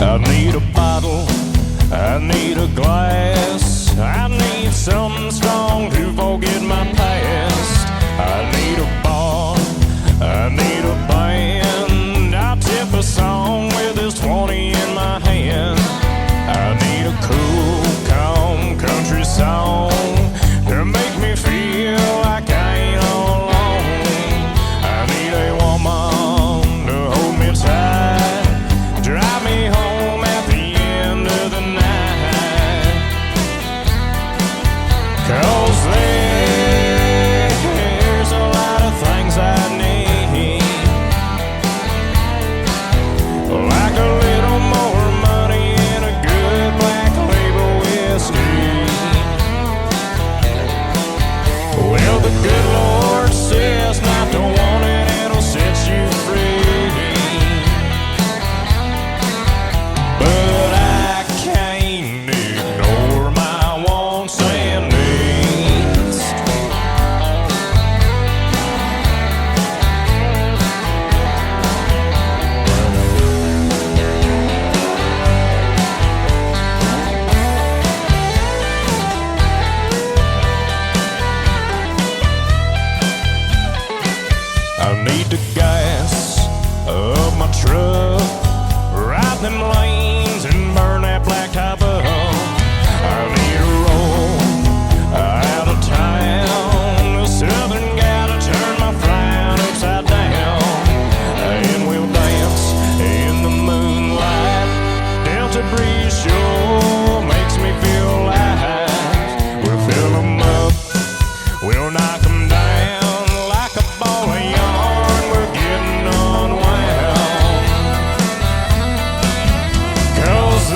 I need a bottle, I need a glass, I need something strong to forget my past. I need a bar, I need a band, I'll tip a song with this 20 in my hand. I need a cool, calm country song to make me feel like I ain't all alone. I need a woman to hold me tight, drive me home at the end of the night. 'Cause there's a lot of things I need, like a little more money and a good black label whiskey. Well, the good Lord says not to want it, it'll set you free. But I can't ignore my wants and needs. I need the gas of my truck, ride them lanes and burn that black top up. I need a roll out of town, a southern guy to turn my frown upside down. And we'll dance in the moonlight, Delta breeze sure makes me feel alive. We'll fill them up, we'll knock them down like a ball of yarn. We're getting unwound. 'Cause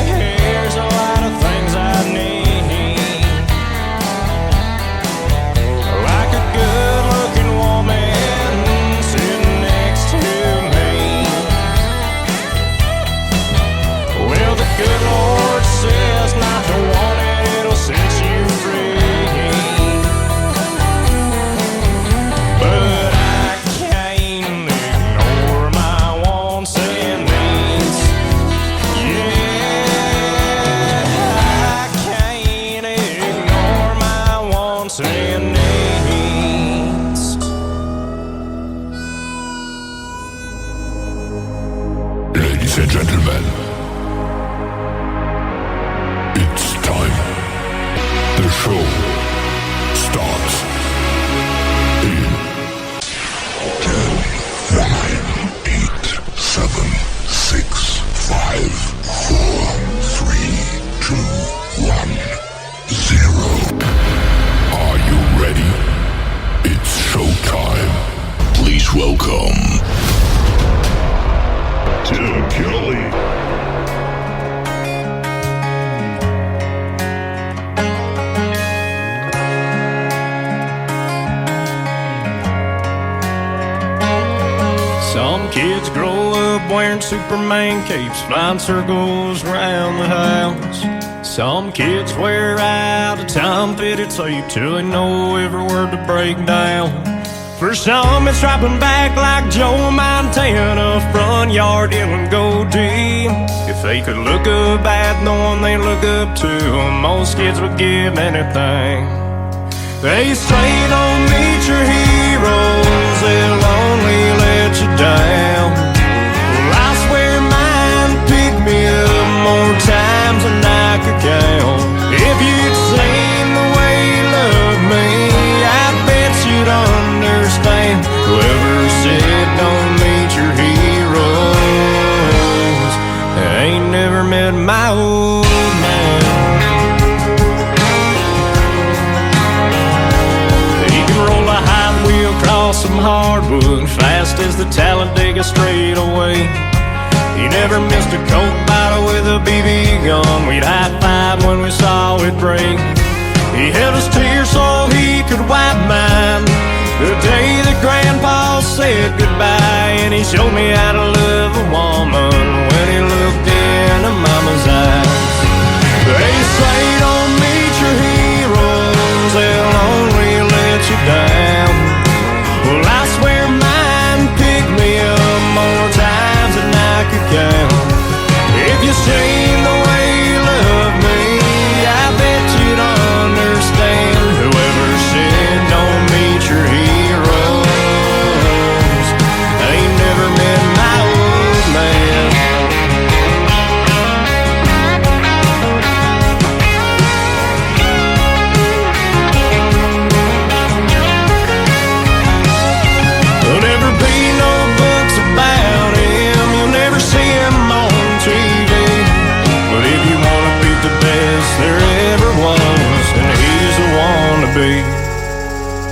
there's a lot of things I need, like a good-looking woman sitting next to me. Well, the good Lord says not to want it, it'll set you free. But I can't ignore my wants and needs. Yeah, I can't ignore my wants and needs. Ladies and gentlemen, it's time. The show starts in 10, 9, 8, 7, 6, 5, 4, 3, 2, 1, 0. Are you ready? It's showtime. Please welcome Tim Kelly. Some kids grow up wearing Superman capes, flying circles around the house. Some kids wear out a time-fitted tape till they know every word to break down. For some, it's dropping back like Joe Montana, front yard yelling go deep. If they could look up at the one they look up to, most kids would give anything. They say don't meet your heroes, they'll only let you down. Well, I swear mine picked me up more times than I could count. If you'd seen the way he loved me, I bet you'd understand. Whoever said don't meet your heroes ain't never met my old man. He can roll a hot wheel across some hardwood, fast as the Talladega straightaway. He never missed a Coke bottle with a BB gun. We'd high-five when we saw it break. He held his tears so he could wipe mine the day that Grandpa said goodbye. And he showed me how to love a woman when he looked into Mama's eyes. They say don't meet your heroes,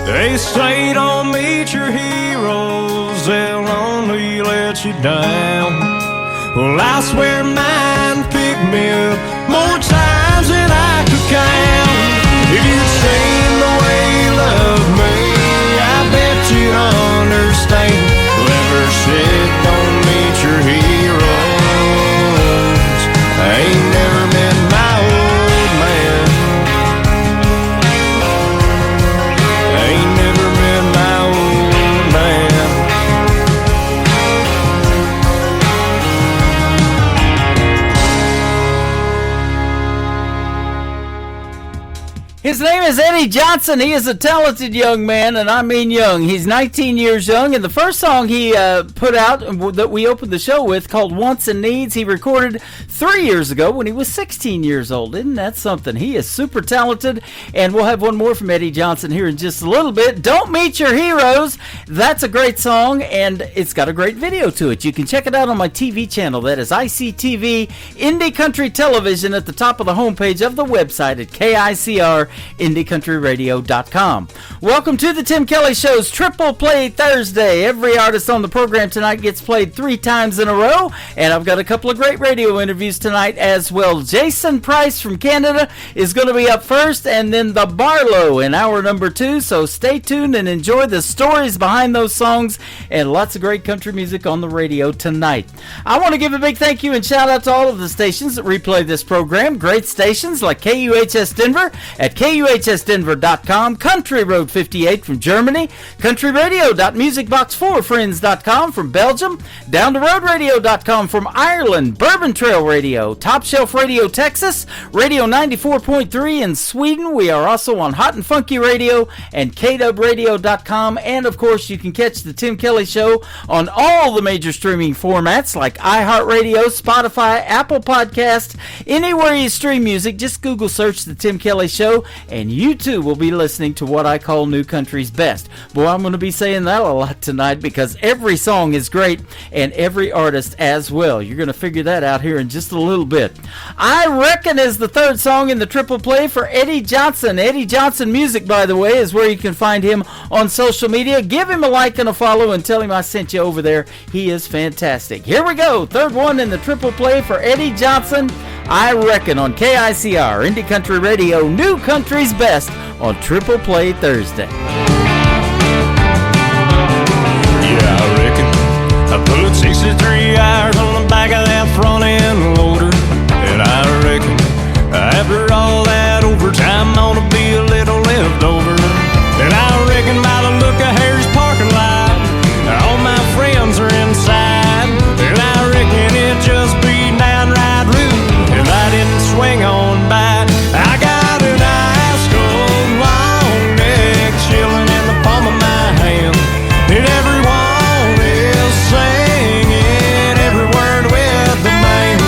They say don't meet your heroes, they'll only let you down. Well, I swear mine picked me up more times than I could count. If you'd seen the way he loved me, I bet you'd understand. Whoever said don't meet your heroes, I ain't never met my old man. I ain't never met my old man. His name is Eddie Johnson. He is a talented young man, and I mean young. He's 19 years young, and the first song he put out that we opened the show with, called Wants and Needs, he recorded 3 years ago when he was 16 years old. Isn't that something? He is super talented, and we'll have one more from Eddie Johnson here in just a little bit. Don't Meet Your Heroes. That's a great song, and it's got a great video to it. You can check it out on my TV channel. That is ICTV, Indie Country Television, at the top of the homepage of the website at KICR. IndieCountryRadio.com. Welcome to the Tim Kelly Show's Triple Play Thursday. Every artist on the program tonight gets played 3 times in a row, and I've got a couple of great radio interviews tonight as well. Jason Price from Canada is going to be up first, and then the Barlow in hour number 2, so stay tuned and enjoy the stories behind those songs and lots of great country music on the radio tonight. I want to give a big thank you and shout out to all of the stations that replay this program. Great stations like KUHS Denver at KUHSdenver.com, Country Road 58 from Germany, countryradio.musicbox4friends.com from Belgium, downtheroadradio.com from Ireland, Bourbon Trail Radio, Top Shelf Radio Texas, Radio 94.3 in Sweden. We are also on Hot and Funky Radio and KWradio.com, and of course you can catch the Tim Kelly Show on all the major streaming formats like iHeartRadio, Spotify, Apple Podcast, anywhere you stream music. Just Google search the Tim Kelly Show, and you too will be listening to what I call New Country's Best. Boy, I'm going to be saying that a lot tonight because every song is great and every artist as well. You're going to figure that out here in just a little bit. I Reckon is the third song in the triple play for Eddie Johnson. Eddie Johnson Music, by the way, is where you can find him on social media. Give him a like and a follow and tell him I sent you over there. He is fantastic. Here we go. Third one in the triple play for Eddie Johnson. I Reckon on KICR, Indie Country Radio, New Country's Best on Triple Play Thursday. Yeah, I reckon I put 63 hours on the back of that front end loader. And I reckon after all that overtime ought to be a little left over. And I reckon by the look of Harry's parking lot, all my friends are inside. And I reckon it just be downright rude if I didn't swing on by. I got an ice cold long neck chilling in the palm of my hand, and everyone is singing every word with the man.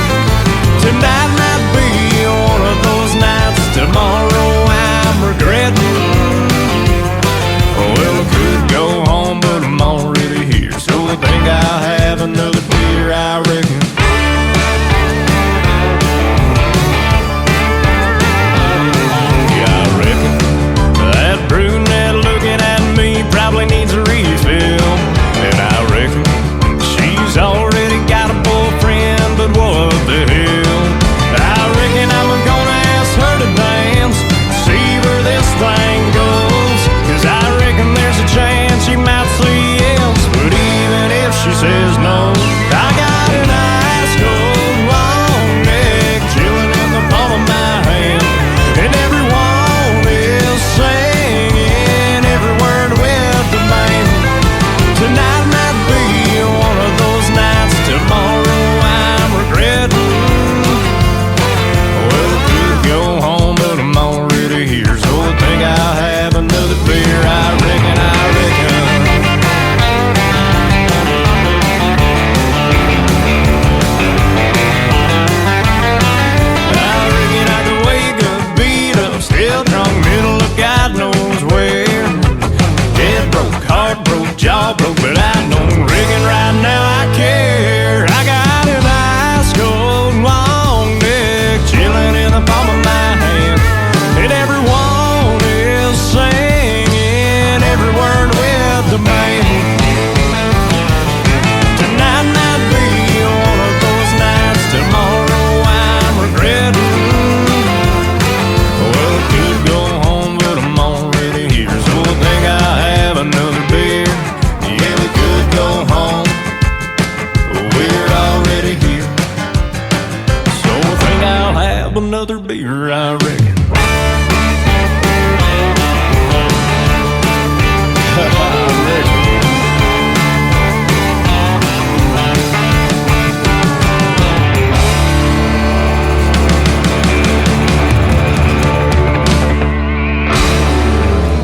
grab another beer, I reckon.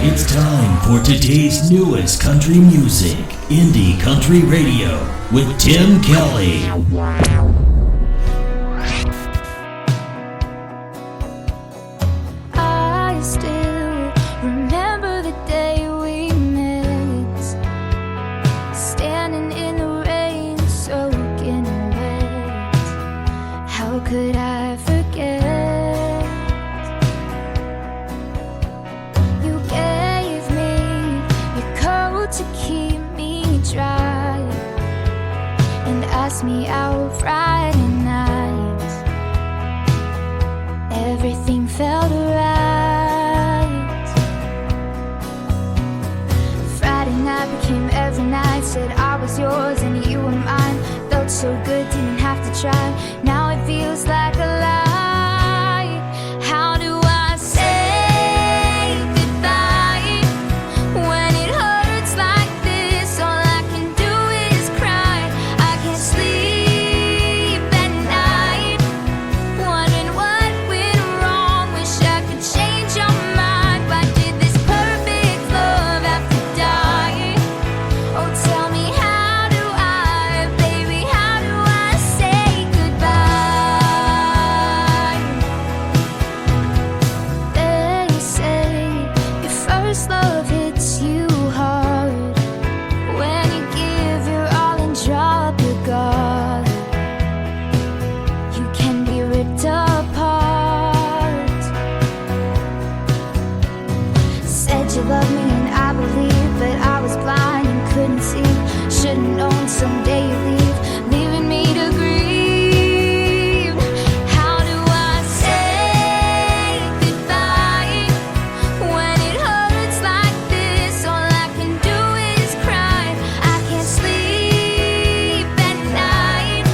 It's time for today's newest country music, Indie Country Radio, with Tim Kelly. I still remember the day we met, standing in the rain, soaking wet. How could I forget? You gave me your coat to keep me dry, and asked me out Friday night. Everything felt right. Friday night became every night. Said I was yours and you were mine. Felt so good, didn't have to try. Now it feels like a lie. How do I say goodbye when it hurts like this? All I can do is cry. I can't sleep at night, wondering what went wrong. Wish I could change your mind. Why did this perfect love have to die? Oh, tell me, how do I, baby, how do I say goodbye? They say your first love hits you hard when you give your all and drop your guard. You can be ripped apart. Said you loved me and I believed, but I was blind and couldn't see. Should've known someday you'd leave, leaving me to grieve. How do I say goodbye when it hurts like this? All I can do is cry. I can't sleep at night,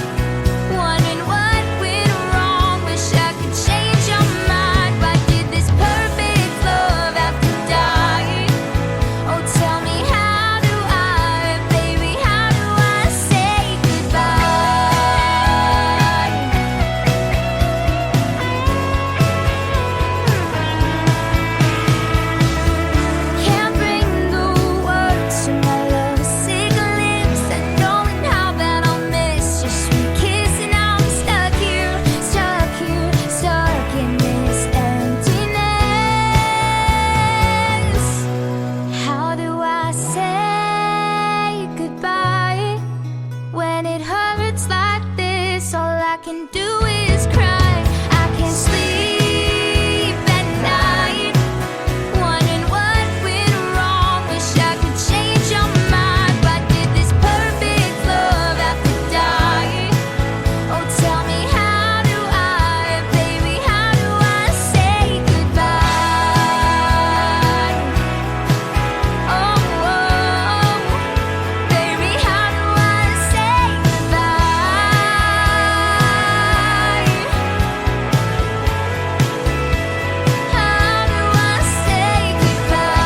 wondering what went wrong. Wish I could change your mind. Why did this perfect love have to die? Oh, tell me, how do I, baby, how do I say goodbye? Can't bring the words to my lovesick lips, and knowing how that I'll miss your sweet kiss. And I'm stuck here, stuck here, stuck in this emptiness. How do I say goodbye when it hurts like this? All I can do is cry. I can't sleep at night, wondering what went wrong. Wish I could change your mind. Why did this perfect love have to die? Oh, tell me, how do I, baby, how do I say goodbye? Oh, baby, how do I say goodbye? How do I say goodbye?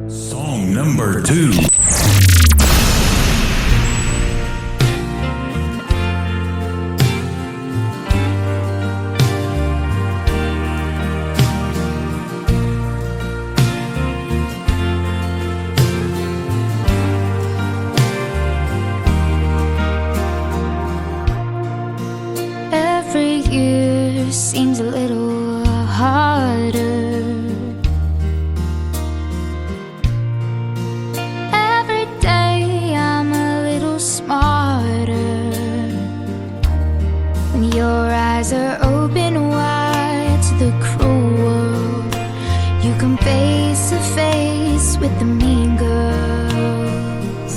Song number 2. Every year seems a little harder. Every day I'm a little smarter. When your eyes are open wide to the cruel world, you come face to face with the mean girls.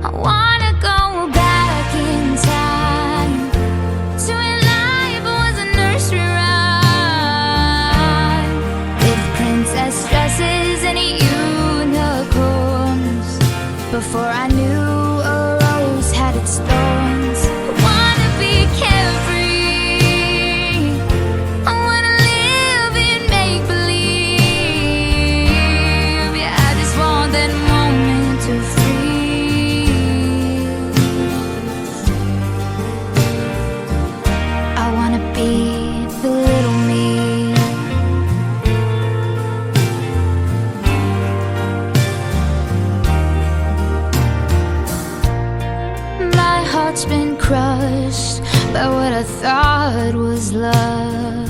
I wanna go back in time to when life was a nursery rhyme, with princess dresses and unicorns. before I knew a rose had its thorns. I wanna be carefree, I wanna live in make-believe. Yeah, I just want that moment to freeze. I wanna be the little me. My heart's been crushed by what I thought was love.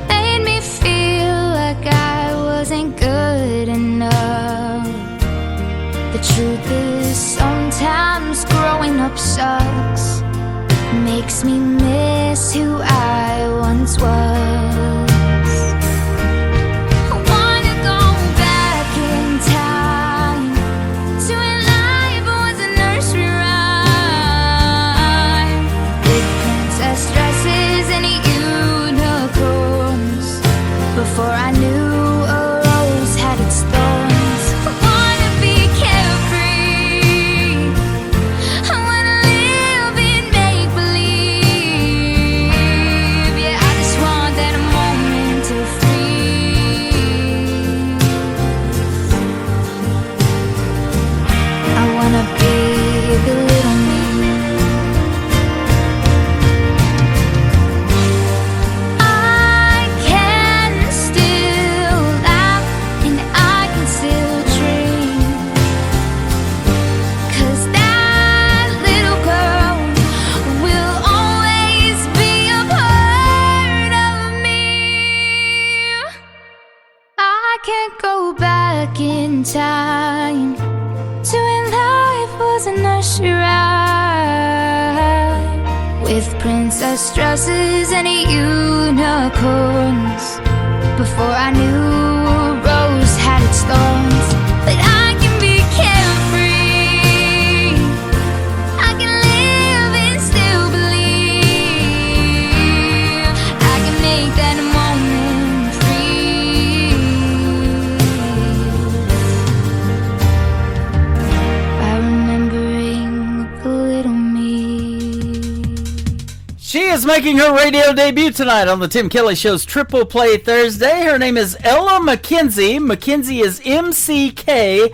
Made me feel like I wasn't good enough. The truth is, sometimes growing up sucks. Makes me miss who I once was. I wanna go back in time to when life was a nursery rhyme, with princess dresses and unicorns, before I knew a rose had its thorns. I wanna be carefree, I wanna live in make-believe. Yeah, I just want that moment to freeze. I wanna be the little me. I can still laugh and I can still dream, 'cause that little girl will always be a part of me. I can't go back in time to when life was a nursery rhyme, with princess dresses and unicorns, before I knew a rose had its thorns. But I can be carefree, I can live and still believe. I can make that moment freeze by remembering the little me. She is making her radio debut tonight on the Tim Kelly Show's Triple Play Thursday. Her name is Ella McKenzie. McKenzie is McKenzie.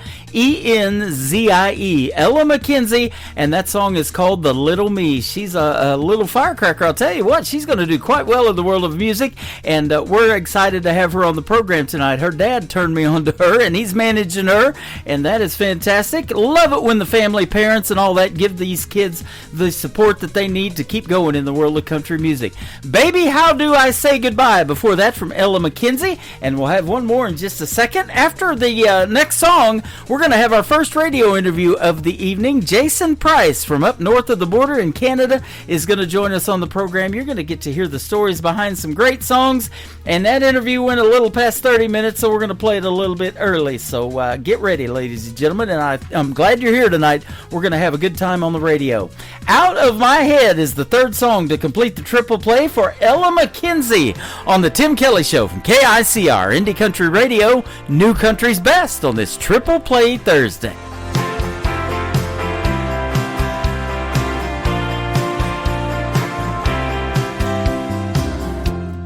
Ella McKenzie, and that song is called The Little Me. She's a little firecracker. I'll tell you what, she's going to do quite well in the world of music, and we're excited to have her on the program tonight. Her dad turned me on to her, and he's managing her, and that is fantastic. Love it when the family, parents, and all that give these kids the support that they need to keep going in the world of country music. Baby, How Do I Say Goodbye? Before that, from Ella McKenzie, and we'll have one more in just a second. After the next song, we're going to have our first radio interview of the evening. Jason Price from up north of the border in Canada is going to join us on the program. You're going to get to hear the stories behind some great songs, and that interview went a little past 30 minutes, so we're going to play it a little bit early. So get ready, ladies and gentlemen, and I'm glad you're here tonight. We're going to have a good time on the radio. Out of My Head is the third song to complete the triple play for Ella McKenzie on the Tim Kelly Show from KICR, Indie Country Radio, New Country's Best on this Triple Play Thursday.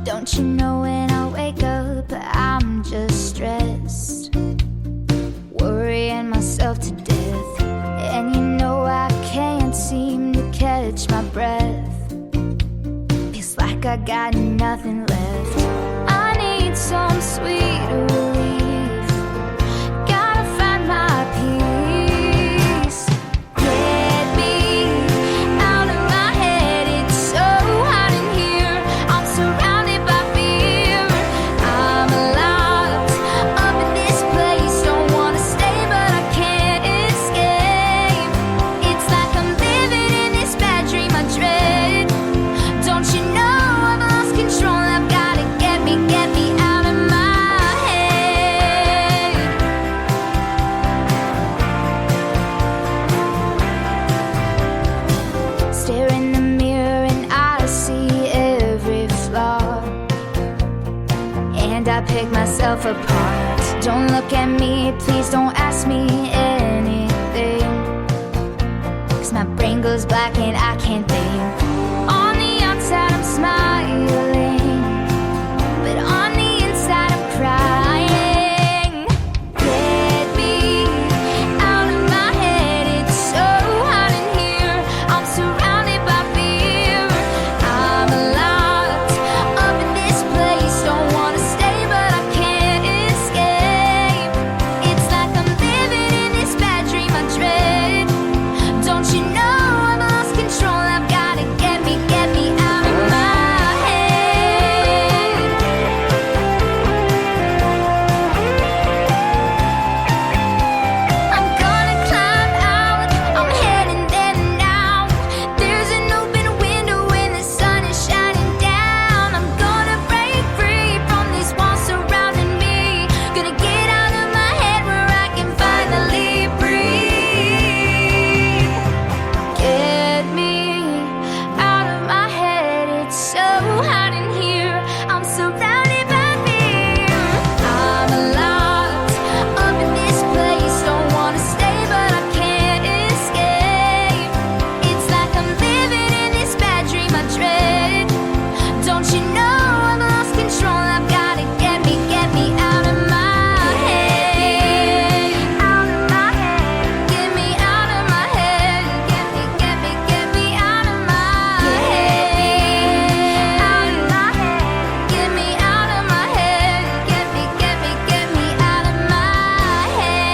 Don't you know when I wake up, I'm just stressed, worrying myself to death. And you know I can't seem to catch my breath. Feels like I got nothing left. I need some sweet relief. Gotta find my peace. Get me out of my head. It's so hot in here. I'm surrounded by fear. I'm locked up in this place. Don't wanna stay, but I can't escape. It's like I'm living in this bad dream I dread. Don't you know I've lost control? I've gotta get me out of my head. Stare in the mirror and I see every flaw, and I pick myself apart. Don't look at me, please don't ask me anything, 'cause my brain goes black and I can't think. On the outside I'm smiling, but on the inside I'm crying. Get me out of my head, it's so hot in here. I'm surrounded by fear. I'm locked up in this place, don't wanna stay but I can't escape. It's like I'm living in this bad dream I dread. Don't you know I've lost control? I've gotta get me out of my head. I'm gonna climb out, I'm heading there now. There's an open window and the sun is shining down. I'm gonna break free from these walls surrounding me. Gonna get out of my head where I can finally breathe. Get me out of my head, it's so hot in here. I'm surrounded by fear. I'm locked up in this place, don't wanna stay but I can't escape. It's like I'm living in this bad dream I dread. Don't you know I've lost control? I've gotta get me out of my head. Out of my head. Get me out of my head. Get me out of my head. Out of my head. Get me out of my head. Get me out of my head.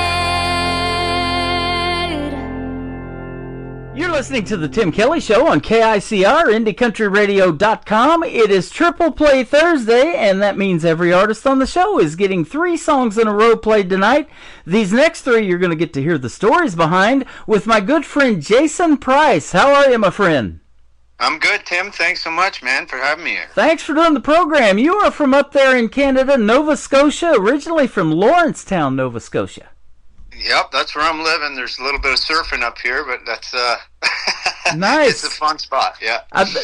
You're listening to the Tim Kelly Show on KICR, IndieCountryRadio.com. It is Triple Play Thursday, and that means every artist on the show is getting 3 songs in a row played tonight. These next 3 you're going to get to hear the stories behind with my good friend Jason Price. How are you, my friend? I'm good, Tim. Thanks so much, man, for having me here. Thanks for doing the program. You are from up there in Canada, Nova Scotia, originally from Lawrencetown, Nova Scotia. Yep, that's where I'm living. There's a little bit of surfing up here, but that's Nice. It's a fun spot. Yeah,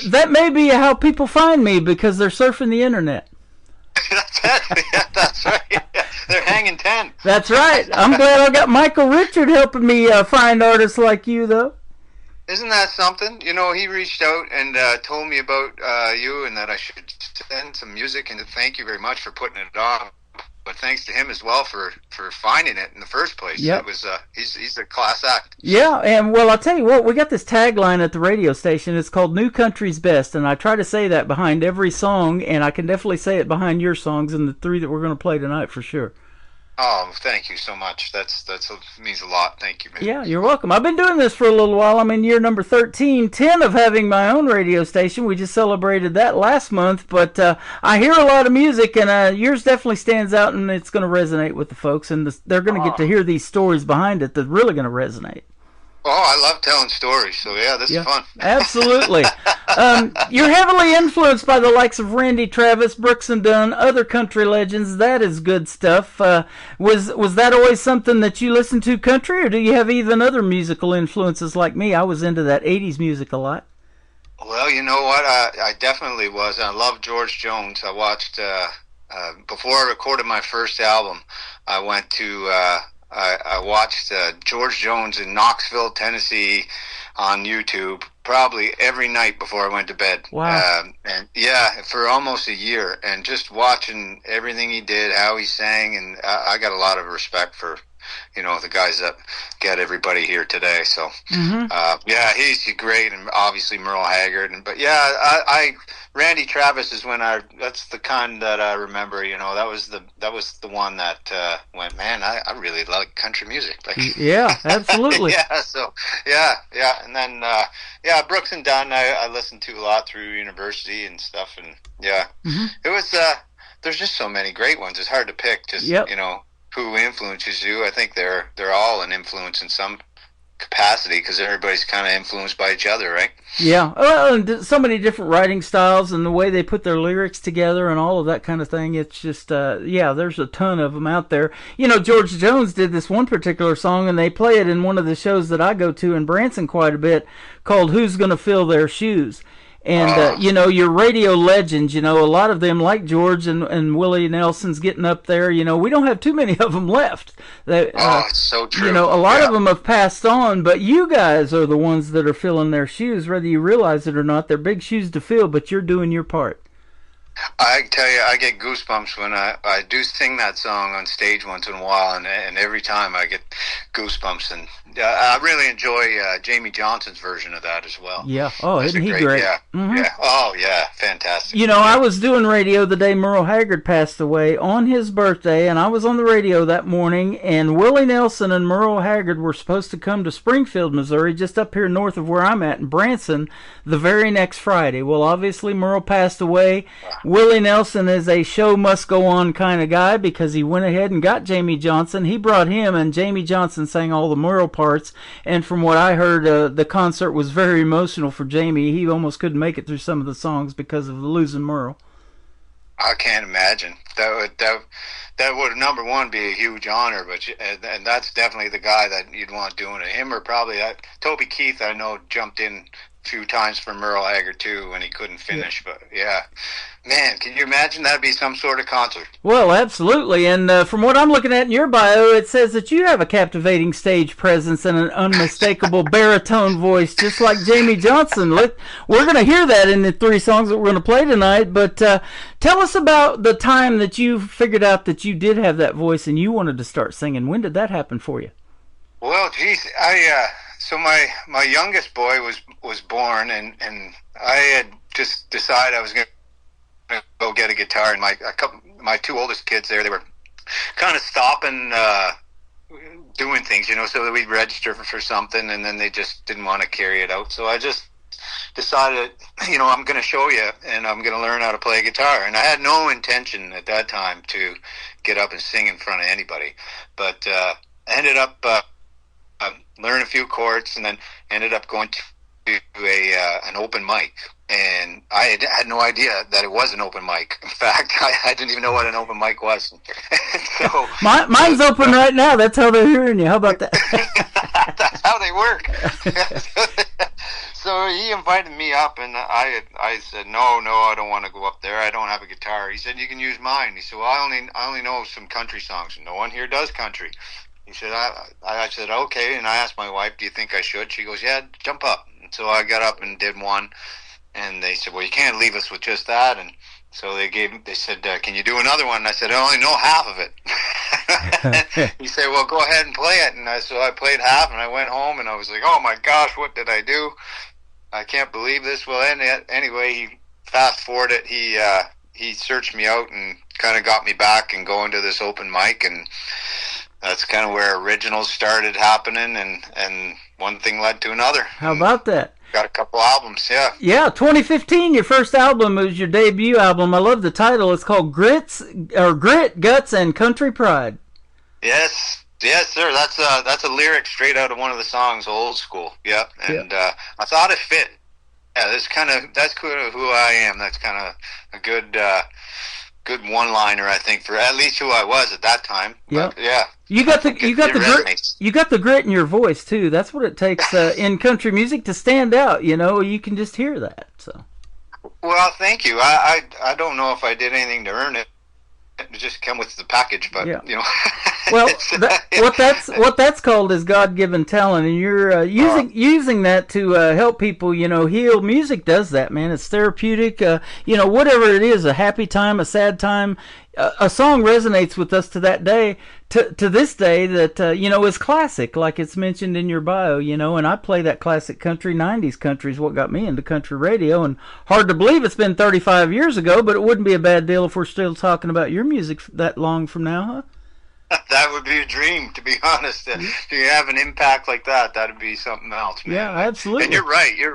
That may be how people find me, because they're surfing the internet. that's it. Yeah, that's right. Yeah. They're hanging 10. That's right. I'm glad I got Michael Richard helping me find artists like you, though. Isn't that something? You know, he reached out and told me about you and that I should send some music, and to thank you very much for putting it on. But thanks to him as well for finding it in the first place. Yep. It was he's a class act. Yeah, and well, I'll tell you what, we got this tagline at the radio station. It's called New Country's Best, and I try to say that behind every song, and I can definitely say it behind your songs and the 3 that we're going to play tonight for sure. Oh, thank you so much. That means a lot. Thank you, man. Yeah, you're welcome. I've been doing this for a little while. I'm in year number 13, 10 of having my own radio station. We just celebrated that last month, but I hear a lot of music, and yours definitely stands out, and it's going to resonate with the folks, and they're going to get to hear these stories behind it that are really going to resonate. Oh, I love telling stories, so yeah, this is fun. Absolutely. You're heavily influenced by the likes of Randy Travis, Brooks and Dunn, other country legends. That is good stuff. Was that always something that you listened to, country, or do you have even other musical influences like me? I was into that 80s music a lot. Well, you know what? I definitely was. I love George Jones. I watched, before I recorded my first album, I went to... I watched George Jones in Knoxville, Tennessee on YouTube probably every night before I went to bed. Wow. And yeah, for almost a year, and just watching everything he did, how he sang, and I got a lot of respect for, you know, the guys that get everybody here today. So, yeah, he's great, and obviously Merle Haggard. But yeah, Randy Travis is that's the kind that I remember. You know, that was the one that went, man, I really like country music. Like, yeah, absolutely. yeah. So yeah, and then yeah, Brooks and Dunn I listened to a lot through university and stuff, and yeah, it was. There's just so many great ones. It's hard to pick. Just you know, who influences you. I think they're all an influence in some capacity, because everybody's kind of influenced by each other, right? Yeah. Well, and so many different writing styles and the way they put their lyrics together and all of that kind of thing. It's just, yeah, there's a ton of them out there. You know, George Jones did this one particular song, and they play it in one of the shows that I go to in Branson quite a bit, called Who's Gonna Fill Their Shoes? And, you know, your radio legends, you know, a lot of them, like George and Willie Nelson's getting up there, you know, we don't have too many of them left. It's so true. You know, a lot of them have passed on, but you guys are the ones that are filling their shoes, whether you realize it or not. They're big shoes to fill, but you're doing your part. I tell you, I get goosebumps when I do sing that song on stage once in a while, and every time I get goosebumps. And I really enjoy Jamie Johnson's version of that as well. Yeah. Oh, isn't he great? Yeah. Mm-hmm. Yeah. Oh, yeah. Fantastic. You know, I was doing radio the day Merle Haggard passed away on his birthday, and I was on the radio that morning, and Willie Nelson and Merle Haggard were supposed to come to Springfield, Missouri, just up here north of where I'm at in Branson, the very next Friday. Well, obviously, Merle passed away. Willie Nelson is a show must go on kind of guy because he went ahead and got Jamie Johnson. He brought him, and Jamie Johnson sang all the Merle parts. And from what I heard, the concert was very emotional for Jamie. He almost couldn't make it through some of the songs because of losing Merle. I can't imagine. That would, number one, be a huge honor, and that's definitely the guy that you'd want doing it. Him or probably Toby Keith, I know, jumped in a few times for Merle Haggard too when he couldn't finish. Yeah. But yeah, man, can you imagine? That'd be some sort of concert. Well, absolutely. And from what I'm looking at in your bio, it says that you have a captivating stage presence and an unmistakable baritone voice, just like Jamie Johnson. We're going to hear that in the 3 songs that we're going to play tonight. But tell us about the time that you figured out that you did have that voice and you wanted to start singing. When did that happen for you? Well, geez, so my youngest boy was born, and I had just decided I was going to go get a guitar, and my 2 oldest kids there, they were kind of stopping doing things, you know, so that we'd register for something, and then they just didn't want to carry it out. So I just decided, you know, I'm going to show you, and I'm going to learn how to play guitar. And I had no intention at that time to get up and sing in front of anybody, but I ended up learn a few chords, and then ended up going to an open mic. And I had no idea that it was an open mic. In fact, I didn't even know what an open mic was. So mine's open right now. That's how they're hearing you. How about that? That's how they work. So he invited me up, and I said, no, I don't want to go up there. I don't have a guitar. He said, you can use mine. He said, well, I only know some country songs. No one here does country. He said, I said, okay. And I asked my wife, do you think I should? She goes, yeah, jump up. And so I got up and did one. And they said, well, you can't leave us with just that. And so they said, can you do another one? And I said, I only know half of it. He said, well, go ahead and play it. And so I played half, and I went home, and I was like, oh my gosh, what did I do? I can't believe this. Well, anyway, he fast forwarded it. He searched me out and kind of got me back and going to this open mic, and that's kind of where originals started happening, and one thing led to another. How about that? Got a couple albums, yeah. Yeah, 2015, your first album was your debut album. I love the title. It's called Grit, Guts, and Country Pride. Yes, sir. That's a lyric straight out of one of the songs, Old School. Yeah, and I thought it fit. Yeah, that's kind of who I am. That's kind of a good one-liner, I think, for at least who I was at that time. Yeah, yeah. You got the grit. You got the grit in your voice too. That's what it takes in country music to stand out. You know, you can just hear that. So. Well, thank you. I don't know if I did anything to earn it. It just come with the package, but yeah. You know. Well, what that's called is God-given talent, and you're using that to help people, you know, heal. Music does that, man. It's therapeutic. You know, whatever it is, a happy time, a sad time, a song resonates with us to that day, to this day that you know, is classic, like it's mentioned in your bio. You know, and I play that classic country. 90s country is what got me into country radio, and hard to believe it's been 35 years ago, but it wouldn't be a bad deal if we're still talking about your music that long from now, huh? That would be a dream, to be honest. To have an impact like that, that'd be something else, man. Yeah, absolutely. And you're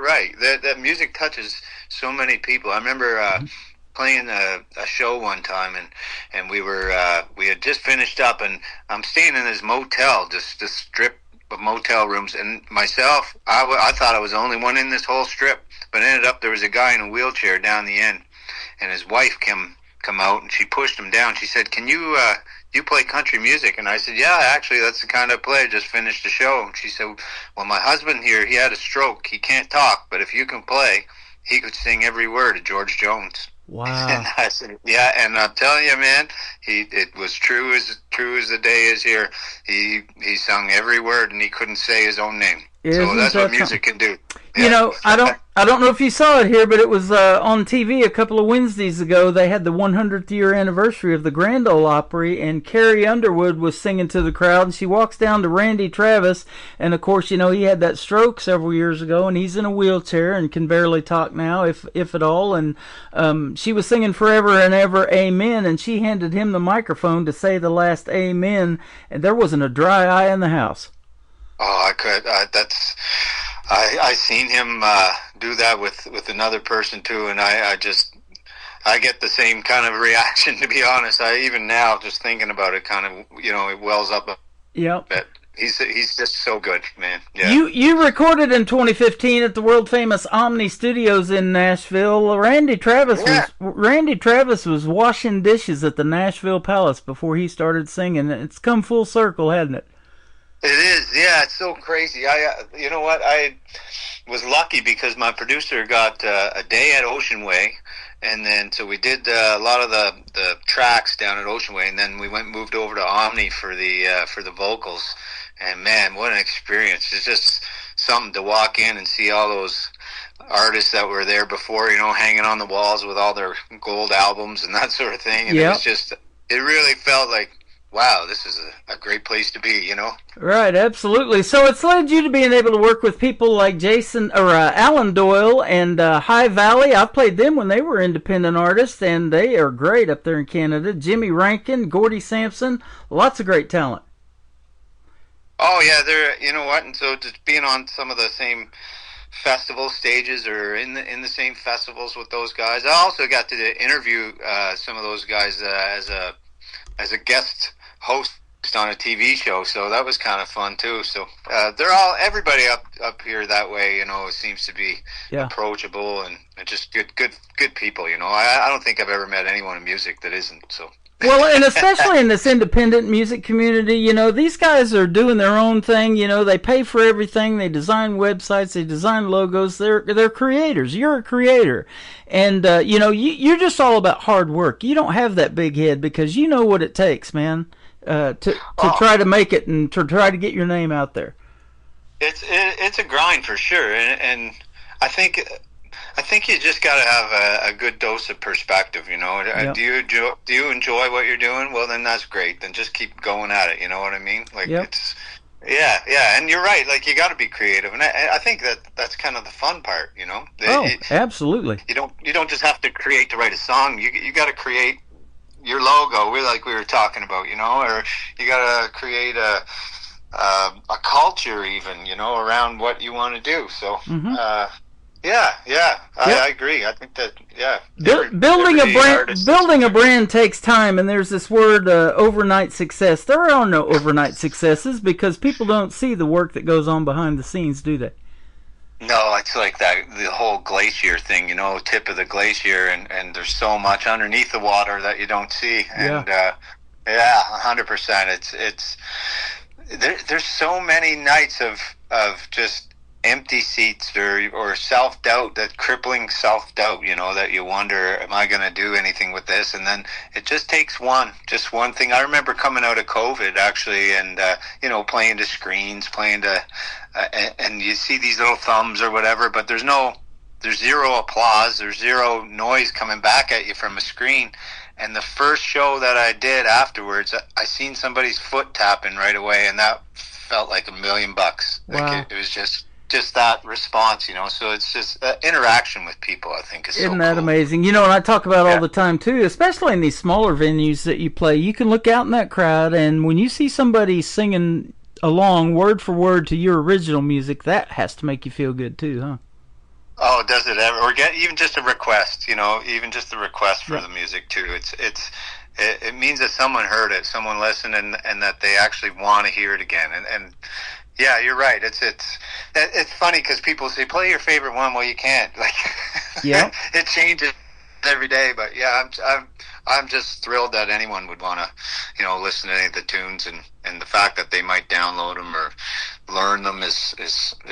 right. That music touches so many people. I remember playing a show one time, and we had just finished up, and I'm staying in this motel, just this strip of motel rooms, and myself, I thought I was the only one in this whole strip, but ended up there was a guy in a wheelchair down the end, and his wife come out, and she pushed him down. She said, can you play country music? And I said, yeah, actually, that's the kind I play. I just finished the show. And she said, well, my husband here, he had a stroke. He can't talk, but if you can play, he could sing every word of George Jones. Wow. And I said, yeah, and I'm telling you, man, it was true as the day is here. He sung every word, and he couldn't say his own name. So that's what music can do. You know, I don't know if you saw it here, but it was on TV a couple of Wednesdays ago. They had the 100th year anniversary of the Grand Ole Opry, and Carrie Underwood was singing to the crowd, and she walks down to Randy Travis, and of course, you know, he had that stroke several years ago, and he's in a wheelchair and can barely talk now, if at all, and she was singing Forever and Ever, Amen, and she handed him the microphone to say the last Amen, and there wasn't a dry eye in the house. Oh, I could. I seen him do that with another person too, and I get the same kind of reaction. To be honest, even now just thinking about it, kind of, you know, it wells up a bit. He's just so good, man. Yeah. You recorded in 2015 at the world famous Omni Studios in Nashville. Randy Travis was washing dishes at the Nashville Palace before he started singing. It's come full circle, hasn't it? It is, yeah. It's so crazy. You know what? I was lucky because my producer got a day at Ocean Way, and then so we did a lot of the tracks down at Ocean Way, and then we moved over to Omni for the vocals. And man, what an experience! It's just something to walk in and see all those artists that were there before, you know, hanging on the walls with all their gold albums and that sort of thing. And it really felt like, wow, this is a great place to be, you know? Right, absolutely. So it's led you to being able to work with people like Alan Doyle and High Valley. I've played them when they were independent artists, and they are great up there in Canada. Jimmy Rankin, Gordie Sampson, lots of great talent. Oh, yeah, you know what? And so just being on some of the same festival stages or in the same festivals with those guys. I also got to interview some of those guys as a guest host on a TV show, so that was kind of fun too. So everybody up here that way, you know, seems to be approachable and just good people. You know, I don't think I've ever met anyone in music that isn't. So. Well, and especially in this independent music community, you know, these guys are doing their own thing. You know, they pay for everything. They design websites. They design logos. They're creators. You're a creator. And, you know, you're just all about hard work. You don't have that big head because you know what it takes, man, to try to make it and to try to get your name out there. It's a grind for sure. And I think you just got to have a good dose of perspective, you know. Yep. Do you enjoy what you're doing? Well, then that's great. Then just keep going at it. You know what I mean? Like it's and you're right. Like you got to be creative, and I think that's kind of the fun part, you know. Absolutely. You don't just have to create to write a song. You got to create your logo. We were talking about, you know, or you got to create a culture, even, you know, around what you want to do. So. Mm-hmm. I agree. I think that building a brand takes time, and there's this word overnight success. There are no overnight successes because people don't see the work that goes on behind the scenes, do they? No, it's like the whole glacier thing, you know, tip of the glacier, and there's so much underneath the water that you don't see. And 100%. It's there's so many nights of just empty seats or self-doubt, that crippling self-doubt, you know, that you wonder, am I going to do anything with this? And then it just takes one thing. I remember coming out of COVID, actually, and, you know, playing to screens, and you see these little thumbs or whatever, but there's zero applause, there's zero noise coming back at you from a screen. And the first show that I did afterwards, I seen somebody's foot tapping right away, and that felt like $1 million. Wow. Like it was just that response, you know. So it's just interaction with people, I think, is so Isn't that cool. amazing? You know, and I talk about all the time too, especially in these smaller venues that you play. You can look out in that crowd, and when you see somebody singing along word for word to your original music, that has to make you feel good too, huh? Oh, does it ever? Or get even just a request, you know, even just a request for the music too. It means that someone heard it, someone listened, and that they actually want to hear it again. And yeah, you're right. It's funny because people say, play your favorite one. Well, you can't. Like, it changes every day. But yeah, I'm just thrilled that anyone would want to, you know, listen to any of the tunes, and the fact that they might download them or learn them is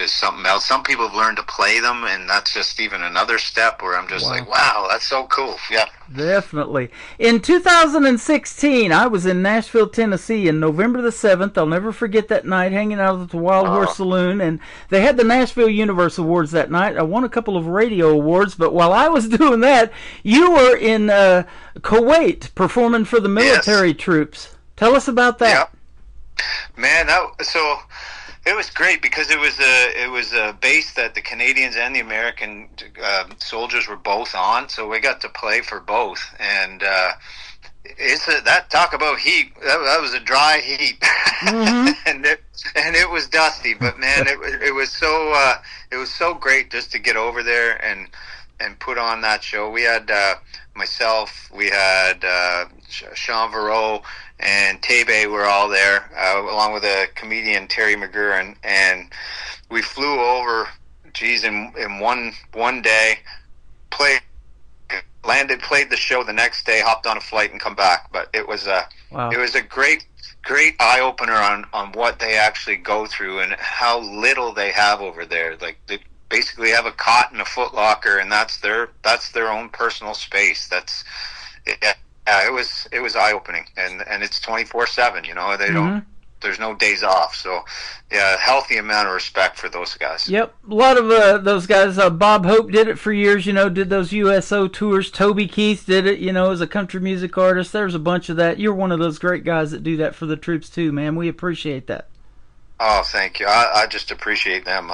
something else. Some people have learned to play them, and that's just even another step where I'm just like, wow, that's so cool. Yeah. Definitely. In 2016, I was in Nashville, Tennessee, in November the 7th. I'll never forget that night, hanging out at the Wild Horse Saloon, and they had the Nashville Universe Awards that night. I won a couple of radio awards, but while I was doing that, you were in Kuwait performing for the military troops. Tell us about that. Yep. Man, so it was great because it was a base that the Canadians and the American soldiers were both on, so we got to play for both. And that talk about heat. That was a dry heat, and it was dusty. But man, it was so great just to get over there and put on that show. We had myself, we had Sean Varro and Tebe were all there, along with a comedian, Terry McGurran, and we flew over, in one day, played the show the next day, hopped on a flight and come back. But it was a great eye opener on what they actually go through and how little they have over there. Like, they basically have a cot and a foot locker, and that's their own personal space. It was eye opening, and it's 24/7. You know, they don't. There's no days off. So, yeah, healthy amount of respect for those guys. Yep, a lot of those guys. Bob Hope did it for years. You know, did those USO tours. Toby Keith did it. You know, as a country music artist. There's a bunch of that. You're one of those great guys that do that for the troops too, man. We appreciate that. Oh, thank you. I just appreciate them.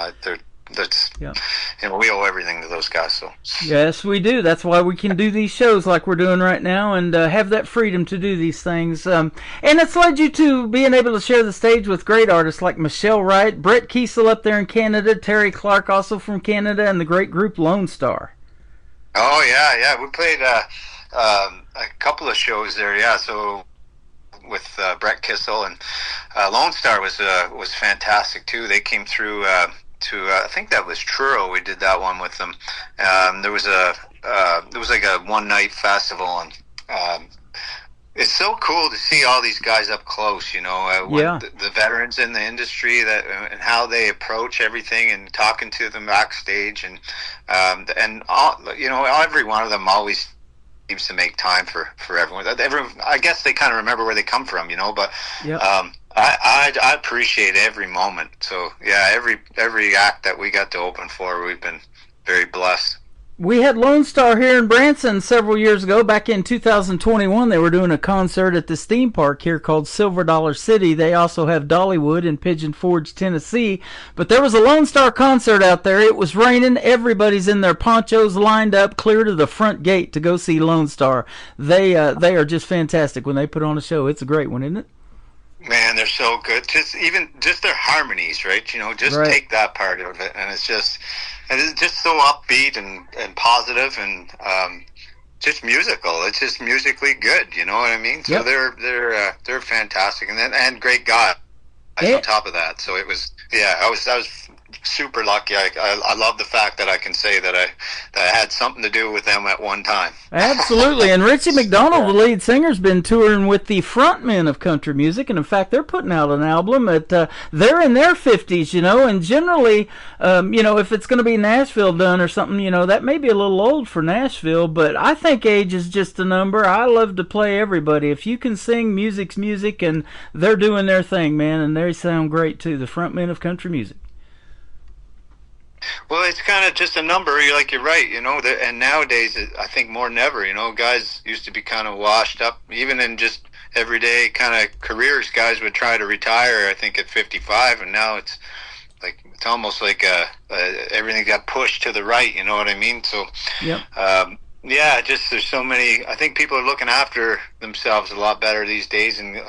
We owe everything to those guys. So yes, we do. That's why we can do these shows like we're doing right now, and have that freedom to do these things. And it's led you to being able to share the stage with great artists like Michelle Wright, Brett Kiesel up there in Canada, Terry Clark also from Canada, and the great group Lone Star. Oh yeah. We played a couple of shows there. Yeah, so with Brett Kiesel and Lone Star was fantastic too. They came through. I think that was Truro. We did that one with them. There was like a one night festival, and it's so cool to see all these guys up close. You know, the veterans in the industry and how they approach everything, and talking to them backstage, and all, you know, every one of them always seems to make time for everyone. I guess they kind of remember where they come from, you know. But I appreciate every moment. So yeah, every act that we got to open for, we've been very blessed. We had Lone Star here in Branson several years ago. Back in 2021, they were doing a concert at this theme park here called Silver Dollar City. They also have Dollywood in Pigeon Forge, Tennessee. But there was a Lone Star concert out there. It was raining. Everybody's in their ponchos lined up clear to the front gate to go see Lone Star. They are just fantastic when they put on a show. It's a great one, isn't it? Man, they're so good. Just their harmonies, right? You know, take that part of it, and it's just so upbeat and positive, and just musical. It's just musically good. You know what I mean? So they're fantastic, and great guys on top of that. So it was, I was super lucky. I love the fact that I can say that I had something to do with them at one time. Absolutely. And Richie McDonald, the lead singer's been touring with the frontmen of country music, and in fact they're putting out an album they're in their 50s, you know, and generally you know, if it's going to be Nashville done or something, you know, that may be a little old for Nashville, but I think age is just a number. I love to play everybody. If you can sing, music's music, and they're doing their thing, man, and they sound great too, the frontmen of country music. Well, it's kind of just a number. You're right, you know. And nowadays, I think more than ever, you know, guys used to be kind of washed up, even in just everyday kind of careers. Guys would try to retire, I think, at 55, and now it's almost like everything got pushed to the right. You know what I mean? So, just there's so many. I think people are looking after themselves a lot better these days, and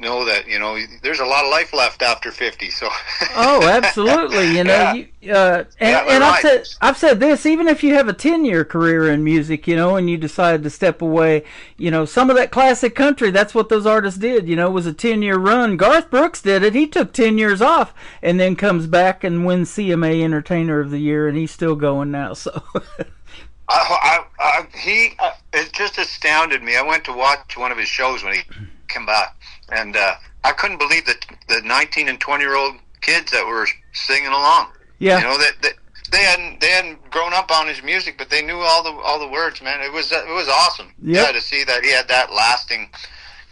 know that, you know, there's a lot of life left after 50. So. Oh, absolutely. You know, I've said this. Even if you have a 10-year career in music, you know, and you decide to step away, you know, some of that classic country, that's what those artists did. You know, it was a 10-year run. Garth Brooks did it. He took 10 years off and then comes back and wins CMA Entertainer of the Year, and he's still going now. So. It just astounded me. I went to watch one of his shows when he came back, and I couldn't believe that the 19 and 20-year-old kids that were singing along. Yeah. You know that they hadn't grown up on his music, but they knew all the words. Man, it was awesome. Yep. Yeah, to see that he had that lasting,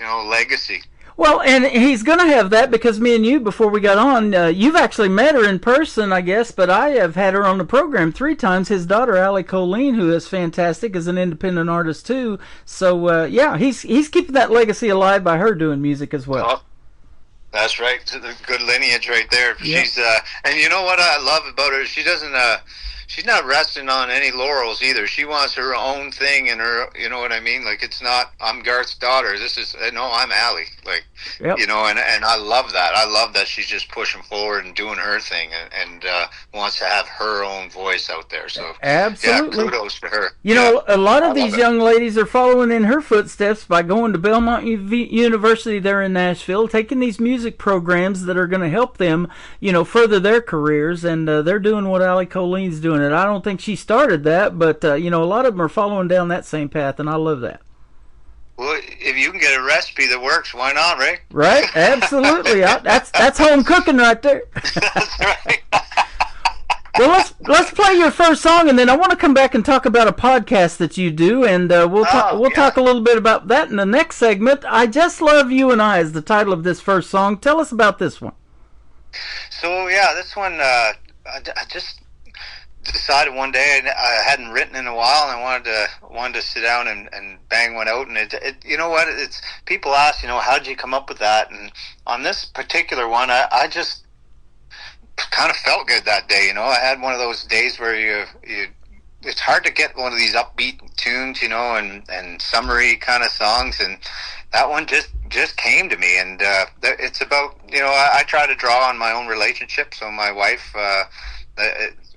legacy. Well, and he's going to have that because me and you, before we got on, you've actually met her in person, I guess, but I have had her on the program 3 times. His daughter, Allie Colleen, who is fantastic, is an independent artist too. So, yeah, he's keeping that legacy alive by her doing music as well. Oh, that's right. It's a good lineage right there. Yep. She's and you know what I love about her? She doesn't she's not resting on any laurels either. She wants her own thing, and her, you know what I mean? Like, it's not, I'm Garth's daughter. This is, no, I'm Allie. Like, Yep. and I love that. I love that she's just pushing forward and doing her thing, and wants to have her own voice out there. So, Absolutely. yeah, kudos to her. You know, a lot of I these love it. young ladies are following in her footsteps by going to Belmont University there in Nashville, taking these music programs that are going to help them, further their careers, and they're doing what Allie Colleen's doing. And I don't think she started that, but, a lot of them are following down that same path, and I love that. Well, if you can get a recipe that works, why not, Ray? Right? Absolutely. That's home cooking right there. That's right. Well, let's play your first song, and then I want to come back and talk about a podcast that you do, and we'll talk a little bit about that in the next segment. I Just Love You and I is the title of this first song. Tell us about this one. So yeah, this one I just decided one day, and I hadn't written in a while, and I wanted to sit down and bang one out. And it you know what? It's people ask, how did you come up with that? And on this particular one, I just kind of felt good that day. I had one of those days where you it's hard to get one of these upbeat tunes, and summery kind of songs, and that one just came to me. And it's about, I try to draw on my own relationship. So my wife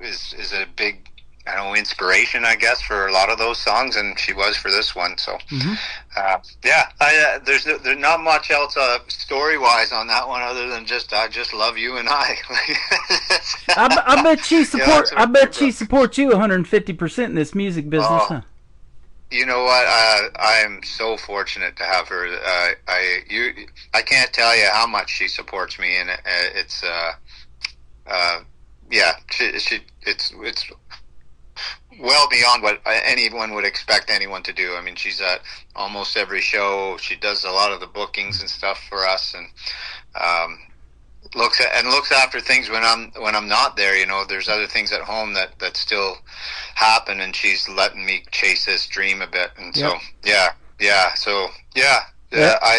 is a big, inspiration, I guess, for a lot of those songs, and she was for this one. So, there's not much else story wise on that one other than I just love you and I. I bet she supports you 150% in this music business. Huh? You know what? I am so fortunate to have her. I can't tell you how much she supports me, and it's it's well beyond what anyone would expect anyone to do. I mean, she's at almost every show. She does a lot of the bookings and stuff for us, and looks after things when I'm not there. There's other things at home that still happen, and she's letting me chase this dream a bit. And so I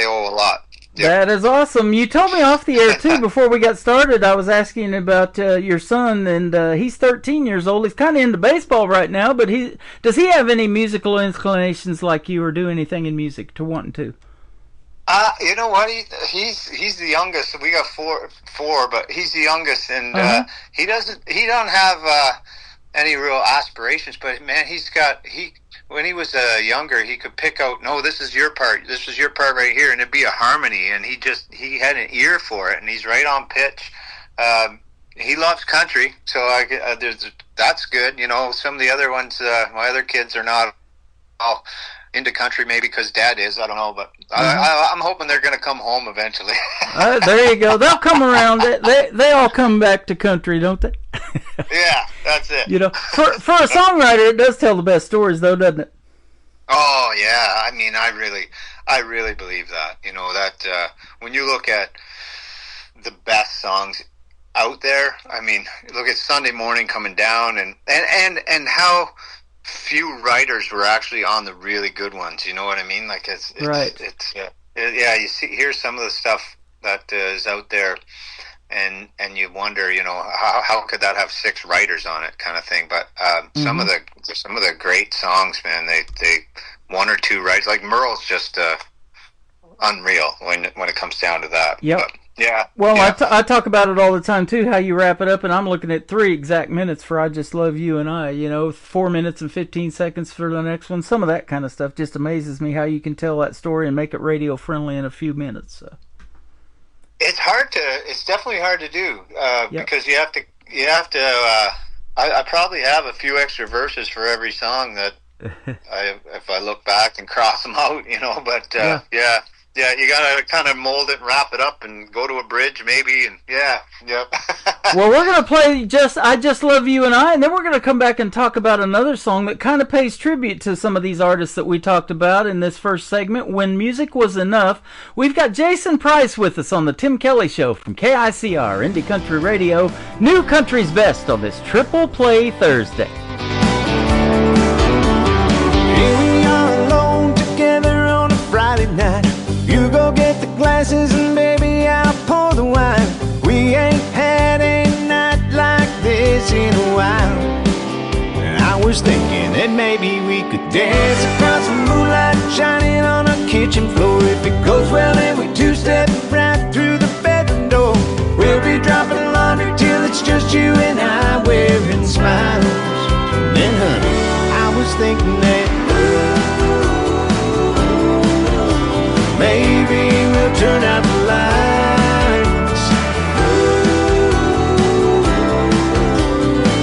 owe a lot. Yep. That is awesome. You told me off the air, too, before we got started. I was asking about your son, and he's 13 years old. He's kind of into baseball right now, but does he have any musical inclinations like you, or do anything in music to wanting to? You know what? He's the youngest. We got four, but he's the youngest, and he don't have any real aspirations. But man, when he was younger, he could pick out, no, this is your part. This is your part right here, and it'd be a harmony. And he had an ear for it, and he's right on pitch. He loves country, so that's good. Some of the other ones, my other kids are not all into country, maybe because Dad is. I don't know, but I'm hoping they're going to come home eventually. There you go. They'll come around. They all come back to country, don't they? Yeah, that's it. For a songwriter, it does tell the best stories, though, doesn't it? Oh yeah, I mean, I really believe that. That when you look at the best songs out there, I mean, look at Sunday Morning Coming Down, and how few writers were actually on the really good ones. You know what I mean? Like it's right. You hear some of the stuff that is out there, and you wonder, how could that have 6 writers on it, kind of thing. But some of the great songs, man, they 1 or 2 writers. Like Merle's just unreal when it comes down to that. Yep. But, yeah. Well, yeah. I talk about it all the time too. How you wrap it up, and I'm looking at 3 exact minutes for "I Just Love You and I." 4 minutes and 15 seconds for the next one. Some of that kind of stuff just amazes me how you can tell that story and make it radio friendly in a few minutes. So. It's definitely hard to do because you have to. I probably have a few extra verses for every song that if I look back and cross them out, But Yeah, you gotta kind of mold it and wrap it up and go to a bridge maybe, and yeah. Well, we're going to play I Just Love You and I, and then we're going to come back and talk about another song that kind of pays tribute to some of these artists that we talked about in this first segment, When Music Was Enough. We've got Jason Price with us on the Tim Kelly Show from KICR, Indie Country Radio, New Country's Best on this Triple Play Thursday. Here we are alone together on a Friday night. You go get the glasses and baby I'll pour the wine. We ain't had a night like this in a while. And I was thinking that maybe we could dance across the moonlight shining on our kitchen floor. If it goes well then we two-step right through the bedroom door. We'll be dropping laundry till it's just you and I wearing smiles. And then honey, I was thinking that maybe we'll turn out the lights,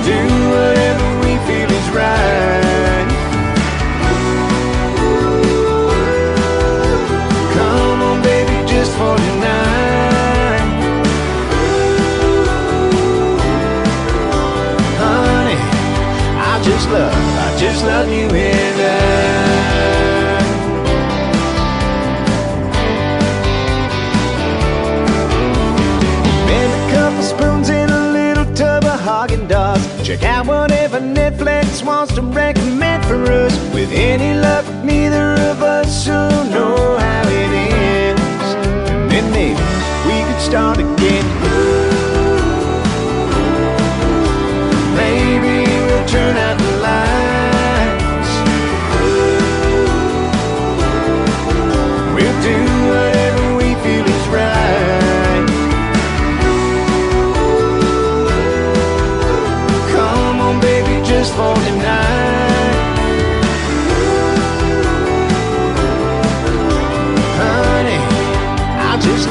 do whatever we feel is right. Come on baby, just for tonight. Honey, I just love you and I. Spoons in a little tub of Haagen-Dazs. Check out whatever Netflix wants to recommend for us. With any luck, neither of us will know how it ends. And then maybe we could start again. Maybe we'll turn out the lights. We'll do whatever we feel is right. Just for tonight. Honey, I just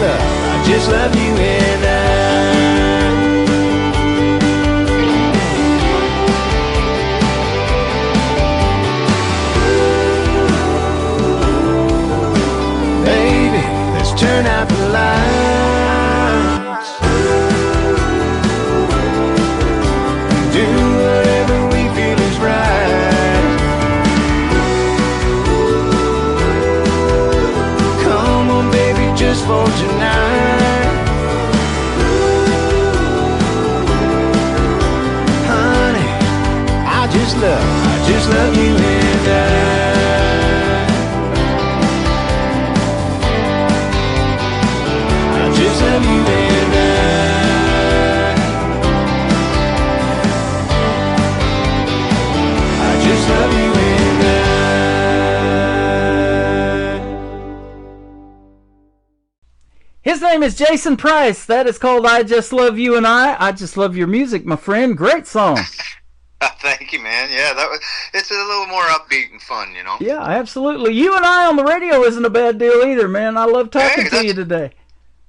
love you and I. Baby, let's turn out the lights. Do whatever we feel is right. Come on baby, just for tonight. Honey, I just love you and I just love you and I just love you and I. His name is Jason Price. That is called I Just Love You and I just love your music, my friend. Great song. Thank you, man. Yeah, it's a little more upbeat and fun, you know. Yeah, absolutely. You and I on the radio isn't a bad deal either, man. I love talking to you today.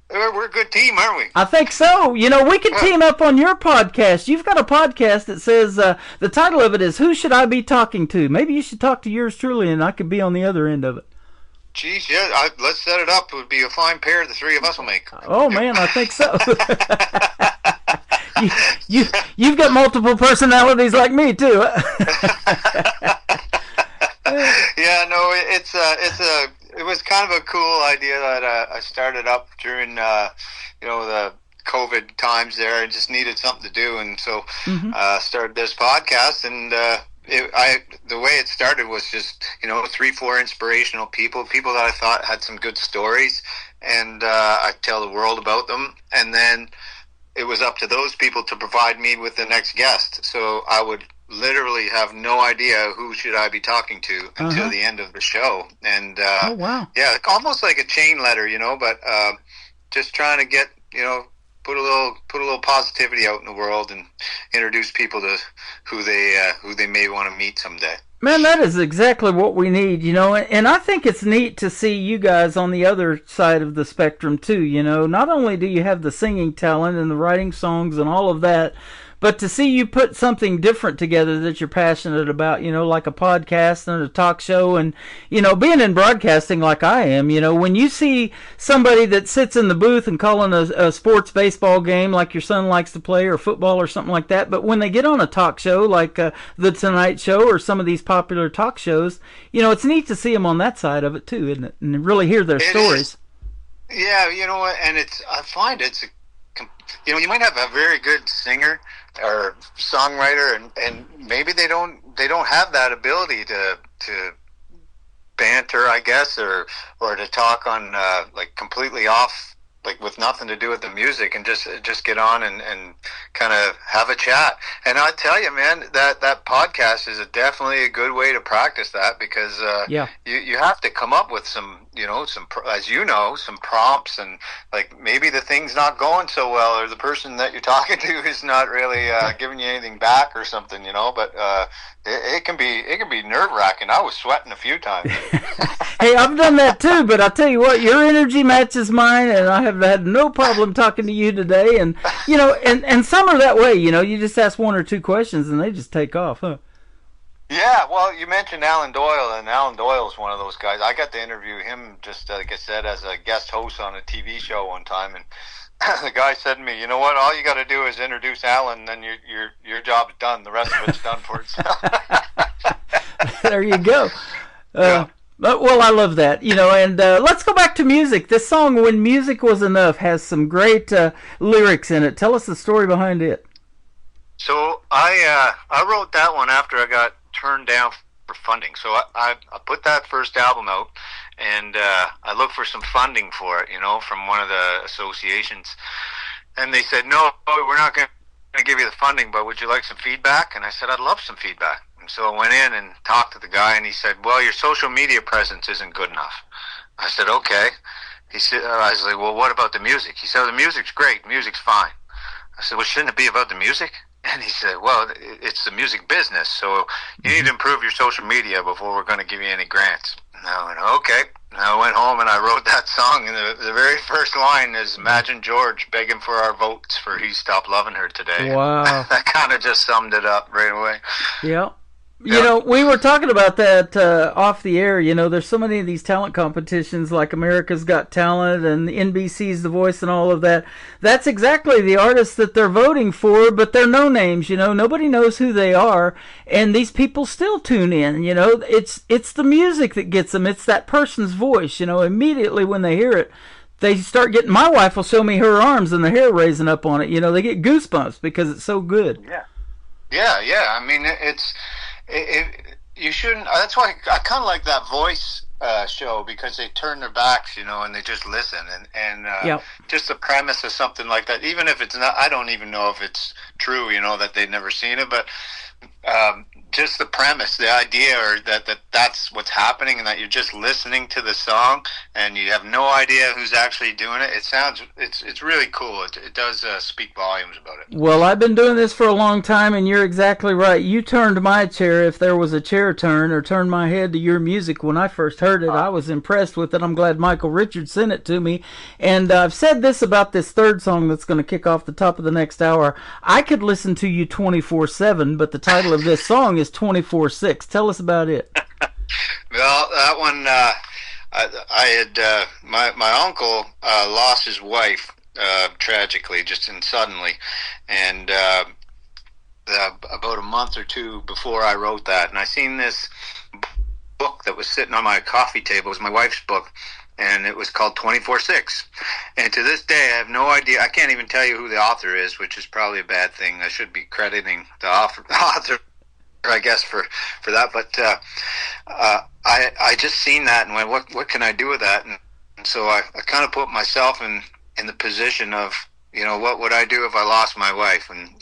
We're a good team, aren't we? I think so. You know, we could team up on your podcast. You've got a podcast that says, the title of it is Who Should I Be Talking To? Maybe you should talk to yours truly and I could be on the other end of it. Geez, yeah, let's set it up. It would be a fine pair the three of us will make. Oh, man, I think so. You've got multiple personalities like me, too. Yeah, no, it was kind of a cool idea that I started up during, the COVID times there. I just needed something to do, and so started this podcast, and the way it started was just 3-4 inspirational people that I thought had some good stories, and I tell the world about them, and then it was up to those people to provide me with the next guest. So I would literally have no idea who should I be talking to until the end of the show, and oh wow, yeah, almost like a chain letter, but just trying to get put a little positivity out in the world and introduce people to who they may want to meet someday. Man, that is exactly what we need, and I think it's neat to see you guys on the other side of the spectrum too. Not only do you have the singing talent and the writing songs and all of that, But to see you put something different together that you're passionate about, like a podcast and a talk show, and, being in broadcasting like I am, when you see somebody that sits in the booth and calling a sports baseball game like your son likes to play, or football or something like that, but when they get on a talk show like The Tonight Show or some of these popular talk shows, it's neat to see them on that side of it too, isn't it? And really hear their stories. Yeah, and I find you might have a very good singer or songwriter, and maybe they don't have that ability to banter, I guess, or to talk on like completely off, like with nothing to do with the music, and just get on and kind of have a chat. And I tell you, man, that podcast is definitely a good way to practice that, because you have to come up with some some prompts, and like maybe the thing's not going so well, or the person that you're talking to is not really giving you anything back or something, but it can be nerve-wracking. I was sweating a few times. Hey, I've done that too, but I'll tell you what, your energy matches mine, and I have had no problem talking to you today. And and some are that way, you just ask one or two questions and they just take off, huh? Yeah, well, you mentioned Alan Doyle, and Alan Doyle's one of those guys. I got to interview him, just like I said, as a guest host on a TV show one time, and the guy said to me, "You know what? All you got to do is introduce Alan, and then your job's done. The rest of it's done for itself." There you go. Yeah. Well, I love that, and let's go back to music. This song, When Music Was Enough, has some great lyrics in it. Tell us the story behind it. So I wrote that one after I got turned down for funding. So I put that first album out, and I looked for some funding for it, from one of the associations. And they said, "No, we're not going to give you the funding, but would you like some feedback?" And I said, "I'd love some feedback." And so I went in and talked to the guy, and he said, "Well, your social media presence isn't good enough." I said, "Okay." He said, I was like, "Well, what about the music?" He said, "The music's great. Music's fine." I said, "Well, shouldn't it be about the music?" And he said, "Well, it's the music business, so you need to improve your social media before we're going to give you any grants." And I went, "Okay." And I went home and I wrote that song, and the very first line is, "Imagine George begging for our votes for He Stopped Loving Her Today." Wow. That kind of just summed it up right away. Yeah. We were talking about that off the air. There's so many of these talent competitions, like America's Got Talent and NBC's The Voice and all of that. That's exactly the artists that they're voting for, but they're no names. Nobody knows who they are, and these people still tune in. It's the music that gets them. It's that person's voice. Immediately when they hear it, they start getting. My wife will show me her arms and the hair raising up on it. They get goosebumps because it's so good. Yeah. I mean, you shouldn't. That's why I kind of like that Voice show, because they turn their backs, and they just listen, and just the premise of something like that, even if it's not. I don't even know if it's true, that they've never seen it, but just the premise, the idea, or that's what's happening, and that you're just listening to the song and you have no idea who's actually doing it. It's really cool. It does speak volumes about it. Well, I've been doing this for a long time, and you're exactly right. You turned my chair, if there was a chair turn, or turned my head to your music when I first heard it. I was impressed with it. I'm glad Michael Richards sent it to me. And I've said this about this third song that's going to kick off the top of the next hour. I could listen to you 24/7, but the title of this song is 24/6. Tell us about it. Well, that one, I had my uncle lost his wife tragically, just suddenly, and about a month or two before I wrote that, and I seen this book that was sitting on my coffee table. It was my wife's book, and it was called 24/6. And to this day, I have no idea. I can't even tell you who the author is, which is probably a bad thing. I should be crediting the author, I guess, for that. But I just seen that and went, what can I do with that? And so I kind of put myself in the position of, what would I do if I lost my wife? And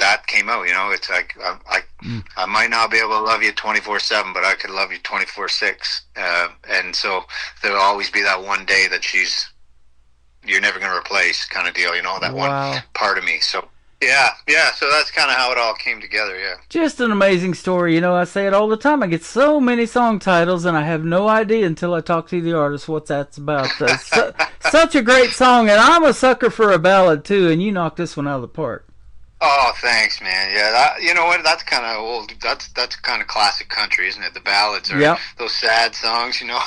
that came out. It's like I might not be able to love you 24/7, but I could love you 24/6. And so there'll always be that one day that you're never going to replace, kind of deal. That Wow. one part of me. So Yeah. So that's kind of how it all came together. Yeah. Just an amazing story. You know, I say it all the time. I get so many song titles, and I have no idea until I talk to the artist what that's about. Such a great song, and I'm a sucker for a ballad, too, and you knocked this one out of the park. Oh, thanks, man. Yeah, you know what? That's kind of old. That's kind of classic country, isn't it? The ballads are those sad songs, you know.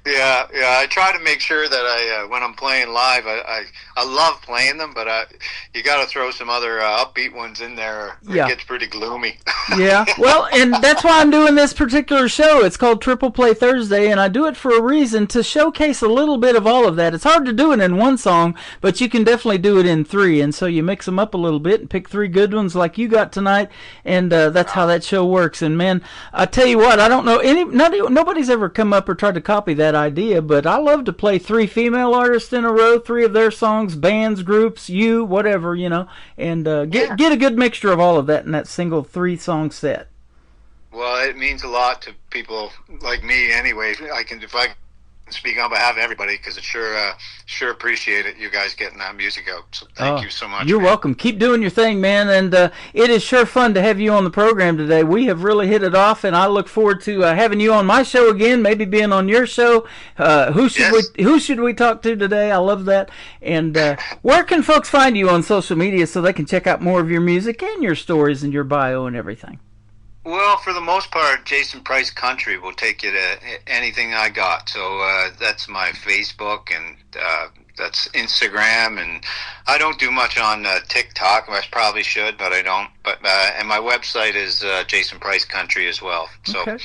Yeah. I try to make sure that when I'm playing live, I love playing them, but you got to throw some other upbeat ones in there. Or it gets pretty gloomy. Yeah. Well, and that's why I'm doing this particular show. It's called Triple Play Thursday, and I do it for a reason, to showcase a little bit of all of that. It's hard to do it in one song, but you can definitely do it in three, and so you mix them up a little bit and pick three good ones like you got tonight, and that's how that show works. And man, I tell you what, I don't know nobody's ever come up or tried to copy that idea, but I love to play three female artists in a row, three of their songs, bands, groups, whatever, you know, and get a good mixture of all of that in that single 3-song set. Well, it means a lot to people like me anyway. If I can speak on behalf of everybody, because it's sure appreciate it, you guys getting that music out. So thank you so much. You're welcome. Keep doing your thing, man, and it is sure fun to have you on the program today. We have really hit it off, and I look forward to having you on my show again, maybe being on your show. Who should we talk to today? I love that. And where can folks find you on social media so they can check out more of your music and your stories and your bio and everything? Well, for the most part, Jason Price Country will take you to anything I got. So that's my Facebook, and that's Instagram, and I don't do much on TikTok. I probably should, but I don't. But and my website is Jason Price Country as well. So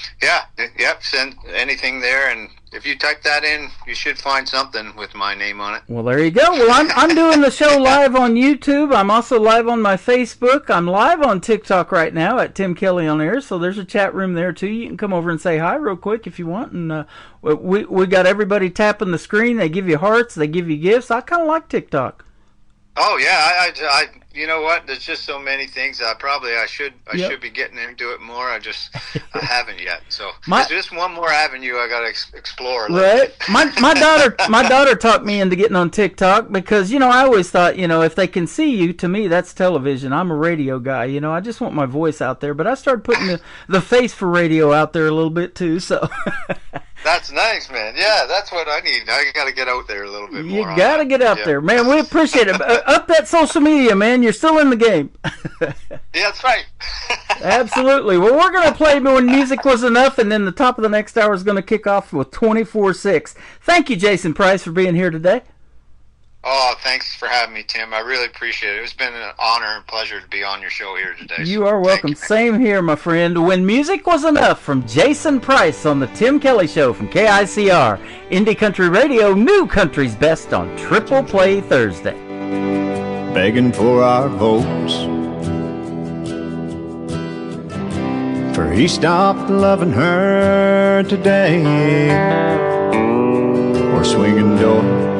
send anything there, and if you type that in, you should find something with my name on it. Well, there you go. Well, I'm doing the show live on YouTube. I'm also live on my Facebook. I'm live on TikTok right now at Tim Kelly on Air. So there's a chat room there too. You can come over and say hi real quick if you want. And we got everybody tapping the screen. They give you hearts. They give you gifts. I kind of like TikTok. Oh yeah, I you know what? There's just so many things. I should be getting into it more. I haven't yet. So there's just one more avenue I got to explore. Right. My daughter talked me into getting on TikTok because I always thought if they can see you, to me that's television. I'm a radio guy. I just want my voice out there. But I started putting the face for radio out there a little bit too. So. That's nice, man. Yeah, that's what I need. I got to get out there a little bit more. You got to get out there, man. We appreciate it. Up that social media, man. You're still in the game. Yeah, that's right. Absolutely. Well, we're going to play When Music Was Enough, and then the top of the next hour is going to kick off with 24/6. Thank you, Jason Price, for being here today. Oh, thanks for having me, Tim. I really appreciate it. It's been an honor and pleasure to be on your show here today. You are welcome. Same here, my friend. When Music Was Enough from Jason Price on the Tim Kelly Show from KICR. Indie Country Radio, new country's best on Triple Play Thursday. Begging for our votes, for he stopped loving her today, or swinging doors,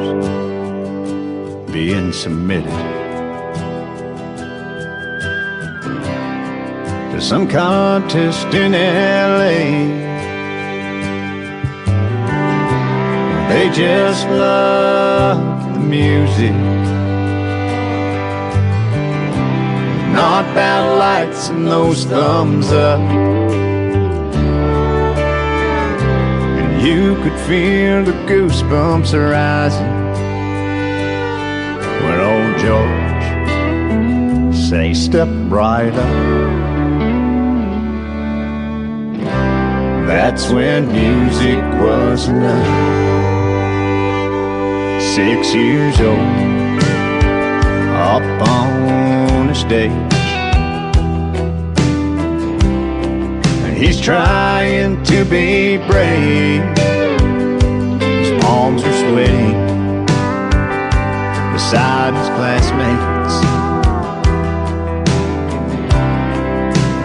being submitted to some contest in LA. They just love the music, not bad lights and those thumbs up. And you could feel the goosebumps arising when old George say, "Step right up." That's when music was enough. 6 years old, up on a stage, and he's trying to be brave. His palms are sweating beside his classmates,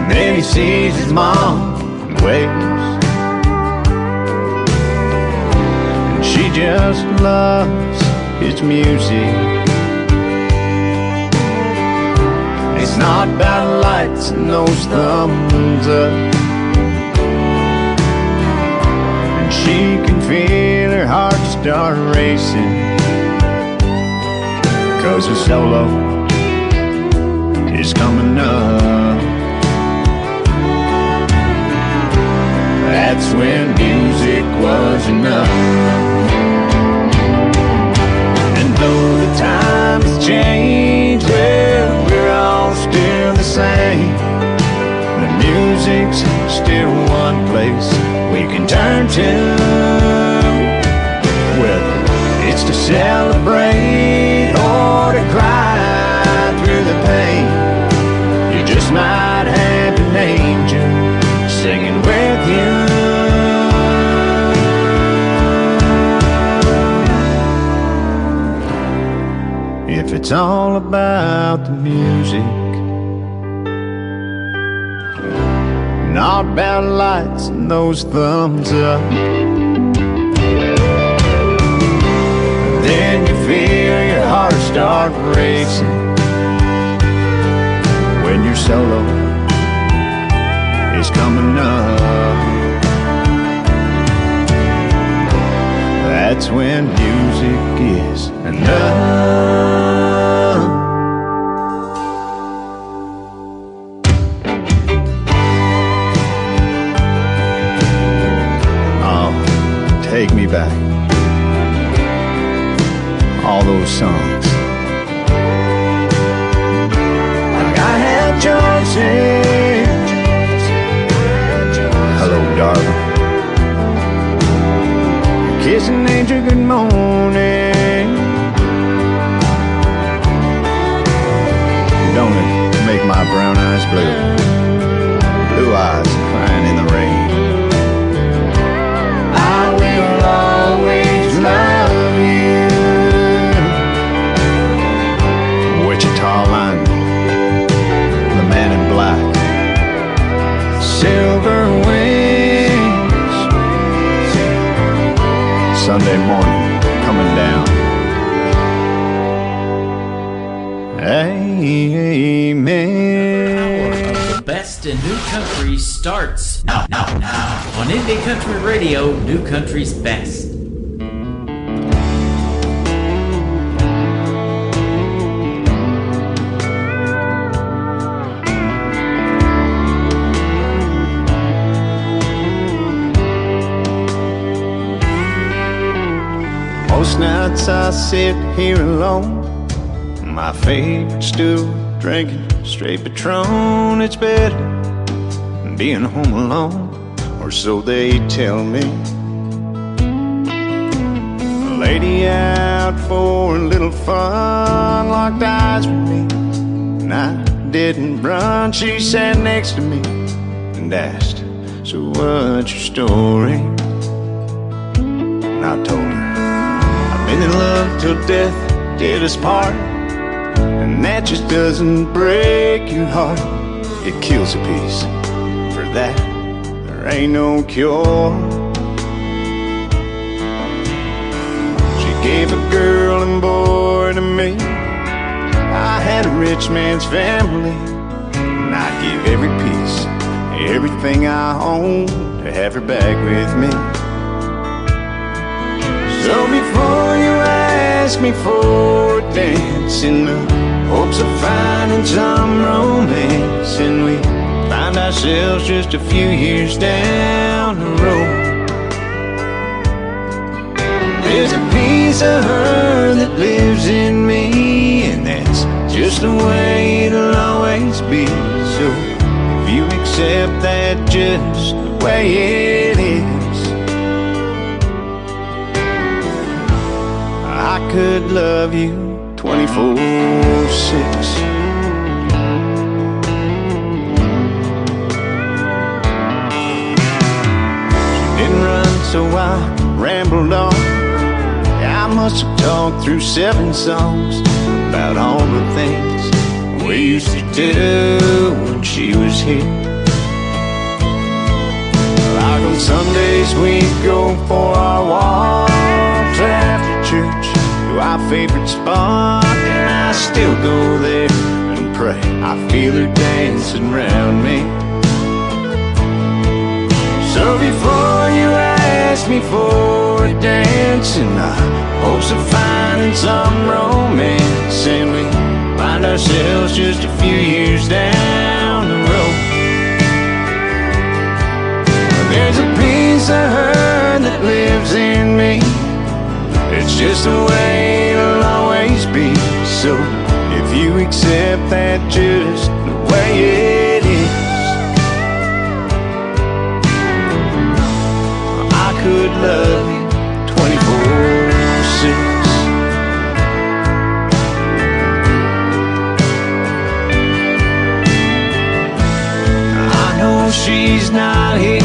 and then he sees his mom and waves, and she just loves his music. It's not about lights and those thumbs up, and she can feel her heart start racing, 'cause a solo is coming up. That's when music was enough. And though the times change, well, we're all still the same. The music's still one place we can turn to, whether it's to celebrate or to cry through the pain. You just might have an angel singing with you. If it's all about the music, not about lights and those thumbs up, then you feel your heart start racing when your solo is coming up. That's when music is enough. Take me back, all those songs. Like I had choices. Hello, darling. Kiss an angel good morning. Don't it make my brown eyes blue? Blue eyes crying in the rain. Always love you. Wichita lineman, the man in black, silver wings. Sunday morning coming down. Amen. The best in new country starts now. On Indie Country Radio, New Country's Best. Most nights I sit here alone, my favorite stool, drinking straight Patron. It's better than being home alone, or so they tell me. A lady out for a little fun locked eyes with me, and I didn't run. She sat next to me and asked, so what's your story? And I told her, I've been in love till death did us part, and that just doesn't break your heart. It kills a piece. For that, there ain't no cure. She gave a girl and boy to me. I had a rich man's family, and I'd give every piece, everything I own, to have her back with me. So before you ask me for a dance, in the hopes of finding some romance, and we find ourselves just a few years down the road, there's a piece of her that lives in me, and that's just the way it'll always be. So if you accept that just the way it is, I could love you 24/6. She didn't run, so I rambled on. I must have talked through 7 songs about all the things we used to do when she was here. Like on Sundays we'd go for our walks after church to our favorite spot, and I still go there and pray. I feel her dancing around me. So before you ask me for a dance, in the hopes of finding some romance, and we find ourselves just a few years down the road. There's a piece of her that lives in me. It's just the way it'll always be. So if you accept that just the way it is, I could love you 24/6. I know she's not here,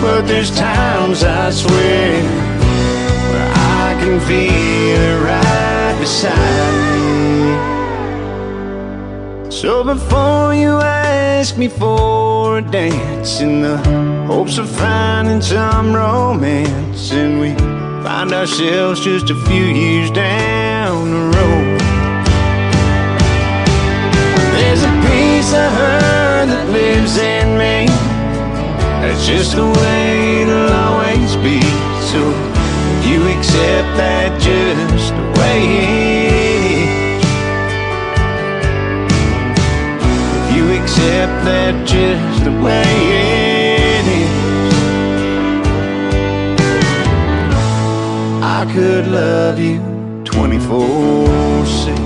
but there's times I swear where I can feel her right beside me. So before you ask me for a dance in the hopes of finding some romance, and we find ourselves just a few years down the road, there's a piece of her that lives in me. That's just the way it'll always be. So if you accept that just the way it is, if you accept that just the way it is, I could love you 24/6.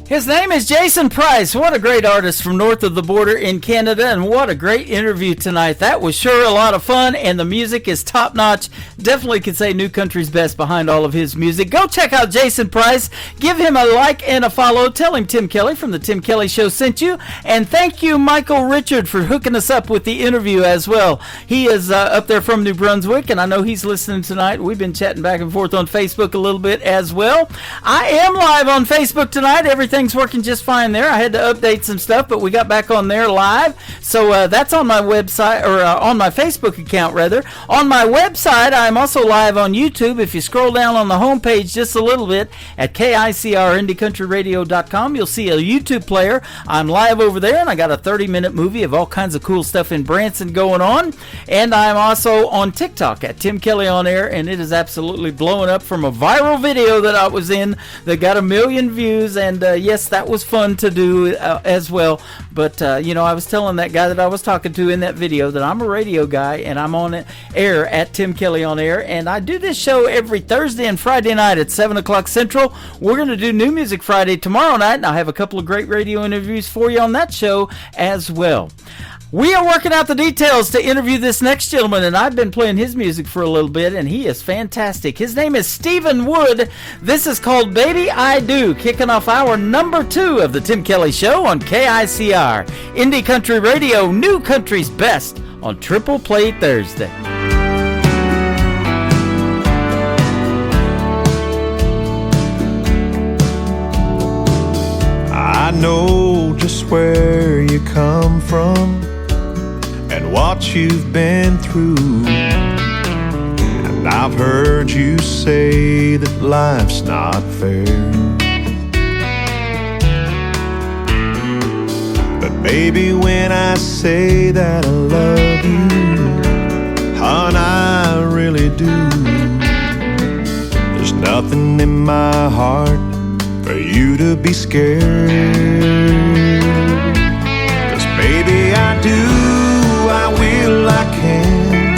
His name is Jason Price. What a great artist from north of the border in Canada, and what a great interview tonight. That was sure a lot of fun, and the music is top-notch. Definitely could say New Country's best behind all of his music. Go check out Jason Price. Give him a like and a follow. Tell him Tim Kelly from the Tim Kelly Show sent you. And thank you, Michael Richard, for hooking us up with the interview as well. He is up there from New Brunswick, and I know he's listening tonight. We've been chatting back and forth on Facebook a little bit as well. I am live on Facebook tonight. Everything's working just fine there. I had to update some stuff, but we got back on there live. So that's on my website, or on my Facebook account, rather. On my website, I'm also live on YouTube. If you scroll down on the homepage just a little bit at KICRIndieCountryRadio.com, you'll see a YouTube player. I'm live over there, and I got a 30-minute movie of all kinds of cool stuff in Branson going on. And I'm also on TikTok at Tim Kelly On Air, and it is absolutely blowing up from a viral video that I was in that got 1 million views. And yes, that was fun to do as well. But, you know, I was telling that guy that I was talking to in that video that I'm a radio guy, and I'm on air at Tim Kelly On Air, and I do this show every Thursday and Friday night at 7 o'clock Central. We're going to do New Music Friday tomorrow night, and I have a couple of great radio interviews for you on that show as well. We are working out the details to interview this next gentleman, and I've been playing his music for a little bit, and he is fantastic. His name is Stephen Wood. This is called Baby I Do, kicking off hour number 2 of the Tim Kelly Show on KICR. Indie Country Radio, New Country's best on Triple Play Thursday. I know just where you come from and what you've been through, and I've heard you say that life's not fair. But baby, when I say that I love you, hon, I really do. There's nothing in my heart for you to be scared. 'Cause baby, I do, I will, I can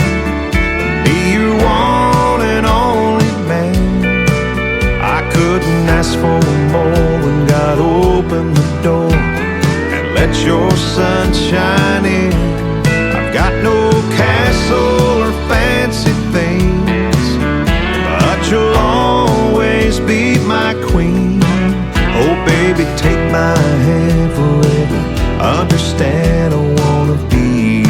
be your one and only man. I couldn't ask for more when God opened the door and let your sun shine in. I've got no castle or fancy things, but you'll always be my queen. Oh baby, take my hand forever. Understand I wanna be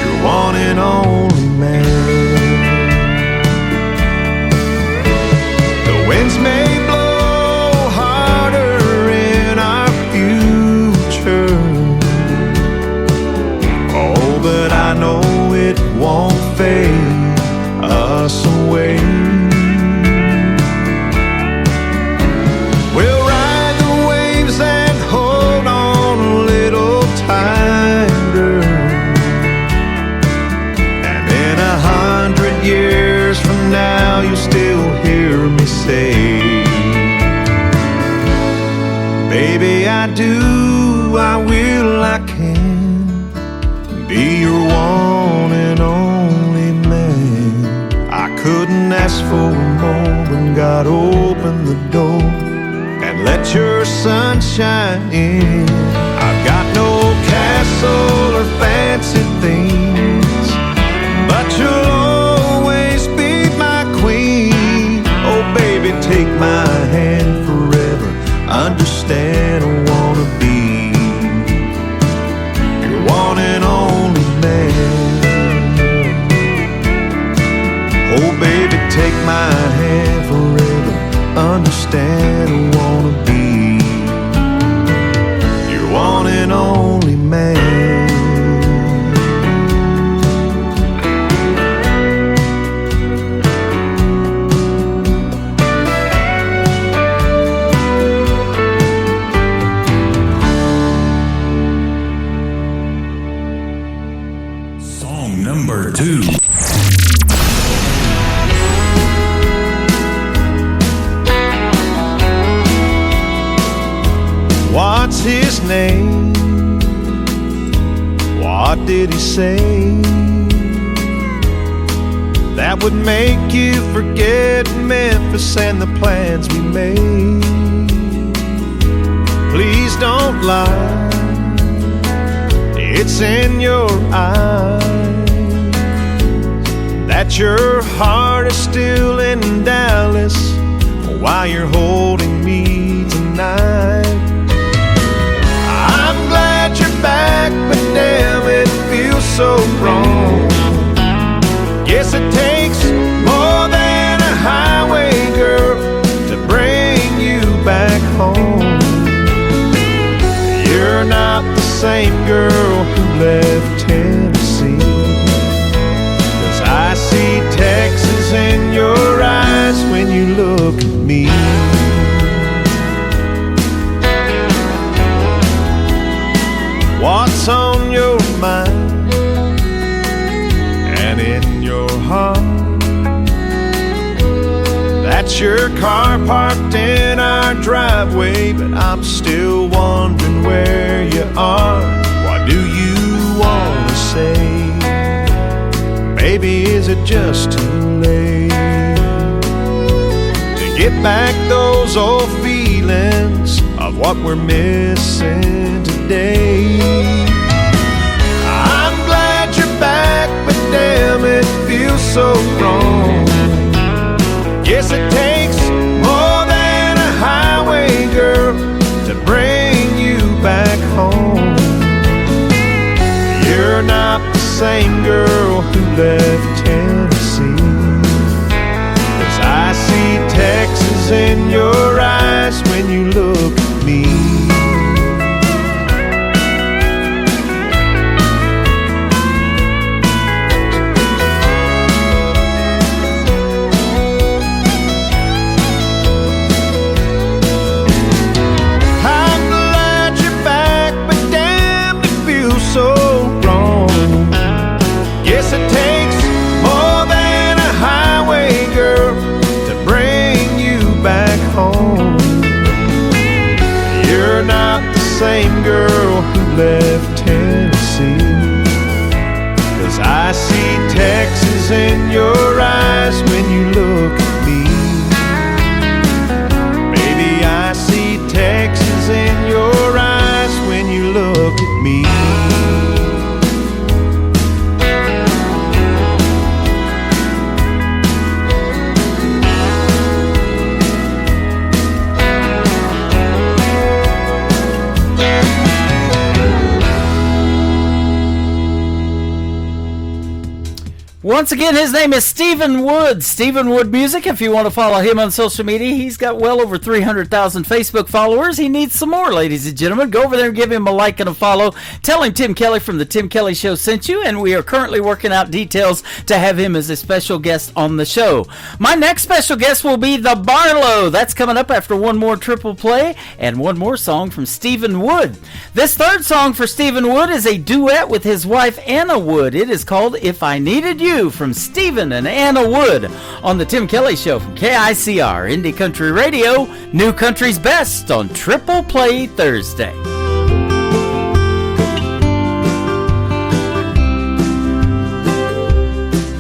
your one and only man. The winds may blow harder in our future, oh, but I know it won't fade us away. sunshine in. I've got no castle or fancy things, but you'll always be my queen. Oh baby, take my hand forever. Understand I wanna be your one and only man. Oh baby, take my hand forever. Understand I wanna be your one and only man. Song number 2. What's his name? What did he say that would make you forget Memphis and the plans we made? Please don't lie, it's in your eyes that your heart is still in Dallas while you're holding me tonight. I'm glad you're back, but damn, it feels so wrong. Yes, it takes more than a highway girl to bring you back home. You're not the same girl who left Tennessee, 'cause I see Texas in your eyes when you look at me. What's on your mind and in your heart? That's your car parked in our driveway, but I'm still wondering where you are. What do you want to say? Baby, is it just too late to get back those old feelings of what we're missing today? I'm glad you're back, but damn, it feels so wrong. Yes, it takes more than a highway girl to bring you back home. You're not the same girl who left Tennessee, 'cause I see Texas in your eyes when you look at me. Same girl who left Tennessee, 'cause I see Texas in your eyes when you look at me. Baby, I see Texas in your eyes when you look at me. Once again, his name is Stephen Wood. Stephen Wood Music. If you want to follow him on social media, he's got well over 300,000 Facebook followers. He needs some more, ladies and gentlemen. Go over there and give him a like and a follow. Tell him Tim Kelly from the Tim Kelly Show sent you, and we are currently working out details to have him as a special guest on the show. My next special guest will be the Barlow. That's coming up after one more triple play and one more song from Stephen Wood. This third song for Stephen Wood is a duet with his wife Anna Wood. It is called If I Needed You, from Stephen and Anna Wood on the Tim Kelly Show from KICR Indie Country Radio, New Country's Best on Triple Play Thursday.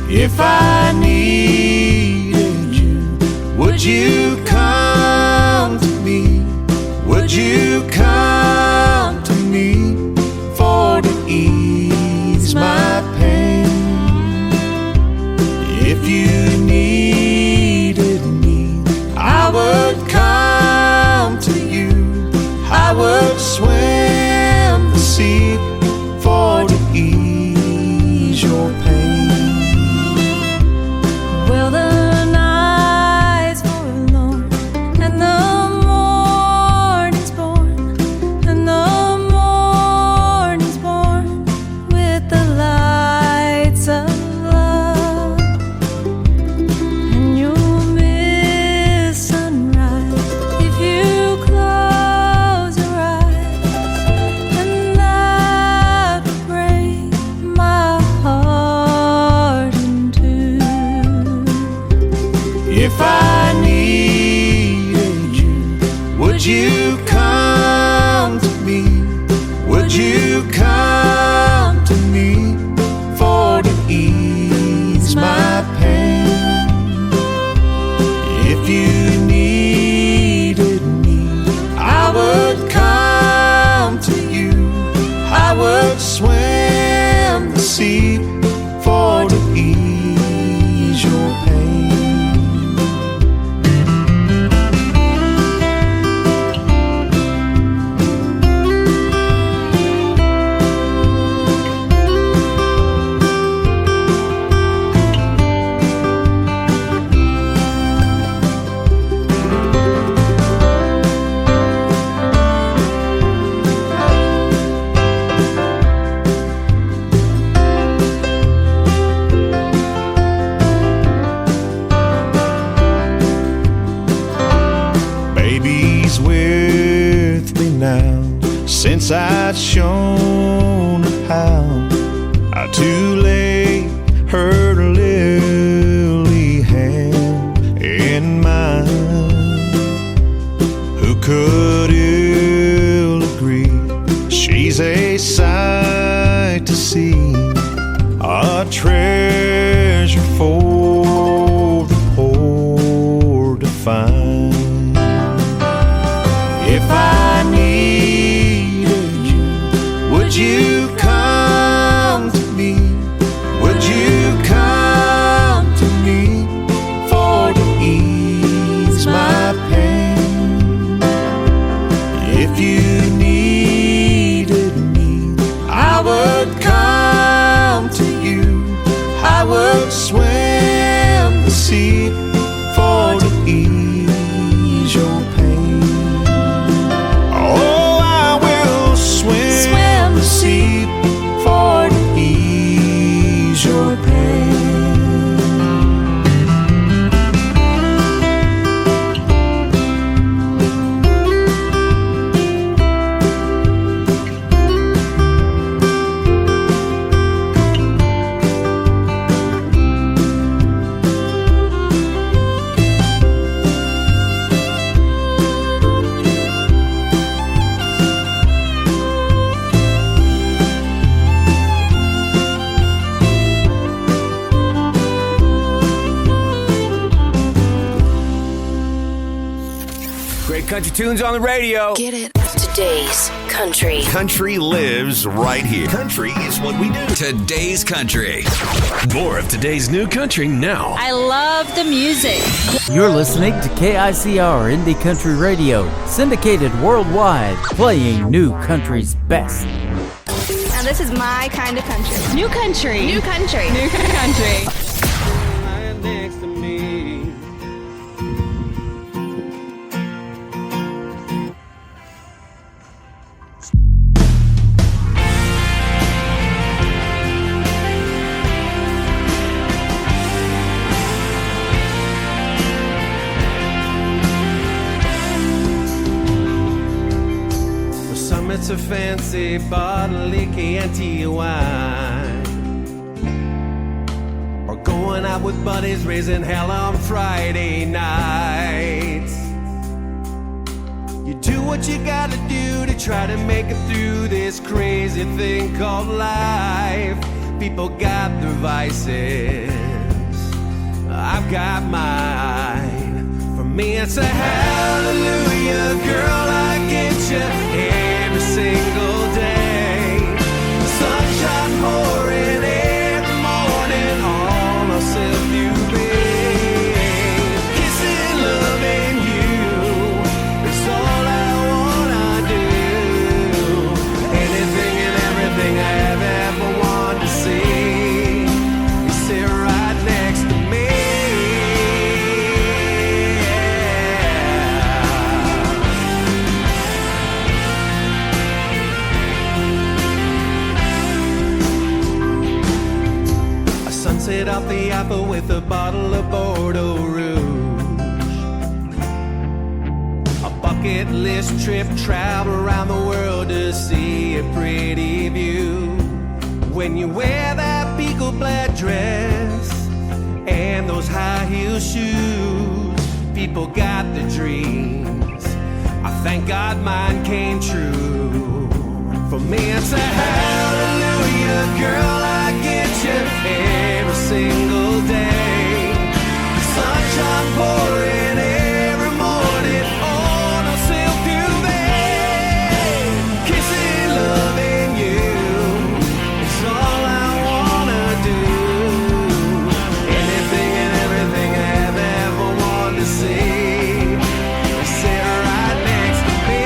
If I needed you, would you come to me? Would you If I needed you, would you come to me? Would you come to me for to ease my pain? If you needed me, I would come to you. I would swim the sea for to ease your pain. Baby's with me now, since I'd shown her how to lay her lily hand in mine. Who could ill agree? She's a sight to see, a treasure for the poor to find. If I needed you, would you come to me? Would you come to me for to ease my pain? If you needed me, I would come to you. I would swim the sea for to ease your pain. Oh, I will swim the sea for to ease your pain. Great country tunes on the radio. Get it? Today's country. Country lives right here. Country is what we do. Today's country. More of today's new country now. I love the music. You're listening to KICR Indie Country Radio, syndicated worldwide, playing new country's best. Now this is my kind of country. New country. New country. New country. Next to me. Some it's a fancy bottle of Chianti wine, or going out with buddies raising hell on Friday nights. You do what you gotta do to try to make it through this crazy thing called life. People got their vices, I've got mine. For me it's a hallelujah, girl, I get you every single day. The sunshine pouring every morning, all myself you made. Kissing, loving you, it's all I wanna do. Anything and everything I have ever wanted to see, you sit right next to me. Sunset off the apple with a bottle of Bordeaux Rouge. A bucket list trip, travel around the world to see a pretty view. When you wear that Beagle Black dress and those high heel shoes, people got their dreams. I thank God mine came true. For me it's a hallelujah, girl, I get you every single day. Sunshine pouring every morning on a silk duvet. Kissing, loving you, it's all I wanna do. Anything and everything I've ever wanted to see, sit right next to me.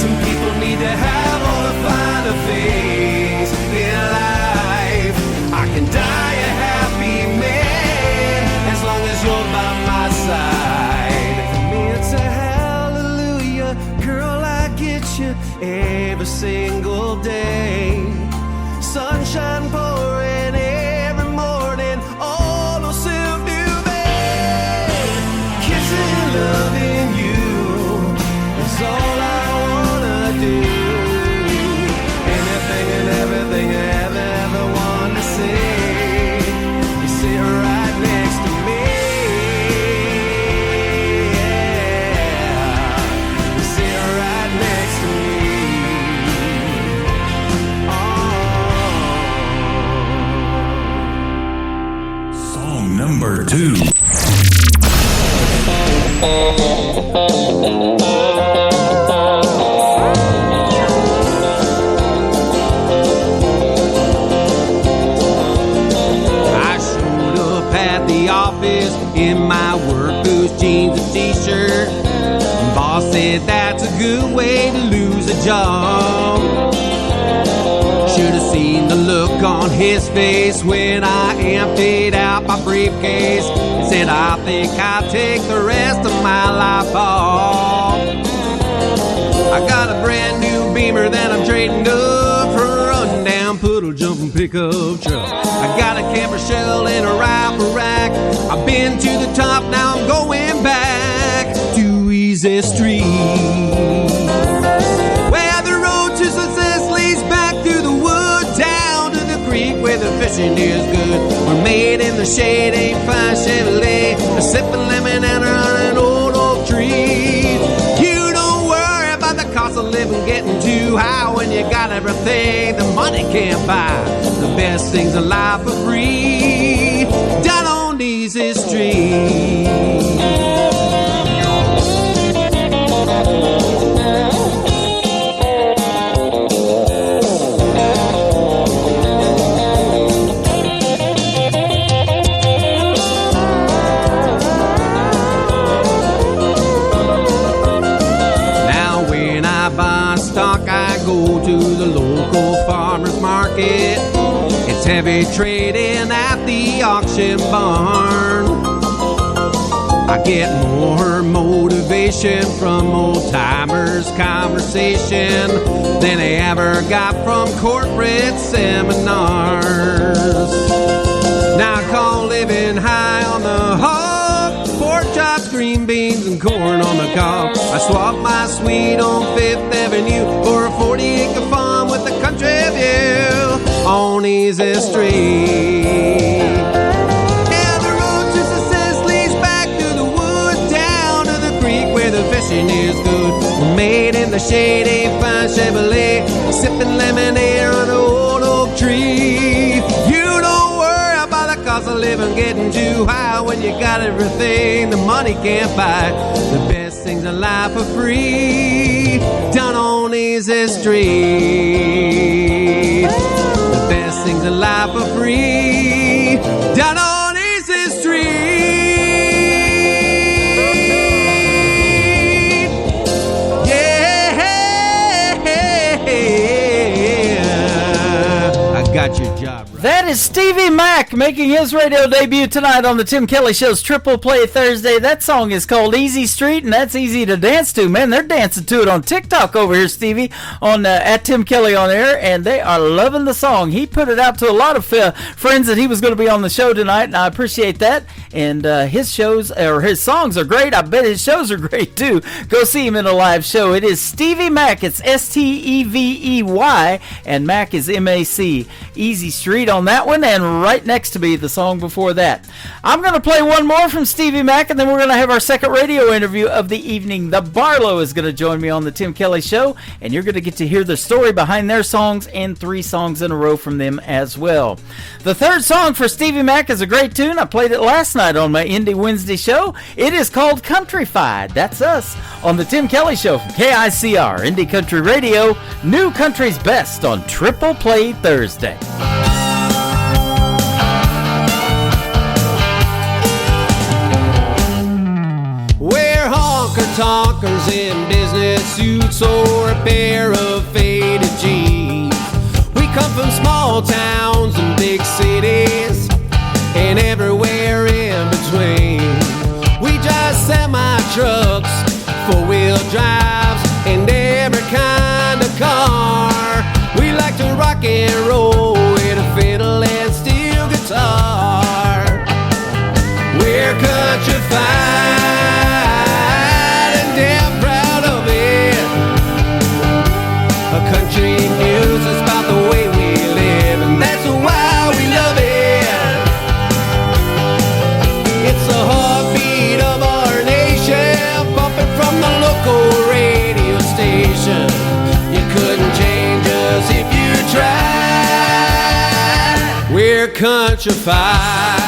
Some people need to have all the finer things in life. I can die a happy man as long as you're by my side. For me it's a hallelujah, girl, I get you every single day. Sunshine pouring every morning on a silk duvet. Kissing, loving you, that's all I wanna do. Anything and everything I've ever wanted to see, you sit right next to me. You sit right next to me. Song number 2. I showed up at the office in my work boots, jeans, and t-shirt. Boss said that's a good way to lose a job. Should have seen the look on his face when I emptied out my briefcase and said, I think I'll take the rest of my life off. I got a brand new Beamer that I'm trading up for a rundown puddle jumping pickup truck. I got a camper shell and a rifle rack. I've been to the top, now I'm going back to Easy Street, where the road to success leads back through the woods down to the creek where the fishing is good. We're made in the shade, ain't fine Chevrolet, a sipping lemon and on an old oak tree. You don't worry about the cost of living getting too high when you got everything the money can't buy. The best things in life are free down on Easy Street. Now when I buy stock, I go to the local farmer's market. It's heavy trading at the auction barn. I get more motivation from old-timers' conversation than I ever got from corporate seminars. Now I call living high on the hog, pork chops, green beans, and corn on the cob. I swap my suite on 5th Avenue for a 40-acre farm with a country view on Easy Street. Yeah, the road to success leads back through the woods down to the creek where the fishing is good. We're made in the shade, ain't fine Chevrolet, sipping lemonade on an old oak tree. You don't worry about the cost of living getting too high when you got everything the money can't buy. The best things in life are free down on Easy Street. The best things in life are free down on Easy Street. Yeah, I got your job right. That is Stevie Mack making his radio debut tonight on the Tim Kelly Show's Triple Play Thursday. That song is called Easy Street, and that's easy to dance to. Man, they're dancing to it on TikTok over here, Stevie, on at Tim Kelly on air, and they are loving the song. He put it out to a lot of friends that he was going to be on the show tonight, and I appreciate that. And his shows, or his songs are great. I bet his shows are great, too. Go see him in a live show. It is Stevie Mack. It's Stevey, and Mack is Mac. Easy Street on that one, and right next to me, the song before that. I'm going to play one more from Stevie Mac, and then we're going to have our second radio interview of the evening. The Barlow is going to join me on the Tim Kelly Show, and you're going to get to hear the story behind their songs and 3 songs in a row from them as well. The third song for Stevie Mac is a great tune. I played it last night on my Indie Wednesday show. It is called Countryfied. That's us on the Tim Kelly Show from KICR, Indie Country Radio, New Country's Best on Triple Play Thursday. We're honker-tonkers in business suits or a pair of faded jeans. We come from small towns and big cities and everywhere in between. We drive semi-trucks, four-wheel drives, and every kind of car. We like to rock and roll with a fiddle and steel guitar. We're countryfied and damn proud of it. A country music's about the way we live, and that's why we love it. It's the heartbeat of our nation, bumping from the local radio station. You couldn't change us if you tried. We're countryfied.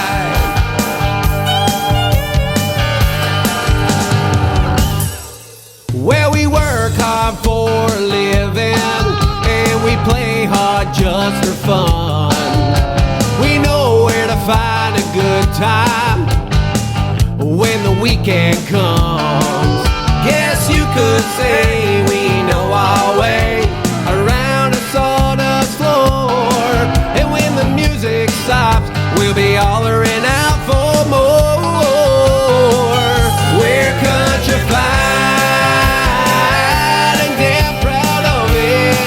Well, we work hard for a living, and we play hard just for fun. We know where to find a good time when the weekend comes. Guess you could say we know our way around a sawdust floor. And when the music stops, we'll be hollering out for more. We're countryfied and damn proud of it.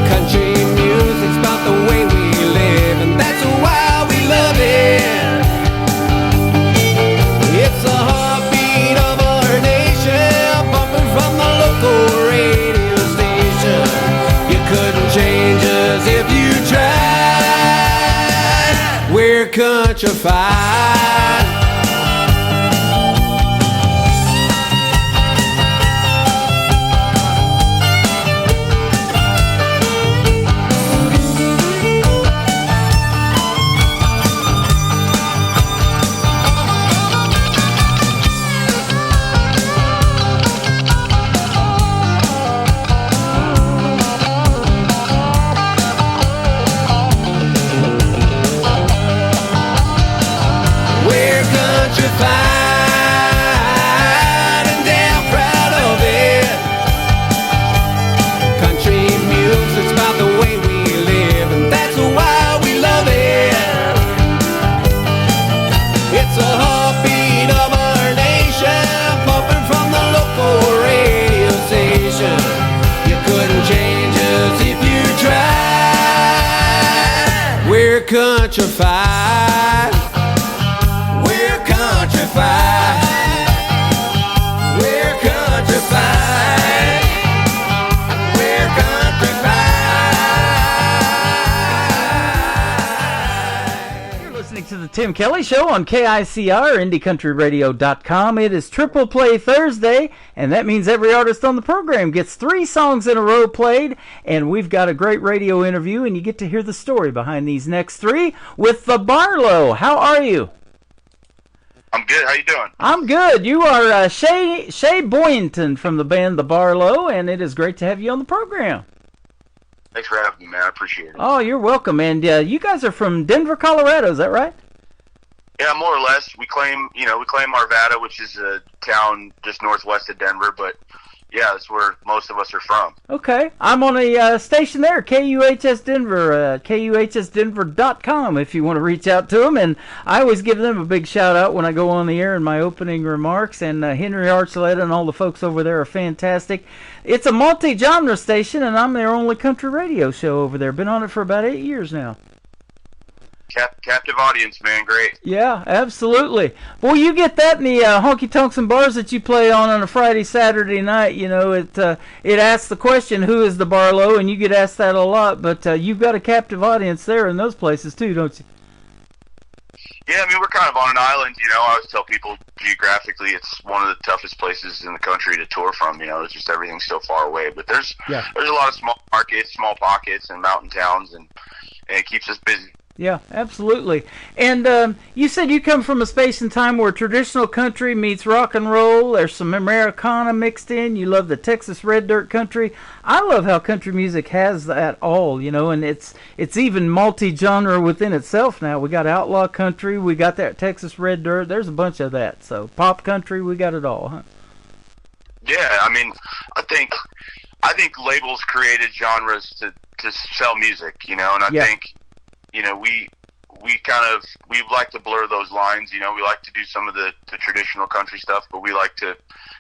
Country music's about the way we live, and that's why we love it. It's the heartbeat of our nation, bumping from the local radio station. You couldn't change us if you tried. We're countryfied. We're countryfied and damn proud of it. Country music's about the way we live, and that's why we love it. It's a heartbeat of our nation, pumping from the local radio station. You couldn't change us if you tried. We're countryfied. We're countryfied. We're countryfied. We're countryfied. You're listening to the Tim Kelly Show on KICR, IndieCountryRadio.com. It is Triple Play Thursday, and that means every artist on the program gets 3 songs in a row played, and we've got a great radio interview, and you get to hear the story behind these next 3 with the Barlow. How are you? I'm good. How you doing? I'm good. You are Shay Boynton from the band The Barlow, and it is great to have you on the program. Thanks for having me, man. I appreciate it. Oh, you're welcome. And you guys are from Denver, Colorado. Is that right? Yeah, more or less. We claim Arvada, which is a town just northwest of Denver, but yeah, that's where most of us are from. Okay. I'm on a station there, KUHS Denver, KUHSdenver.com if you want to reach out to them. And I always give them a big shout out when I go on the air in my opening remarks. And Henry Archuleta and all the folks over there are fantastic. It's a multi-genre station, and I'm their only country radio show over there. Been on it for about 8 years now. captive audience, man. Great. Yeah, absolutely. Boy, you get that in the honky tonks and bars that you play on a Friday, Saturday night. You know, it asks the question, who is the Barlow? And you get asked that a lot, but you've got a captive audience there in those places too, don't you? Yeah, I mean, we're kind of on an island, you know. I always tell people geographically it's one of the toughest places in the country to tour from, you know. It's just everything's so far away. But there's a lot of small markets, small pockets, and mountain towns, and it keeps us busy. Yeah, absolutely. And you said you come from a space and time where traditional country meets rock and roll. There's some Americana mixed in. You love the Texas red dirt country. I love how country music has that all, you know, and it's even multi-genre within itself now. We got outlaw country. We got that Texas red dirt. There's a bunch of that. So pop country, we got it all, huh? Yeah, I mean, I think labels created genres to sell music, you know, and I think, you know, we like to blur those lines. You know, we like to do some of the traditional country stuff, but we like to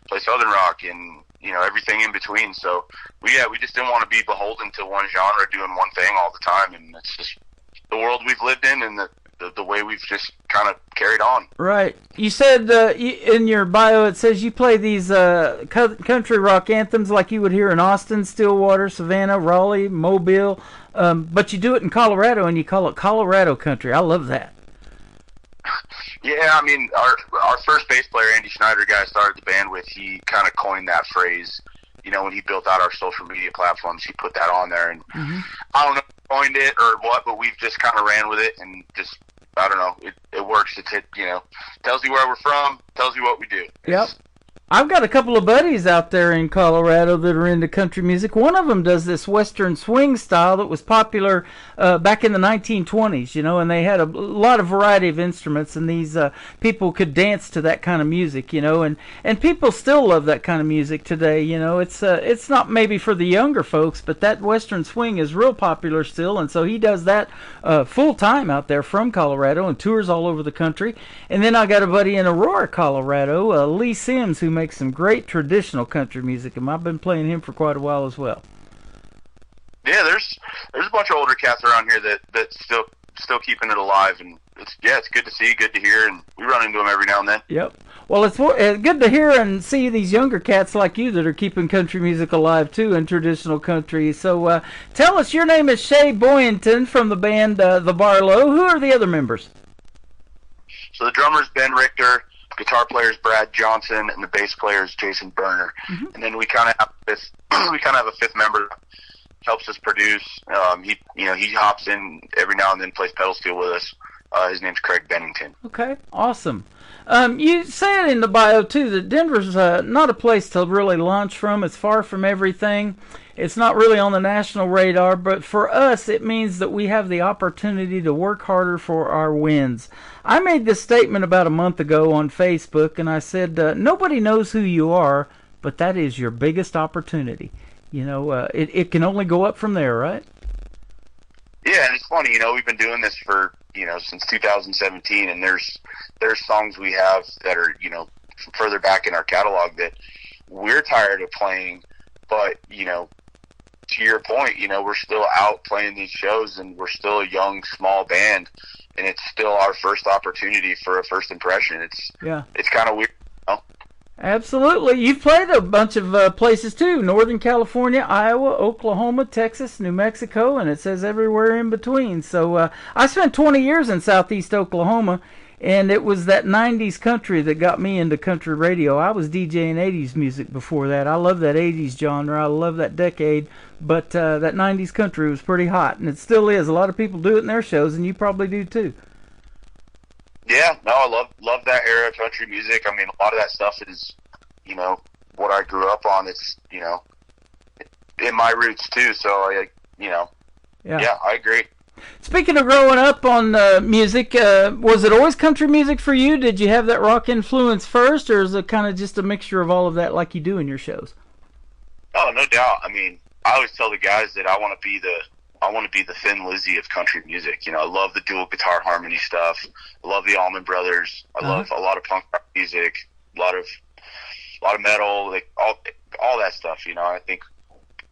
play southern rock and, you know, everything in between. So we just didn't want to be beholden to one genre doing one thing all the time, and it's just the world we've lived in and the way we've just kind of carried on. Right. You said in your bio it says you play these country rock anthems like you would hear in Austin, Stillwater, Savannah, Raleigh, Mobile, but you do it in Colorado and you call it Colorado country. I love that. Yeah, I mean, our first bass player, Andy Schneider, guy I started the band with, he kind of coined that phrase. You know, when he built out our social media platforms, he put that on there, and I don't know if he coined it or what, but we've just kind of ran with it, and just, I don't know, it works. You know, tells you where we're from, tells you what we do. Yep. I've got a couple of buddies out there in Colorado that are into country music. One of them does this western swing style that was popular back in the 1920s, you know, and they had a lot of variety of instruments, and these people could dance to that kind of music, you know, and people still love that kind of music today, you know. It's not maybe for the younger folks, but that western swing is real popular still, and so he does that full time out there from Colorado and tours all over the country. And then I got a buddy in Aurora, Colorado, Lee Sims, who makes some great traditional country music, and I've been playing him for quite a while as well. Yeah, there's a bunch of older cats around here that still keeping it alive, and it's good to see, good to hear, and we run into them every now and then. Yep. Well, it's good to hear and see these younger cats like you that are keeping country music alive too, and traditional country. So tell us, your name is Shay Boyington from the band The Barlow. Who are the other members? So the drummer's Ben Richter, guitar player is Brad Johnson, and the bass player is Jason Berner. And then we kind of have a fifth member that helps us produce. He hops in every now and then, plays pedal steel with us. His name's Craig Bennington. Okay, awesome. You said in the bio too that Denver's not a place to really launch from. It's far from everything. It's not really on the national radar, but for us it means that we have the opportunity to work harder for our wins. I made this statement about a month ago on Facebook, and I said, nobody knows who you are, but that is your biggest opportunity. You know, it can only go up from there, right? Yeah, and it's funny, you know, we've been doing this for, you know, since 2017, and there's songs we have that are, you know, further back in our catalog that we're tired of playing, but, you know, to your point, you know, we're still out playing these shows, and we're still a young, small band, and it's still our first opportunity for a first impression. It's kind of weird, you know? Absolutely. You've played a bunch of places too: Northern California, Iowa, Oklahoma, Texas, New Mexico, and it says everywhere in between. So I spent 20 years in Southeast Oklahoma, and it was that 90s country that got me into country radio. I was DJing 80s music before that. I love that 80s genre. I love that decade, but that 90s country was pretty hot, and it still is. A lot of people do it in their shows, and you probably do too. Yeah, no, I love that era of country music. I mean, a lot of that stuff is, you know, what I grew up on. It's, you know, in my roots too. So yeah, I agree. Speaking of growing up on music, was it always country music for you? Did you have that rock influence first, or is it kind of just a mixture of all of that like you do in your shows? Oh, no doubt. I mean, I always tell the guys that I want to be the Thin Lizzy of country music. You know, I love the dual guitar harmony stuff. I love the Allman Brothers. I love a lot of punk rock music, a lot of metal, like all that stuff. You know, I think,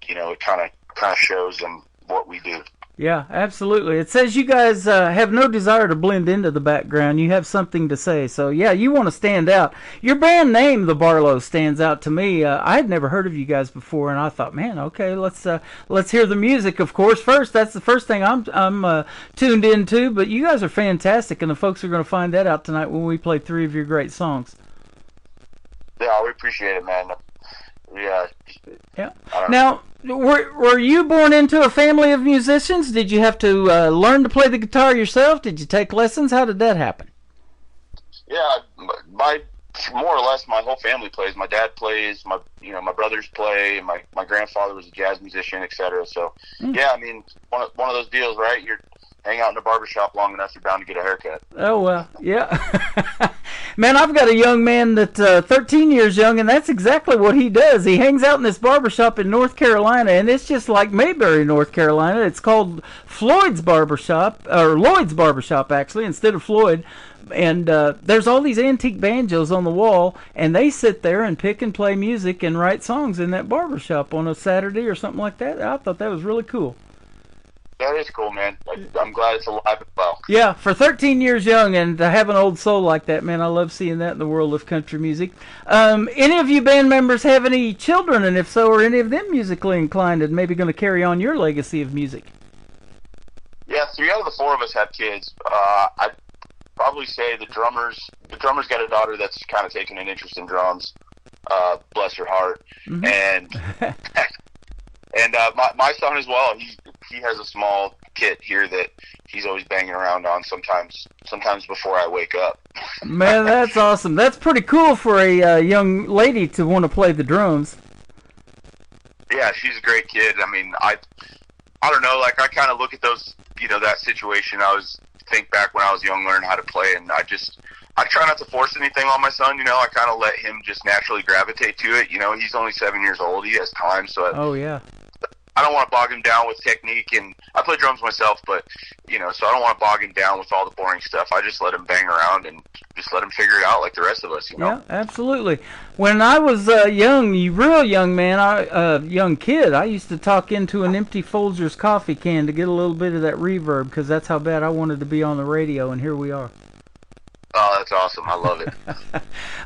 you know, it kind of shows them what we do. Yeah, absolutely. It says you guys have no desire to blend into the background. You have something to say. So, yeah, you want to stand out. Your band name, The Barlows, stands out to me. I had never heard of you guys before, and I thought, man, okay, let's hear the music, of course, first. That's the first thing I'm tuned into. But you guys are fantastic, and the folks are going to find that out tonight when we play 3 of your great songs. Yeah, we appreciate it, man. Yeah. Now, were you born into a family of musicians? Did you have to learn to play the guitar yourself? Did you take lessons? How did that happen? Yeah, more or less my whole family plays. My dad plays. My brothers play. My grandfather was a jazz musician, etc. So yeah, I mean, one of those deals, right? You're hang out in a barbershop long enough, you're bound to get a haircut. Oh, well, yeah. Man, I've got a young man that's 13 years young, and that's exactly what he does. He hangs out in this barbershop in North Carolina, and it's just like Mayberry, North Carolina. It's called Floyd's Barbershop, or Lloyd's Barbershop, actually, instead of Floyd. And there's all these antique banjos on the wall, and they sit there and pick and play music and write songs in that barbershop on a Saturday or something like that. I thought that was really cool. That is cool, man. I'm glad it's alive and well. Yeah, for 13 years young and to have an old soul like that, man, I love seeing that in the world of country music. Any of you band members have any children, and if so, are any of them musically inclined and maybe going to carry on your legacy of music? Yeah, 3 out of the 4 of us have kids. I'd probably say the drummer's got a daughter that's kind of taken an interest in drums. Bless her heart. Mm-hmm. And my son as well. He has a small kit here that he's always banging around on. Sometimes before I wake up. Man, that's awesome. That's pretty cool for a young lady to want to play the drums. Yeah, she's a great kid. I mean, I don't know. Like, I kind of look at those, that situation. I think back when I was young, learning how to play, and I try not to force anything on my son. I kind of let him just naturally gravitate to it. He's only 7 years old. He has time, so oh yeah. I don't want to bog him down with technique, and I play drums myself, but so I don't want to bog him down with all the boring stuff. I just let him bang around and just let him figure it out like the rest of us. Yeah, absolutely. When I was real young man, young kid, I used to talk into an empty Folgers coffee can to get a little bit of that reverb because that's how bad I wanted to be on the radio, and here we are. Oh, that's awesome. I love it.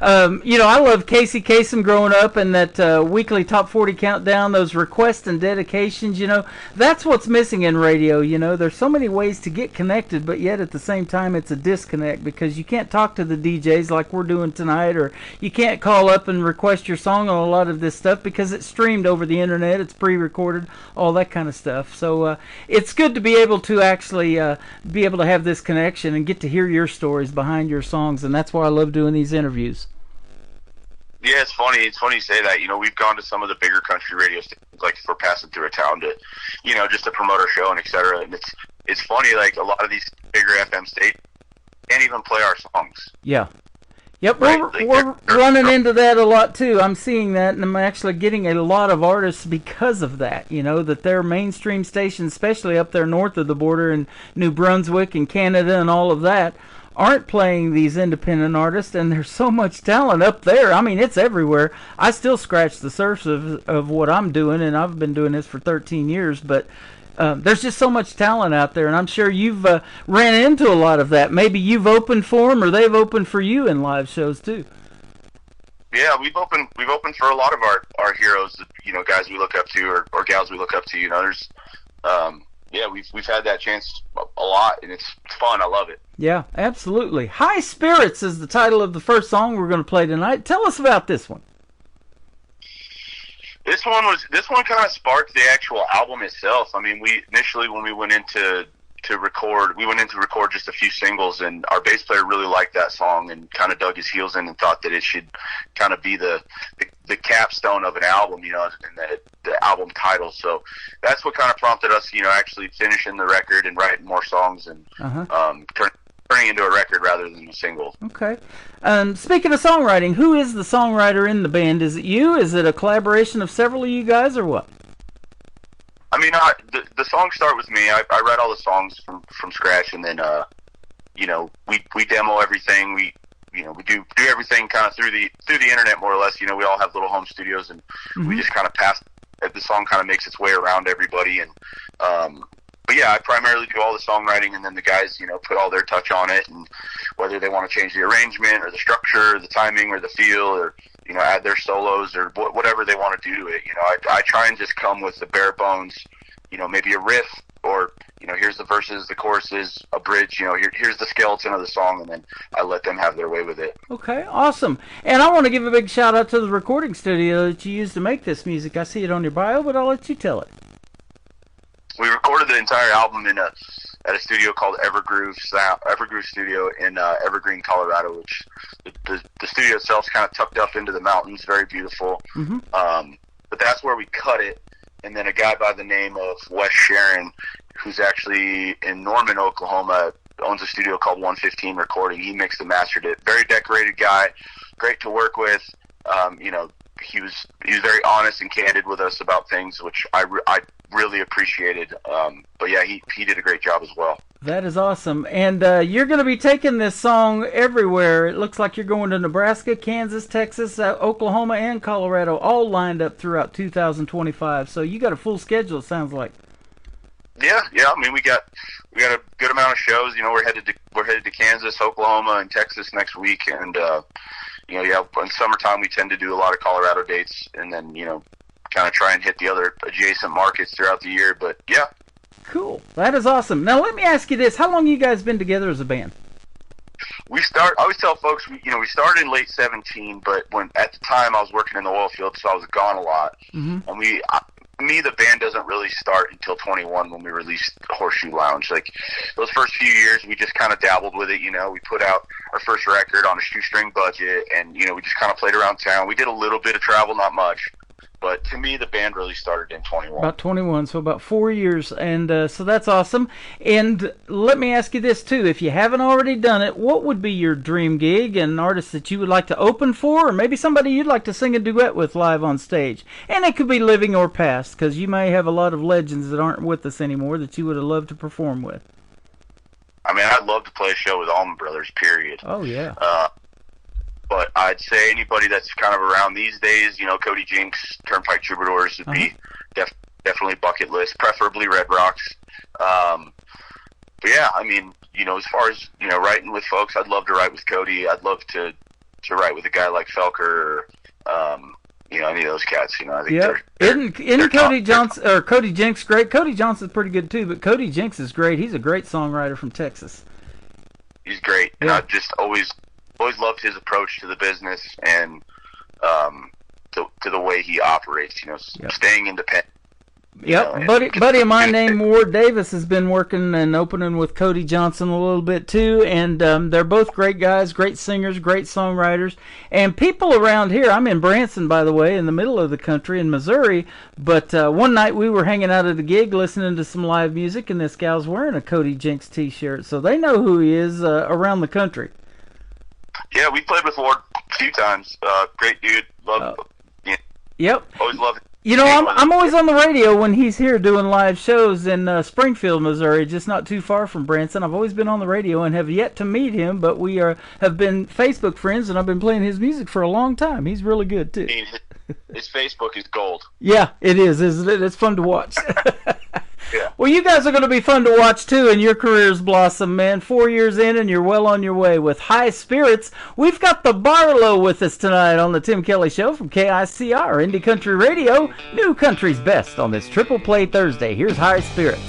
I love Casey Kasem growing up and that weekly Top 40 countdown, those requests and dedications, that's what's missing in radio, There's so many ways to get connected, but yet at the same time it's a disconnect because you can't talk to the DJs like we're doing tonight, or you can't call up and request your song on a lot of this stuff because it's streamed over the internet, it's pre-recorded, all that kind of stuff. So it's good to be able to actually be able to have this connection and get to hear your stories behind your songs, and that's why I love doing these interviews. Yeah, it's funny you say that. We've gone to some of the bigger country radio stations, like if we're passing through a town to, just to promote our show and etc. And it's funny, like a lot of these bigger FM stations can't even play our songs. Yeah. Yep, right? we're running into that a lot too. I'm seeing that, and I'm actually getting a lot of artists because of that. That their mainstream stations, especially up there north of the border in New Brunswick and Canada and all of that, aren't playing these independent artists, and there's so much talent up there. I mean, it's everywhere. I still scratch the surface of what I'm doing, and I've been doing this for 13 years, but there's just so much talent out there, and I'm sure you've ran into a lot of that. Maybe you've opened for them, or they've opened for you in live shows too. Yeah, we've opened for a lot of our heroes, guys we look up to or gals we look up to. There's yeah, we've had that chance a lot, and it's fun. I love it. Yeah, absolutely. High Spirits is the title of the first song we're going to play tonight. Tell us about this one. This one kind of sparked the actual album itself. I mean, we initially, when we went into record just a few singles, and our bass player really liked that song and kind of dug his heels in and thought that it should kind of be the capstone of an album, and the album title. So that's what kind of prompted us, actually finishing the record and writing more songs and turning into a record rather than a single. Okay. Speaking of songwriting, who is the songwriter in the band? Is it you? Is it a collaboration of several of you guys, or what? I mean, the songs start with me. I write all the songs from scratch, and then we demo everything. We do everything kind of through the internet, more or less. We all have little home studios, and we just kind of pass. The song kind of makes its way around everybody, and but but yeah, I primarily do all the songwriting, and then the guys, you know, put all their touch on it, and whether they want to change the arrangement or the structure or the timing or the feel, or, you know, add their solos or whatever they want to do to it. You know, I try and just come with the bare bones, you know, maybe a riff, or, you know, here's the verses, the choruses, a bridge, you know, here's the skeleton of the song, and then I let them have their way with it. Okay, awesome. And I want to give a big shout out to the recording studio that you used to make this music. I see it on your bio, but I'll let you tell it. We recorded the entire album at a studio called Evergroove Studio in Evergreen, Colorado, which the studio itself is kind of tucked up into the mountains, very beautiful. Mm-hmm. But that's where we cut it. And then a guy by the name of Wes Sharon, who's actually in Norman, Oklahoma, owns a studio called 115 Recording. He mixed and mastered it. Very decorated guy, great to work with. You know, he was very honest and candid with us about things, which I really appreciated. But yeah, he did a great job as well. That is awesome. And you're going to be taking this song everywhere. It looks like you're going to Nebraska, Kansas, Texas, Oklahoma, and Colorado, all lined up throughout 2025. So you got a full schedule, it sounds like. Yeah. I mean, we got a good amount of shows. You know, we're headed to Kansas, Oklahoma, and Texas next week. And you know, yeah, in summertime we tend to do a lot of Colorado dates, and then, you know, kind of try and hit the other adjacent markets throughout the year. But yeah. Cool. That is awesome. Now let me ask you this: how long you guys been together as a band? I always tell folks, we started in late 2017, but at the time I was working in the oil field, so I was gone a lot. Mm-hmm. And the band doesn't really start until 21 when we released Horseshoe Lounge. Like, those first few years, we just kind of dabbled with it. You know, we put out our first record on a shoestring budget, and, you know, we just kind of played around town. We did a little bit of travel, not much. But to me, the band really started in 21. About 21, so about 4 years, and so that's awesome. And let me ask you this, too. If you haven't already done it, what would be your dream gig, and an artist that you would like to open for, or maybe somebody you'd like to sing a duet with live on stage? And it could be living or past, because you may have a lot of legends that aren't with us anymore that you would have loved to perform with. I mean, I'd love to play a show with Allman Brothers, period. Oh, yeah. But I'd say anybody that's kind of around these days, you know, Cody Jinks, Turnpike Troubadours would be definitely bucket list, preferably Red Rocks. But yeah, I mean, you know, as far as, you know, writing with folks, I'd love to write with Cody. I'd love to write with a guy like Felker, or, you know, any of those cats. You know, I think Isn't Cody Johnson or Cody Jinks great? Cody Johnson's pretty good too, but Cody Jinks is great. He's a great songwriter from Texas. He's great, and I've just always loved his approach to the business and to the way he operates. You know, staying independent. Yep, buddy of mine named Ward Davis has been working and opening with Cody Johnson a little bit too, and they're both great guys, great singers, great songwriters, and people around here. I'm in Branson, by the way, in the middle of the country in Missouri, but one night we were hanging out at a gig listening to some live music, and this gal's wearing a Cody Jinks t-shirt, so they know who he is around the country. Yeah, we played with Ward a few times. Great dude. Yep. Always loved it. You know, I'm always on the radio when he's here doing live shows in Springfield, Missouri, just not too far from Branson. I've always been on the radio and have yet to meet him, but we have been Facebook friends, and I've been playing his music for a long time. He's really good, too. I mean, his Facebook is gold. Yeah, it is, isn't it? It's fun to watch. Yeah. Well, you guys are going to be fun to watch, too, and your careers blossom, man. 4 years in, and you're well on your way with High Spirits. We've got the Barlow with us tonight on the Tim Kelly Show from KICR, Indie Country Radio, New Country's Best on this Triple Play Thursday. Here's High Spirits.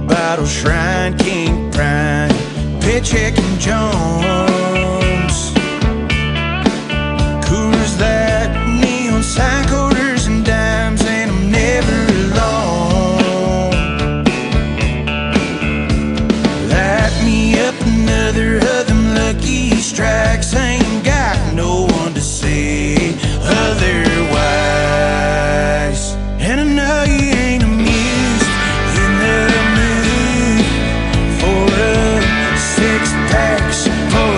Battle Shrine, King Prime, Paycheck and Jones, Coors that neon sign quarters and dimes, and I'm never alone. Light me up another of them lucky strikes, ain't got no one to say otherwise. And I know you ain't amused in the six packs for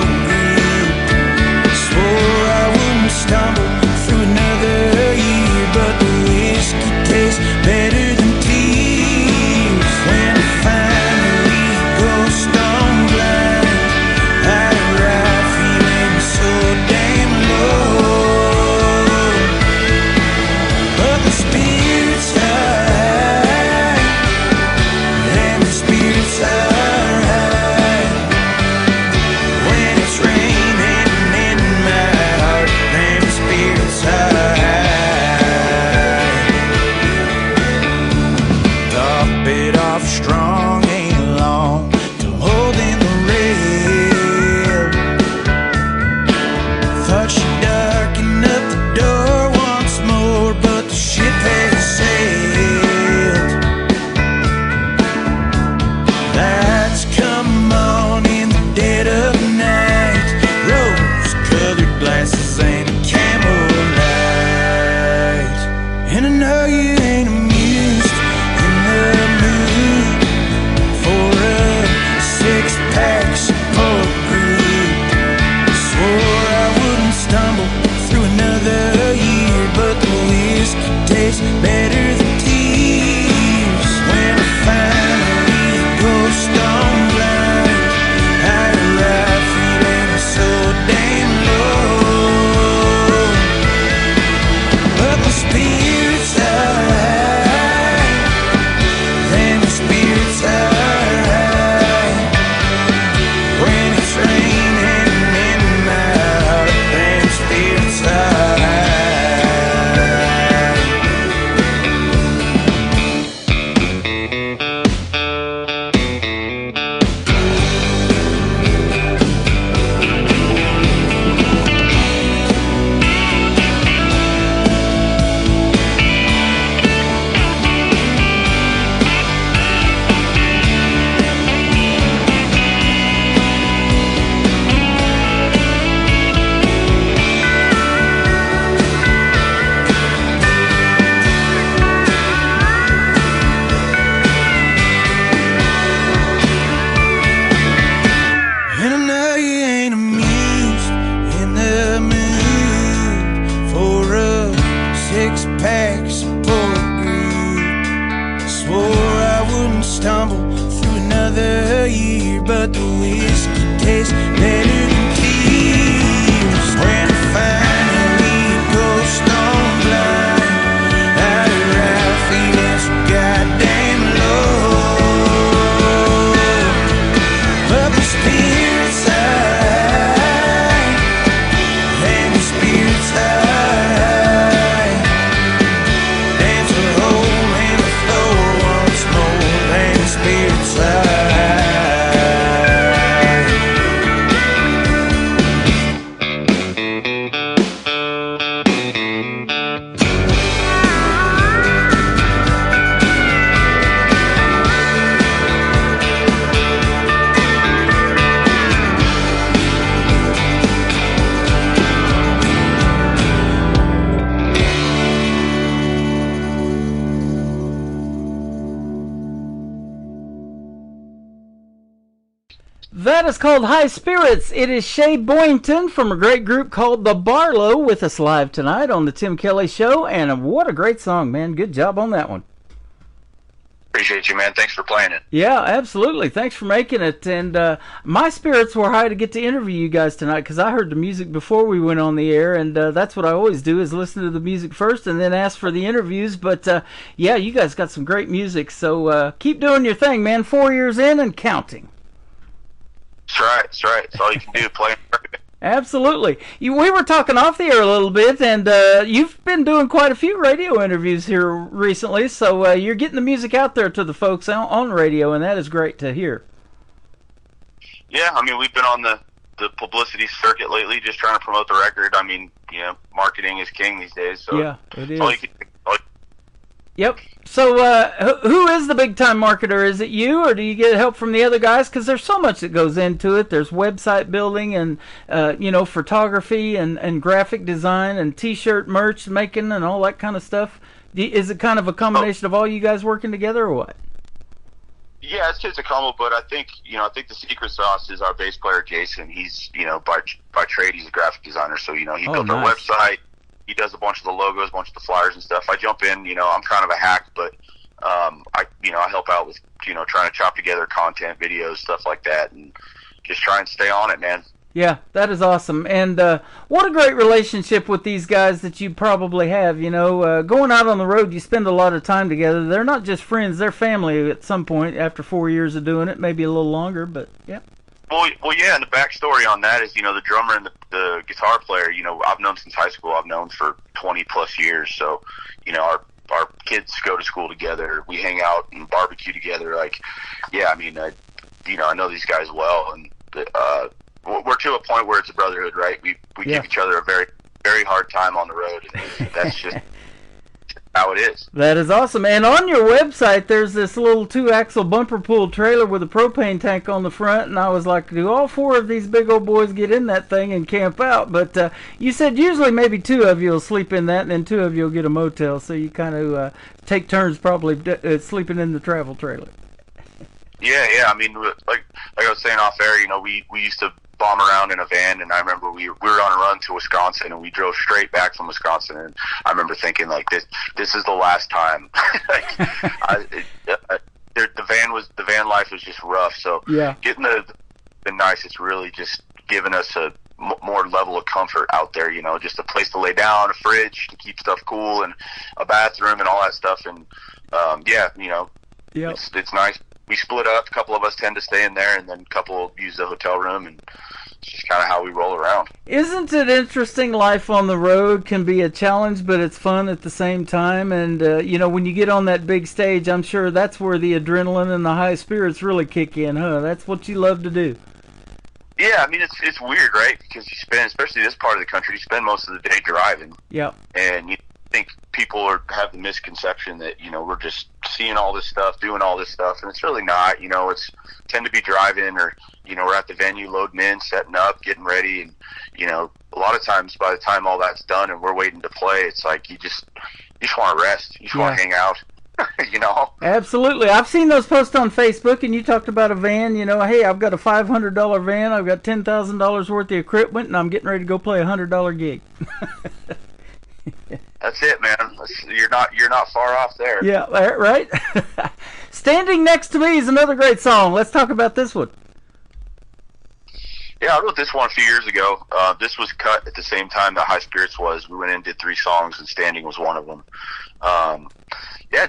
know you ain't amused, in the mood for a six-pack support group. Swore I wouldn't stumble through another year, but the whiskey tastes better than tears. When I finally go stone blind, I arrive feeling so damn low. But the spirits are high, then the spirits are high. When it's raining in my heart, then the spirits are high. And I know you ain't amused, in the mood for a six-pack support group. Swore I wouldn't stumble through another year, but the whiskey tastes better than tears. When I finally go stone blind, I arrive feeling so goddamn low. But the spirits are high, and the spirits are high. Dance a hole in the floor once more, and the spirits are high. That is called High Spirits. It is Shea Boynton from a great group called The Barlow with us live tonight on the Tim Kelly Show, and what a great song, man. Good job on that one. Appreciate you, man. Thanks for playing it. Yeah, absolutely. Thanks for making it. And my spirits were high to get to interview you guys tonight because I heard the music before we went on the air, and that's what I always do is listen to the music first and then ask for the interviews. But, yeah, you guys got some great music, so keep doing your thing, man. 4 years in and counting. That's right. That's right. That's all you can do. Play. Absolutely. We were talking off the air a little bit, and you've been doing quite a few radio interviews here recently, so you're getting the music out there to the folks on radio, and that is great to hear. Yeah, I mean, we've been on the publicity circuit lately, just trying to promote the record. I mean, you know, marketing is king these days, so yeah, it is. All you can, Yep. So who is the big-time marketer? Is it you, or do you get help from the other guys? Because there's so much that goes into it. There's website building and, photography and graphic design and T-shirt merch making and all that kind of stuff. Is it kind of a combination of all you guys working together or what? Yeah, it's just a combo, but I think the secret sauce is our bass player, Jason. He's, by trade, he's a graphic designer, so, he built our website. He does a bunch of the logos, a bunch of the flyers and stuff. I jump in, I'm kind of a hack, but I help out with, trying to chop together content, videos, stuff like that, and just try and stay on it, man. Yeah, that is awesome. And what a great relationship with these guys that you probably have, going out on the road, you spend a lot of time together. They're not just friends, they're family at some point after 4 years of doing it, maybe a little longer, but yeah. Well, yeah, and the backstory on that is, the drummer and the guitar player, I've known since high school. I've known for 20 plus years. So, our kids go to school together. We hang out and barbecue together. Like, yeah, I mean, I know these guys well, and we're to a point where it's a brotherhood, right? We give each other a very, very hard time on the road, and that's just how it is. That is awesome. And on your website, there's this little 2-axle bumper pull trailer with a propane tank on the front. And I was like, do all 4 of these big old boys get in that thing and camp out? But you said usually maybe 2 of you will sleep in that, and then 2 of you will get a motel. So you kind of take turns probably sleeping in the travel trailer. Yeah. I mean, like I was saying off air, we used to bomb around in a van, and I remember we were on a run to Wisconsin, and we drove straight back from Wisconsin, and I remember thinking like this is the last time. The van life was just rough. So getting the nice, it's really just given us a more level of comfort out there. Just a place to lay down, a fridge to keep stuff cool, and a bathroom and all that stuff. And it's nice. We split up. A couple of us tend to stay in there, and then a couple use the hotel room, and it's just kind of how we roll around. Isn't it interesting? Life on the road can be a challenge, but it's fun at the same time. And, when you get on that big stage, I'm sure that's where the adrenaline and the high spirits really kick in, huh? That's what you love to do. Yeah, I mean, it's weird, right? Because you spend, especially this part of the country, you spend most of the day driving. Yeah. And you think people have the misconception that, we're just seeing all this stuff, doing all this stuff, and it's really not. It's tend to be driving, or, we're at the venue loading in, setting up, getting ready, and, a lot of times by the time all that's done and we're waiting to play, it's like you just want to rest. You just want to hang out. Absolutely. I've seen those posts on Facebook, and you talked about a van. Hey, I've got a $500 van, I've got $10,000 worth of equipment, and I'm getting ready to go play a $100 gig. That's it, man. You're not far off there. Yeah, right. Standing Next to Me is another great song. Let's talk about this one. Yeah, I wrote this one a few years ago. This was cut at the same time that High Spirits was. We went in and did 3 songs, and Standing was one of them.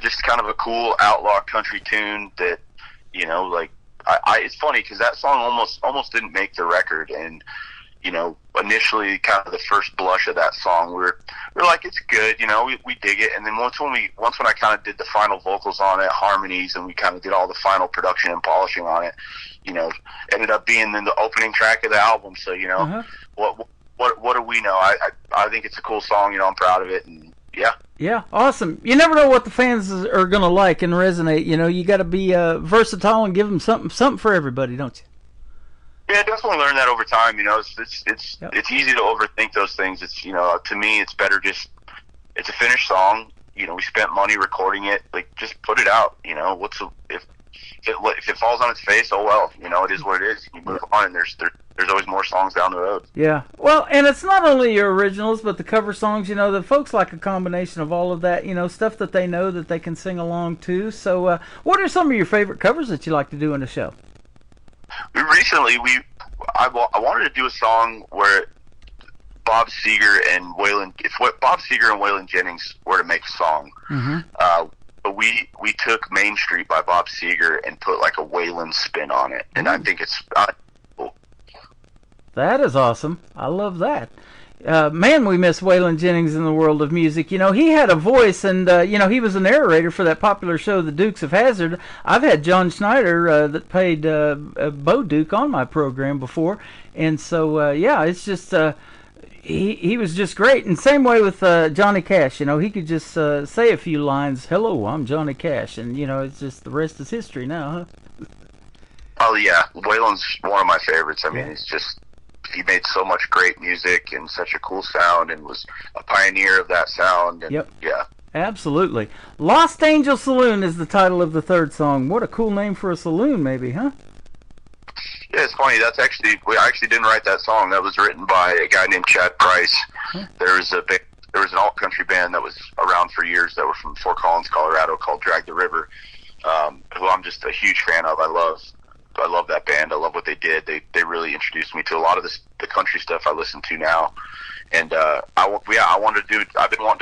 Just kind of a cool outlaw country tune that, it's funny because that song almost didn't make the record, and initially kind of the first blush of that song, we're like, it's good, we dig it. And then once when I kind of did the final vocals on it, harmonies, and we kind of did all the final production and polishing on it, ended up being in the opening track of the album. So, what do we know? I think it's a cool song, I'm proud of it, and yeah. Yeah, awesome. You never know what the fans are going to like and resonate. You got to be versatile and give them something for everybody, don't you? Yeah, definitely learned that over time. It's easy to overthink those things. It's to me, it's better it's a finished song. We spent money recording it. Like, just put it out. If it falls on its face, oh well. It is what it is. You move on, and there's always more songs down the road. Yeah. Well, and it's not only your originals, but the cover songs. The folks like a combination of all of that. Stuff that they know that they can sing along to. So, what are some of your favorite covers that you like to do in the show? Recently, I wanted to do a song where Bob Seger and Waylon Jennings were to make a song. Mm-hmm. But we took Main Street by Bob Seger and put like a Waylon spin on it, and I think it's cool. That is awesome. I love that. Man, we miss Waylon Jennings in the world of music. He had a voice, and he was a narrator for that popular show, The Dukes of Hazzard. I've had John Schneider that played Bo Duke on my program before, and so it's just he was just great. And same way with Johnny Cash. He could just say a few lines. Hello, I'm Johnny Cash, and it's just the rest is history now, huh? Oh yeah, Waylon's one of my favorites. I mean, it's just. He made so much great music and such a cool sound, and was a pioneer of that sound. And yep. Yeah. Absolutely. Lost Angel Saloon is the title of the third song. What a cool name for a saloon, maybe, huh? Yeah, it's funny. I actually didn't write that song. That was written by a guy named Chad Price. Huh? There was an alt country band that was around for years that were from Fort Collins, Colorado, called Drag the River, who I'm just a huge fan of. I love that band. I love what they did. They really introduced me to a lot of the country stuff I listen to now. And I've been wanting to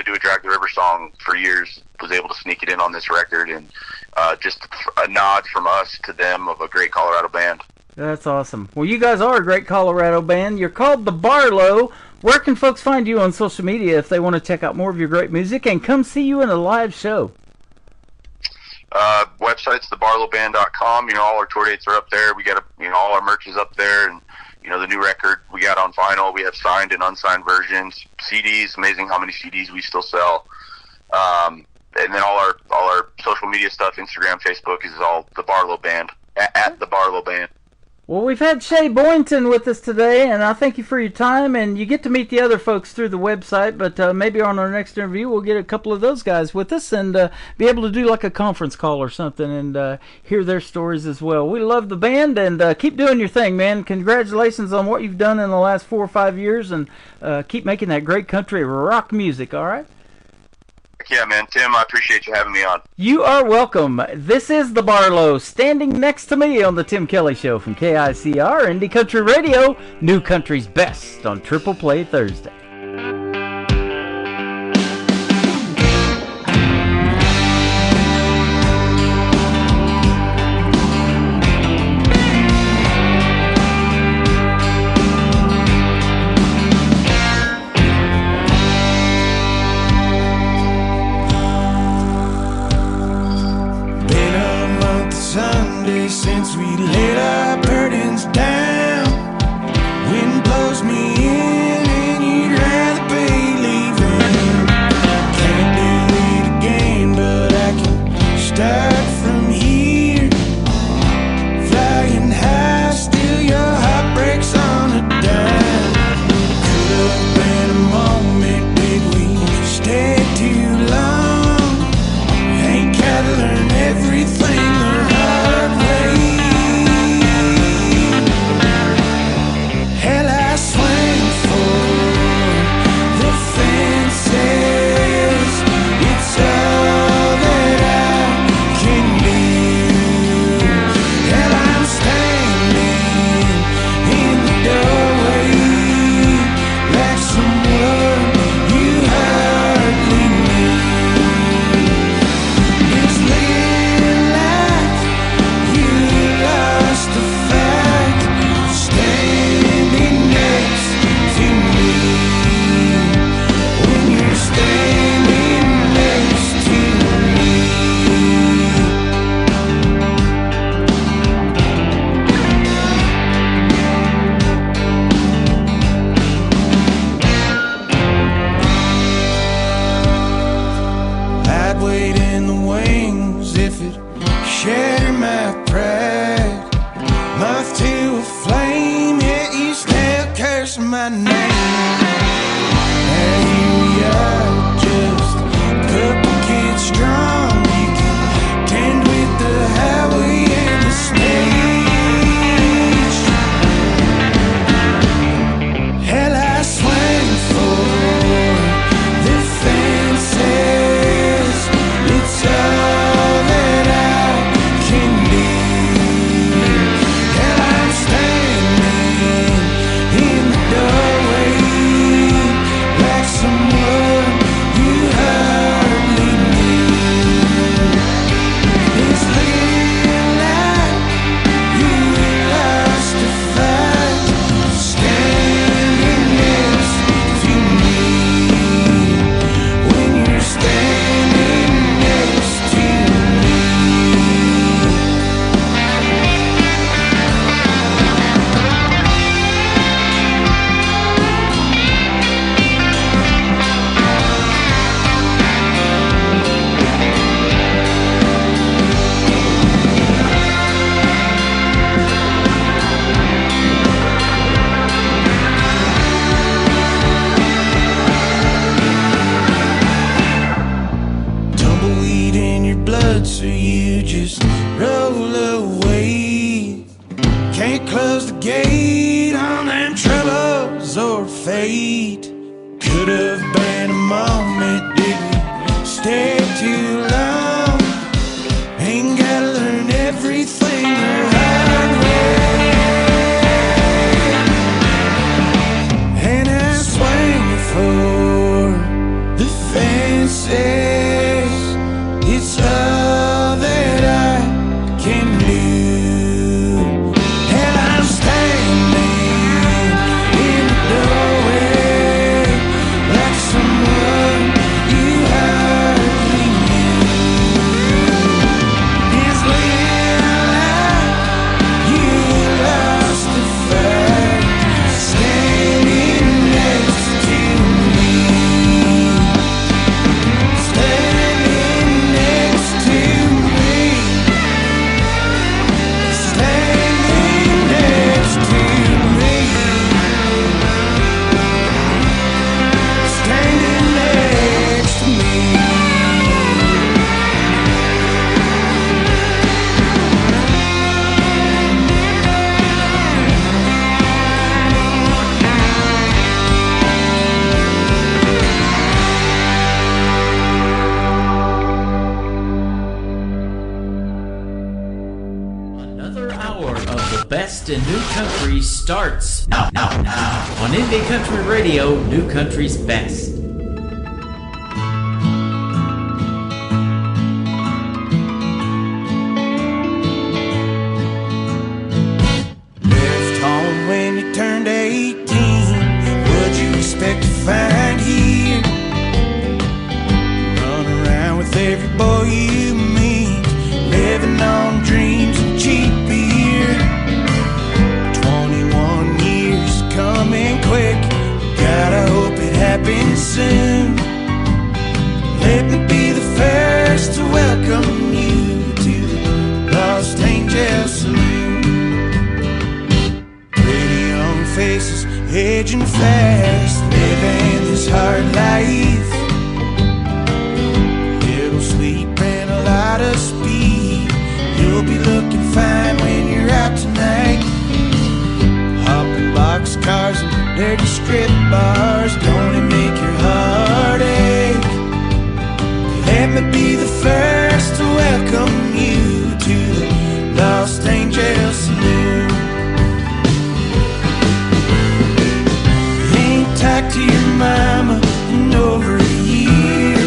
do a Drag the River song for years. Was able to sneak it in on this record, and just a nod from us to them of a great Colorado band. That's awesome. Well, you guys are a great Colorado band. You're called the Barlow. Where can folks find you on social media if they want to check out more of your great music and come see you in a live show? Website's thebarlowband.com. All our tour dates are up there. We got all our merch is up there, and the new record we got on vinyl. We have signed and unsigned versions, CDs. Amazing how many CDs we still sell. and then all our social media stuff, Instagram, Facebook, is all the Barlow Band, at the Barlow Band. Well, we've had Shay Boynton with us today, and I thank you for your time, and you get to meet the other folks through the website, but maybe on our next interview we'll get a couple of those guys with us and be able to do like a conference call or something and hear their stories as well. We love the band, and keep doing your thing, man. Congratulations on what you've done in the last 4 or 5 years, and keep making that great country rock music, all right? Yeah, man. Tim, I appreciate you having me on. You are welcome. This is the Barlow, standing next to me on the Tim Kelly Show from KICR, Indie Country Radio, New Country's Best on Triple Play Thursday. Since we laid our burdens down, wind blows me in and you'd rather be leaving. Can't do it again, but I can start from here. Flying high, still your heart breaks on a dime. Could have been a moment, did we stay too long? Ain't gotta learn everything the hard way. best in new country starts now. On Indie Country Radio, New Country's Best. Left home when you turned 18. What'd you expect to find here? Run around with every boy you meet, living on dreams and cheap beer. 21 years coming quick, gotta hope it happens soon. Let me be the first to welcome you to the Lost Angel Saloon. Pretty young faces aging fast, living this hard life. Little sleep and a lot of speed. You'll be looking fine when you're out tonight. Hopping boxcars and dirty strip bars, don't it make your heart ache? Let me be the first to welcome you to the Lost Angel Saloon. Ain't talked to your mama in over a year.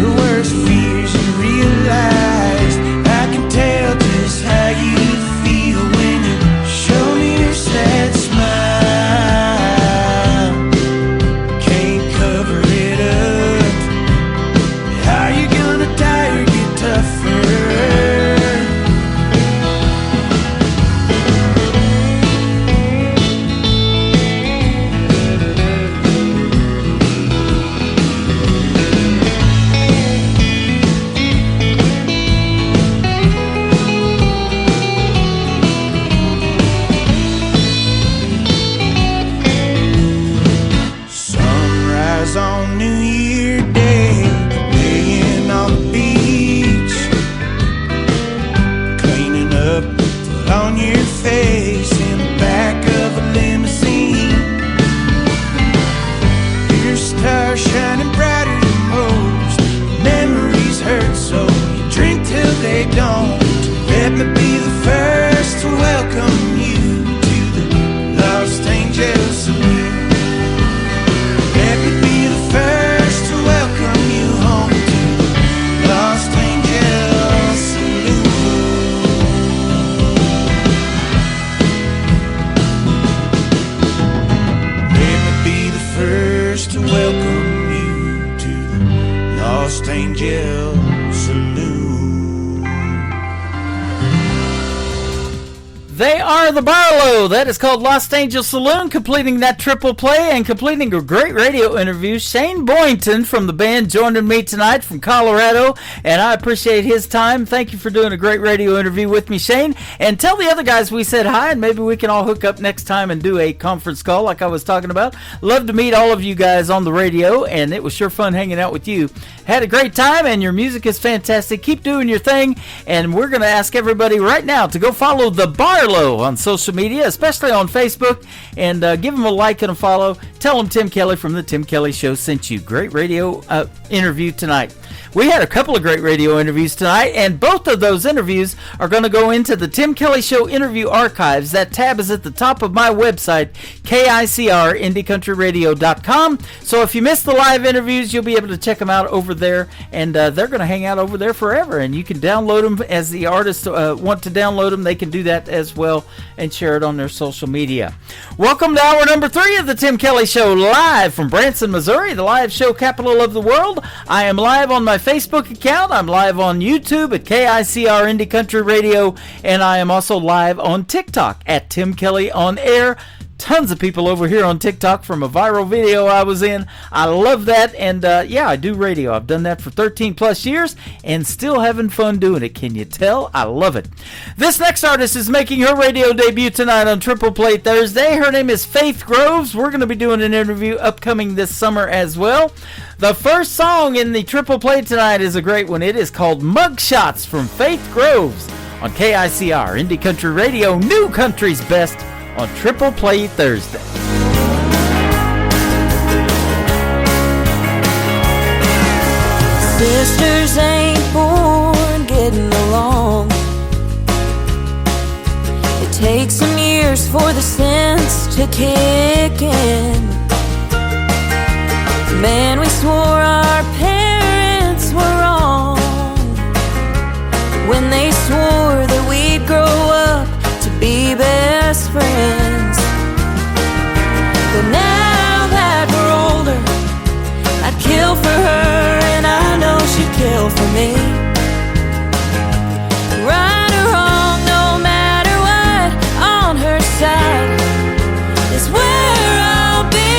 Her worst fears you realize. I can tell just how you feel when you show me your sad smile. Can't cover it up. How you gonna die or get tougher? Sunrise on New Year Day, laying on the beach, cleaning up, put on your face in the back of a limousine. Your star shining brighter than most. Memories hurt, so you drink till they don't. Let me be the first to welcome you to the Lost Angel Saloon. Let me be the first to welcome you home to the Lost Angel Saloon. Let me be the first to welcome you to the Lost Angel Saloon. They are the Barlow. That is called Lost Angel Saloon, completing that triple play and completing a great radio interview. Shane Boynton from the band joining me tonight from Colorado, and I appreciate his time. Thank you for doing a great radio interview with me, Shane. And tell the other guys we said hi, and maybe we can all hook up next time and do a conference call like I was talking about. Love to meet all of you guys on the radio, and it was sure fun hanging out with you. Had a great time, and your music is fantastic. Keep doing your thing, and we're going to ask everybody right now to go follow the Barlow on social media, especially on Facebook, and give them a like and a follow. Tell them Tim Kelly from the Tim Kelly Show sent you. Great radio interview tonight. We had a couple of great radio interviews tonight, and both of those interviews are going to go into the Tim Kelly Show interview archives. That tab is at the top of my website, KICR, IndieCountryRadio.com. So if you missed the live interviews, you'll be able to check them out over there, and they're going to hang out over there forever, and you can download them as the artists want to download them. They can do that as well and share it on their social media. Welcome to hour number 3 of the Tim Kelly Show, live from Branson, Missouri, the live show capital of the world. I am live on my Facebook account. I'm live on YouTube at KICR Indie Country Radio, and I am also live on TikTok at Tim Kelly On Air. Tons of people over here on TikTok from a viral video I was in. I love that, and yeah, I do radio. I've done that for 13 plus years and still having fun doing it. Can you tell? I love it. This next artist is making her radio debut tonight on Triple Play Thursday. Her name is Faith Groves. We're going to be doing an interview upcoming this summer as well. The first song in the Triple Play tonight is a great one. It is called Mugshots from Faith Groves on KICR Indie Country Radio, New Country's Best, on Triple Play Thursday. Sisters ain't born getting along. It takes a for the sense to kick in. Man, we swore our parents were wrong when they swore that we'd grow up to be best friends. But now that we're older, I'd kill for her and I know she'd kill for me. Right or wrong, no matter what, on her side is where I'll be.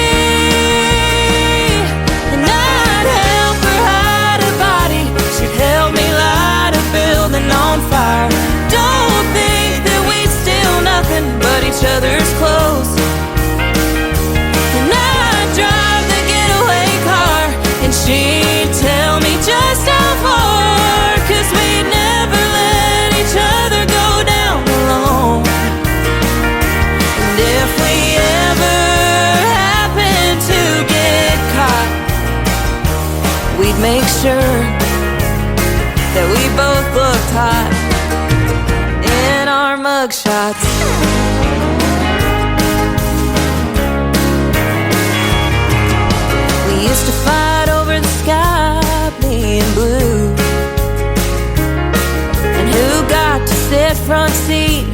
And I'd help her hide a body, she'd help me light a building on fire. Don't think that we'd steal nothing but each other's clothes. And I'd drive the getaway car and she'd tell me just how far, 'cause we'd never let each other go down alone. And if we ever happen to get caught, we'd make sure that we both looked hot in our mugshots. We used to fight over the sky being blue, and who got to sit front seat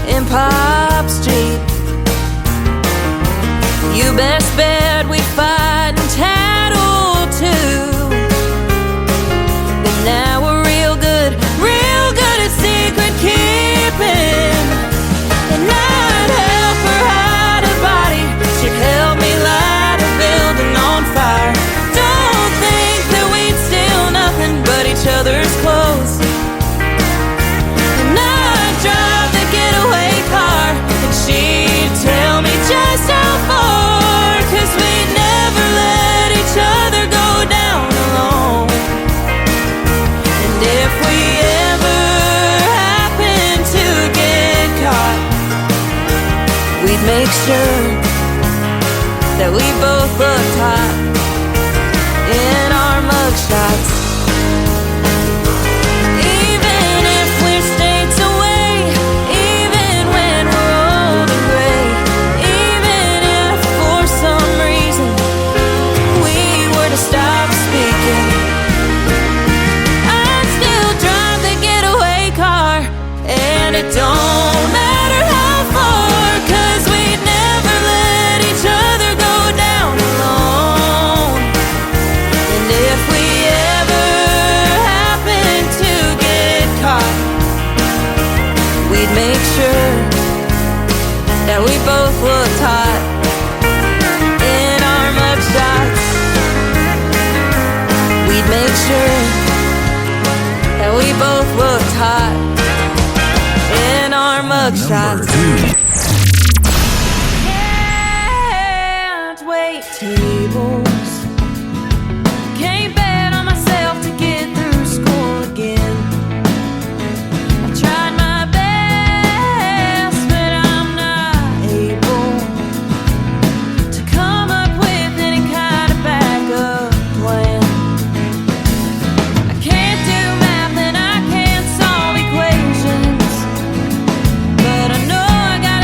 in Pop Street. You best bet we fight and tattle too. But now we're real good at secret keeping. And I'd help her hide a body, she'd help me light a building on fire. Don't think that we'd steal nothing but each other's clothes. And I'd drive the getaway car and she'd tell me just how far, 'cause we'd never let each other go down alone. And if we ever happen to get caught, we'd make sure that we both looked hot in our mugshots. Even if we're states away, even when we're old and gray, even if for some reason we were to stop speaking, I'd still drive the getaway car, and it don't matter how far, 'cause we'd never let each other go down alone. And if we ever happen to get caught, we'd make sure that we both looked hot in our mugshots. We'd make sure that we both looked hot in our mugshots. Can't wait tables. Can't bet on myself to get through school again. I tried my best, but I'm not able to come up with any kind of backup plan. I can't do math and I can't solve equations, but I know I got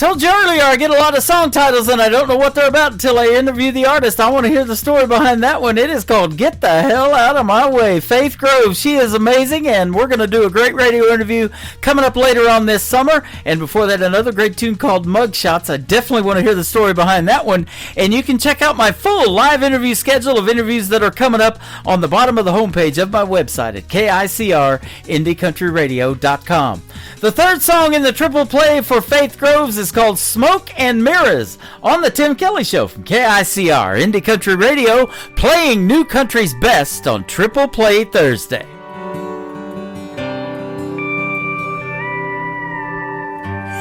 told you earlier I get a lot of song titles and I don't know what they're about until I interview the artist. I want to hear the story behind that one. It is called Get the Hell Out of My Way. Faith Grove, she is amazing, and we're going to do a great radio interview coming up later on this summer. And before that, another great tune called Mugshots. I definitely want to hear the story behind that one. And you can check out my full live interview schedule of interviews that are coming up on the bottom of the homepage of my website at KICRIndieCountryRadio.com. The third song in the triple play for Faith Groves is called Smoke and Mirrors on the Tim Kelly Show from KICR Indie Country Radio, playing new country's best on Triple Play Thursday.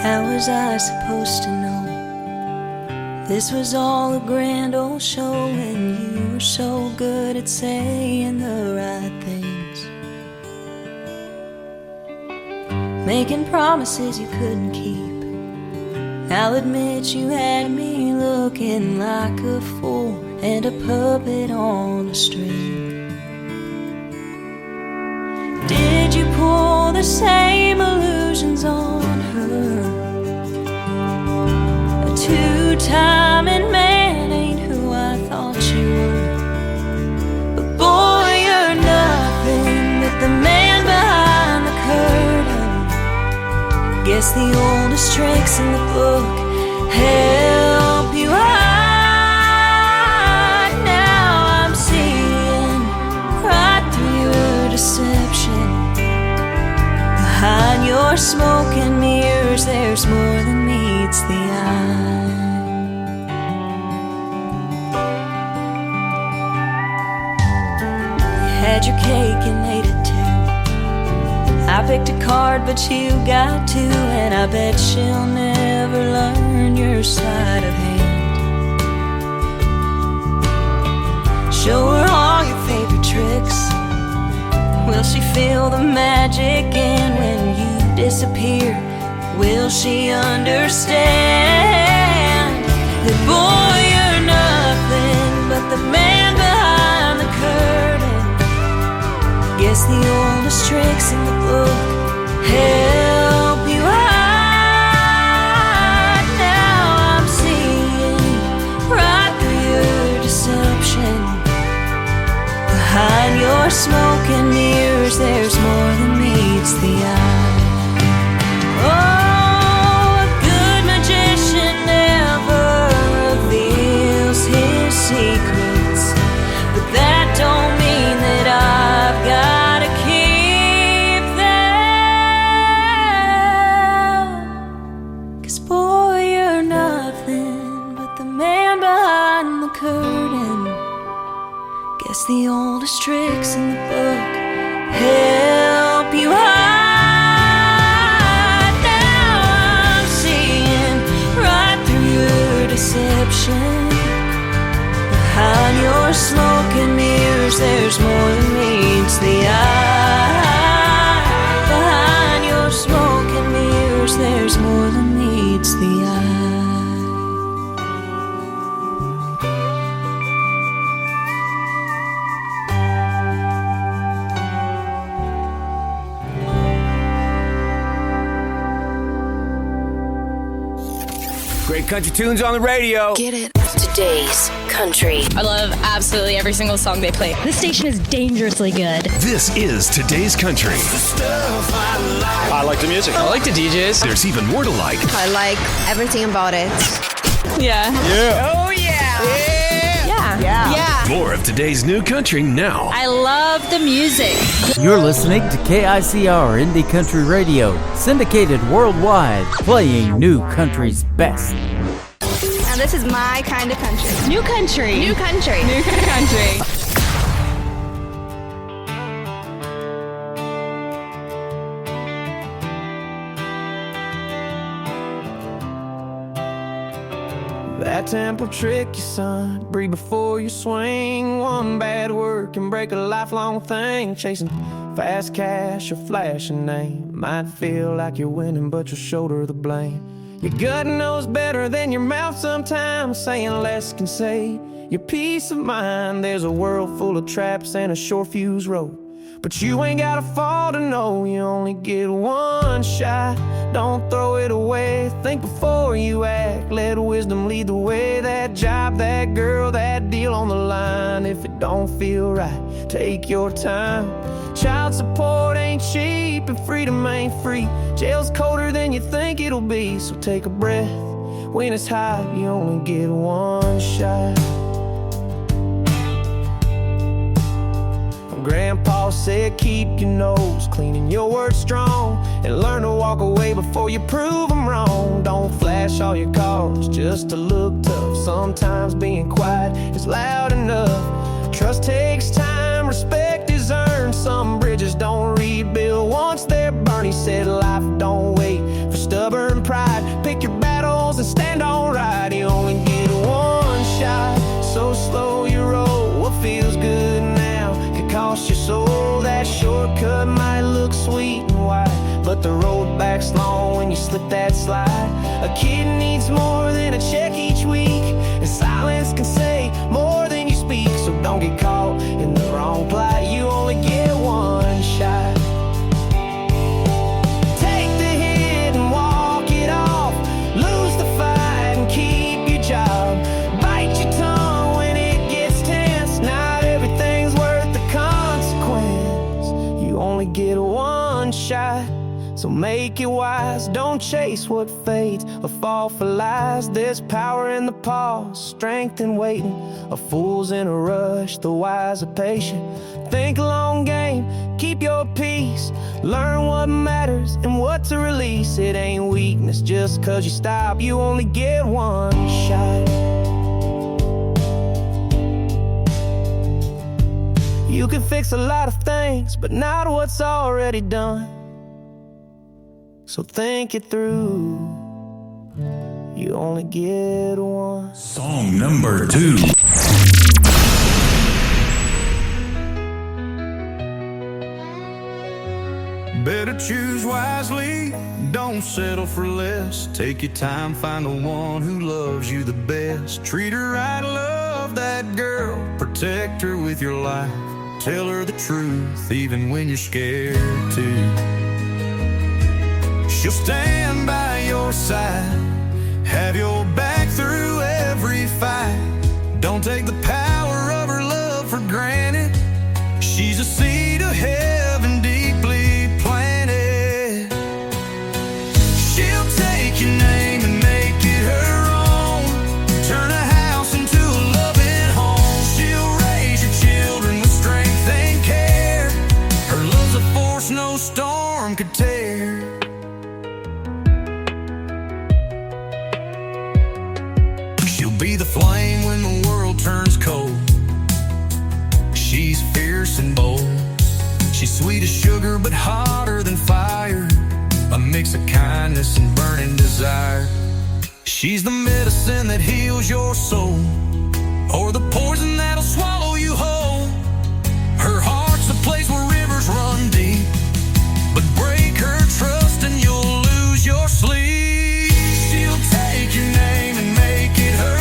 How was I supposed to know this was all a grand old show when you were so good at saying the right things? Making promises you couldn't keep. I'll admit you had me looking like a fool and a puppet on a string. Did you pull the same illusions on her? A two-timing man ain't who I thought you were. But boy, you're nothing but the man behind the curtain. Guess the oldest tricks in the book help you hide. Now I'm seeing right through your deception. Behind your smoke and mirrors, there's more than meets the eye. You had your cake and ate it too. I picked a card, but you got two, and I bet she'll never learn your sleight of hand. Show her all your favorite tricks. Will she feel the magic? And when you disappear, will she understand that boy, you're nothing but the man behind the curtain? Guess the oldest tricks in the book help you hide. Now I'm seeing right through your deception. Behind your smoke and mirrors, there's more than meets the eye. Oh, a good magician never reveals his secrets, but that don't mean that I've gotta keep them. 'Cause boy, you're nothing but the man behind the curtain. Guess the oldest tricks in the book help you hide. Now I'm seeing right through your deception. Behind your smoke and mirrors, there's more than meets the eye. Behind your smoke and mirrors, there's more than meets the eye. Great country tunes on the radio. Get it. Today's country. I love absolutely every single song they play. This station is dangerously good. This is Today's Country. I like the music. I like the DJs. There's even more to like. I like everything about it. Yeah. Yeah. Oh, yeah. Yeah. Yeah. Yeah. More of today's new country now. I love the music. You're listening to KICR Indie Country Radio, syndicated worldwide, playing new country's best. Now this is my kind of country. New country. New country. New country. That temple trick you, son. Breathe before you swing. One bad word can break a lifelong thing. Chasing fast cash or flashing name. Might feel like you're winning, but you'll shoulder the blame. Your gut knows better than your mouth sometimes. Saying less can save your peace of mind. There's a world full of traps and a short fuse road. But you ain't gotta fall to know you only get one shot. Don't throw it away, think before you act. Let wisdom lead the way. That job, that girl, that deal on the line. If it don't feel right, take your time. Child support ain't cheap and freedom ain't free. Jail's colder than you think it'll be. So take a breath, when it's hot you only get one shot. Grandpa said keep your nose clean and your words strong, and learn to walk away before you prove them wrong. Don't flash all your cards just to look tough. Sometimes being quiet is loud enough. Trust takes time, respect is earned. Some bridges don't rebuild once they're burned. He said life don't wait for stubborn pride. Pick your battles and stand on right. You only get one shot, so slow you roll. What feels good now could cost your soul. That shortcut might look sweet and wide, but the road back's long when you slip that slide. A kid needs more than a check each week, and silence can say more than you speak. So don't get caught in the wrong plight. You only get one shot. Take the hit and walk it off. Lose the fight and keep your job. Bite your tongue when it gets tense. Not everything's worth the consequence. You only get one shot, so make it wise. Don't chase what fades or fall for lies. There's power in the pause, strength in waiting. A fool's in a rush, the wise are patient. Think long game, keep your peace. Learn what matters and what to release. It ain't weakness just cause you stop. You only get one shot. You can fix a lot of things, but not what's already done. So think it through. You only get one. Song number 2. Better choose wisely, don't settle for less. Take your time, find the one who loves you the best. Treat her right, love that girl, protect her with your life. Tell her the truth, even when you're scared to. She'll stand by your side, have your back through every fight. Don't take the power of her love for granted. She's a seed of heaven deeply planted. She'll take your name and make it her own. Turn a house into a loving home. She'll raise your children with strength and care. Her love's a force no storm could tear. Be the flame when the world turns cold. She's fierce and bold. She's sweet as sugar but hotter than fire. A mix of kindness and burning desire. She's the medicine that heals your soul, or the poison that'll swallow you whole. Her heart's a place where rivers run deep, but break her trust and you'll lose your sleep. She'll take your name and make it her.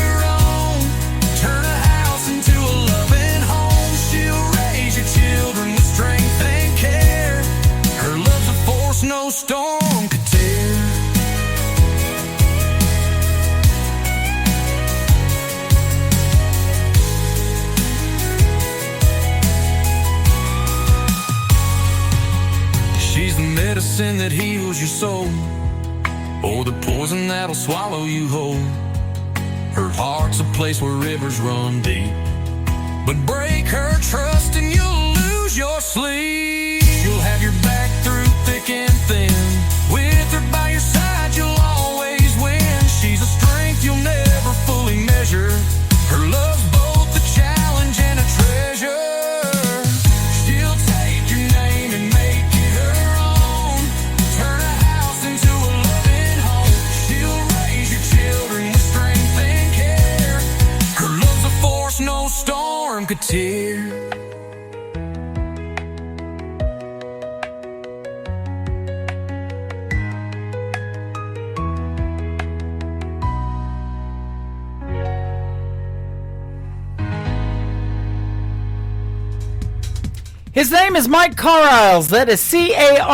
No storm could tear. She's the medicine that heals your soul, or the poison that'll swallow you whole. Her heart's a place where rivers run deep, but break her trust and you'll lose your sleep. She'll have your back through thick and thin. With her by your side, you'll always win. She's a strength you'll never fully measure. Her love's both a challenge and a treasure. She'll take your name and make it her own. Turn a house into a loving home. She'll raise your children with strength and care. Her love's a force no storm could tear. His name is Mike Carriles. That is Carriles,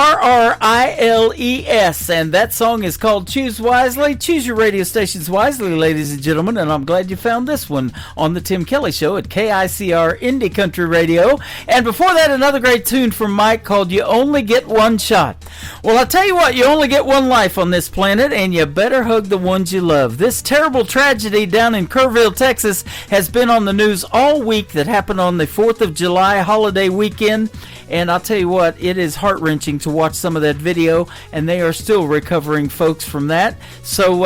and that song is called Choose Wisely. Choose your radio stations wisely, ladies and gentlemen, and I'm glad you found this one on the Tim Kelly Show at KICR Indie Country Radio. And before that, another great tune from Mike called You Only Get One Shot. Well, I'll tell you what, you only get one life on this planet, and you better hug the ones you love. This terrible tragedy down in Kerrville, Texas, has been on the news all week that happened on the 4th of July holiday weekend. And I'll tell you what, it is heart-wrenching to watch some of that video, and they are still recovering folks from that. So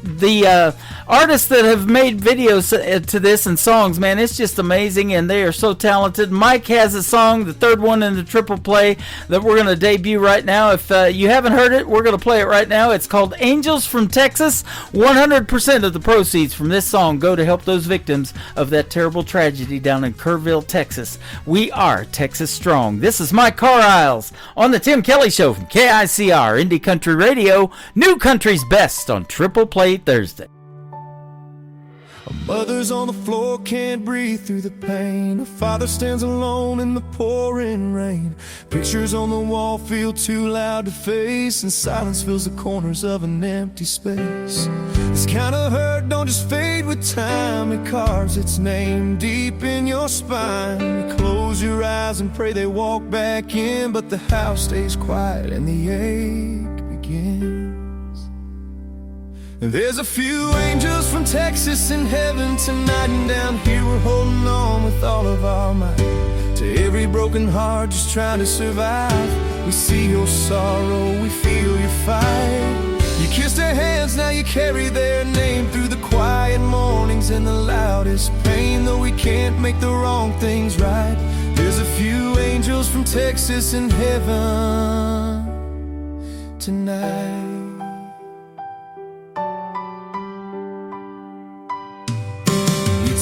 the artists that have made videos to this and songs, man, it's just amazing, and they are so talented. Mike has a song, the third one in the triple play, that we're going to debut right now. If you haven't heard it, we're going to play it right now. It's called Angels from Texas. 100% of the proceeds from this song go to help those victims of that terrible tragedy down in Kerrville, Texas. We are Texas Strong. This is Mike Carriles on the Tim Kelly Show from KICR Indie Country Radio, New Country's Best on Triple Play Thursday. A mother's on the floor, can't breathe through the pain. A father stands alone in the pouring rain. Pictures on the wall feel too loud to face, and silence fills the corners of an empty space. This kind of hurt don't just fade with time. It carves its name deep in your spine. You close your eyes and pray they walk back in, but the house stays quiet and the ache begins. There's a few angels from Texas in heaven tonight, and down here we're holding on with all of our might. To every broken heart just trying to survive, we see your sorrow, we feel your fight. You kissed their hands, now you carry their name through the quiet mornings and the loudest pain. Though we can't make the wrong things right, there's a few angels from Texas in heaven tonight.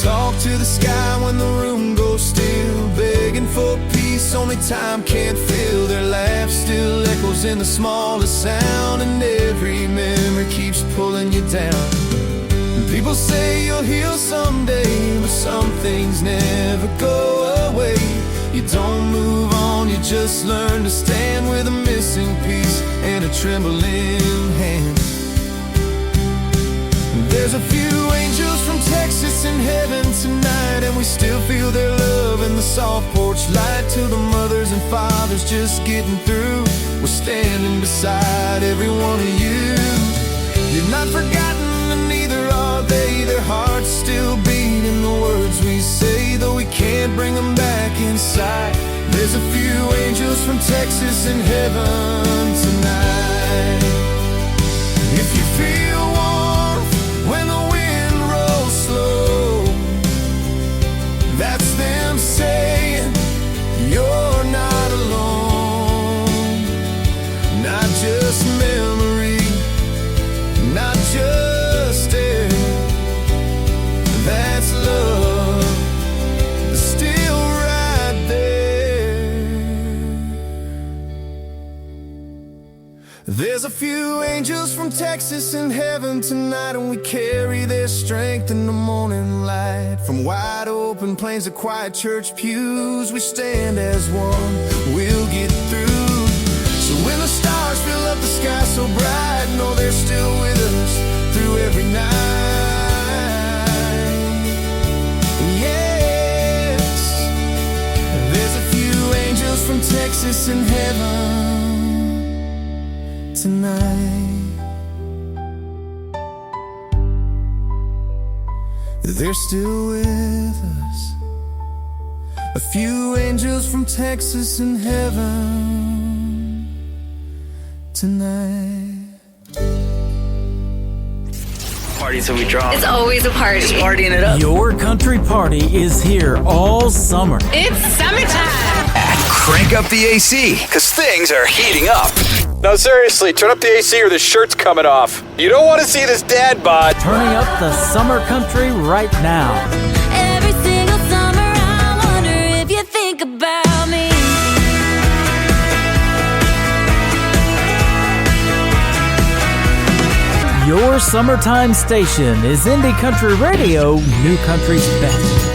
Talk to the sky when the room goes still, begging for peace only time can't fill. Their laugh still echoes in the smallest sound, and every memory keeps pulling you down. And people say you'll heal someday, but some things never go away. You don't move on, you just learn to stand with a missing piece and a trembling hand. There's a few angels from Texas in heaven tonight, and we still feel their love in the soft porch light. To the mothers and fathers just getting through, we're standing beside every one of you. You're not forgotten and neither are they. Their hearts still beat in the words we say, though we can't bring them back inside. There's a few angels from Texas in heaven tonight. If you feel when the wind rolls slow, that's them saying you're not alone. Not just memory, not just air, that's love, still right there. There's a few angels from Texas in heaven tonight, and we carry their strength in the morning light. From wide open plains to quiet church pews, we stand as one, we'll get through. So when the stars fill up the sky so bright, know they're still with us through every night. Yes, there's a few angels from Texas in heaven tonight. They're still with us. A few angels from Texas in heaven tonight. Party till we drop. It's always a party. Just partying it up. Your country party is here all summer. It's summertime. Crank up the AC, because things are heating up. No, seriously, turn up the AC or the shirt's coming off. You don't want to see this dad bod. Turning up the summer country right now. Every single summer I wonder if you think about me. Your summertime station is Indie Country Radio, New Country's Best.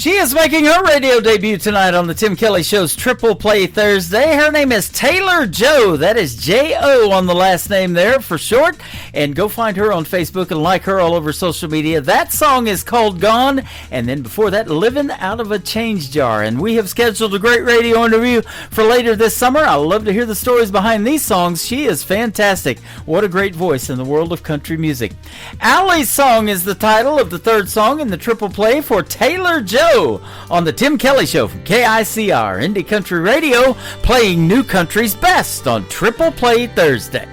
She is making her radio debut tonight on the Tim Kelly Show's Triple Play Thursday. Her name is Taylor Joe. That is J-O on the last name there for short. And go find her on Facebook and like her all over social media. That song is called Gone. And then before that, Living Out of a Change Jar. And we have scheduled a great radio interview for later this summer. I love to hear the stories behind these songs. She is fantastic. What a great voice in the world of country music. Allie's Song is the title of the third song in the Triple Play for Taylor Joe on the Tim Kelly Show from KICR Indie Country Radio, playing new country's best on Triple Play Thursday.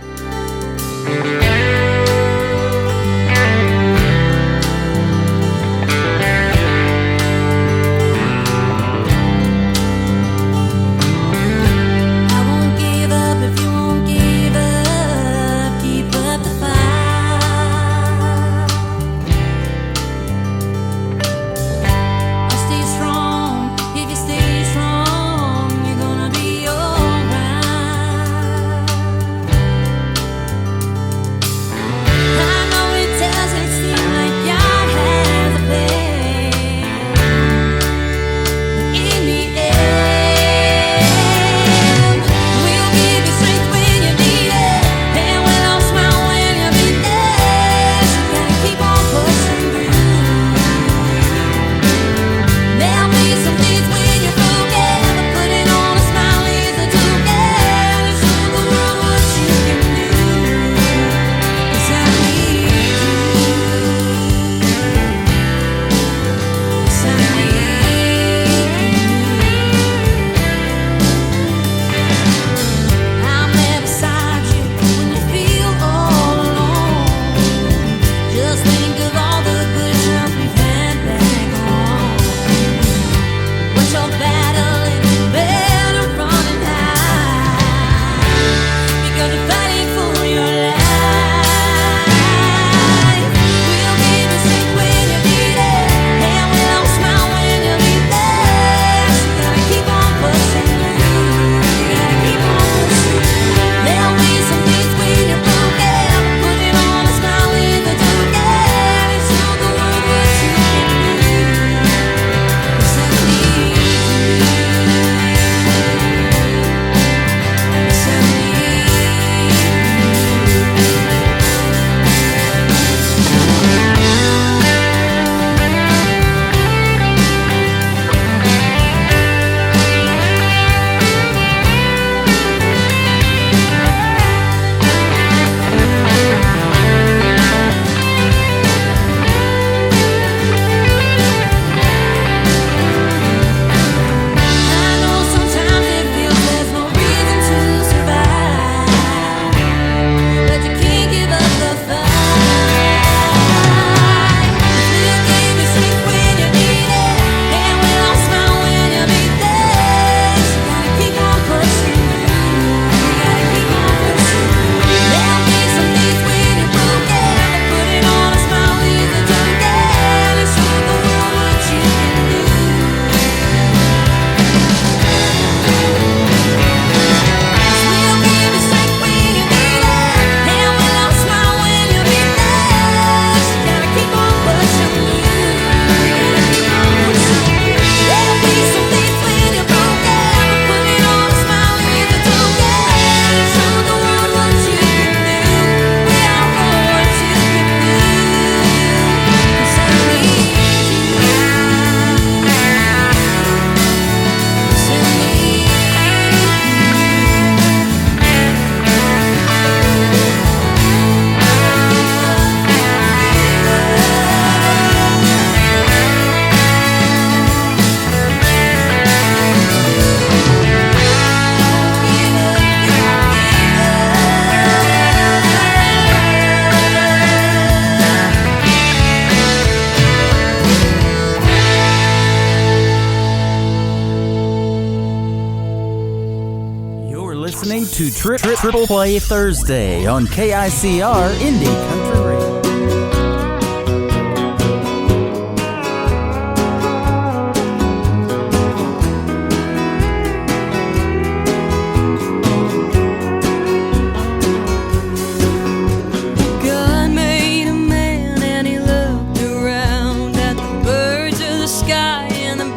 listening to Triple Play Thursday on KICR Indie Country Radio. God made a man and he looked around at the birds of the sky and the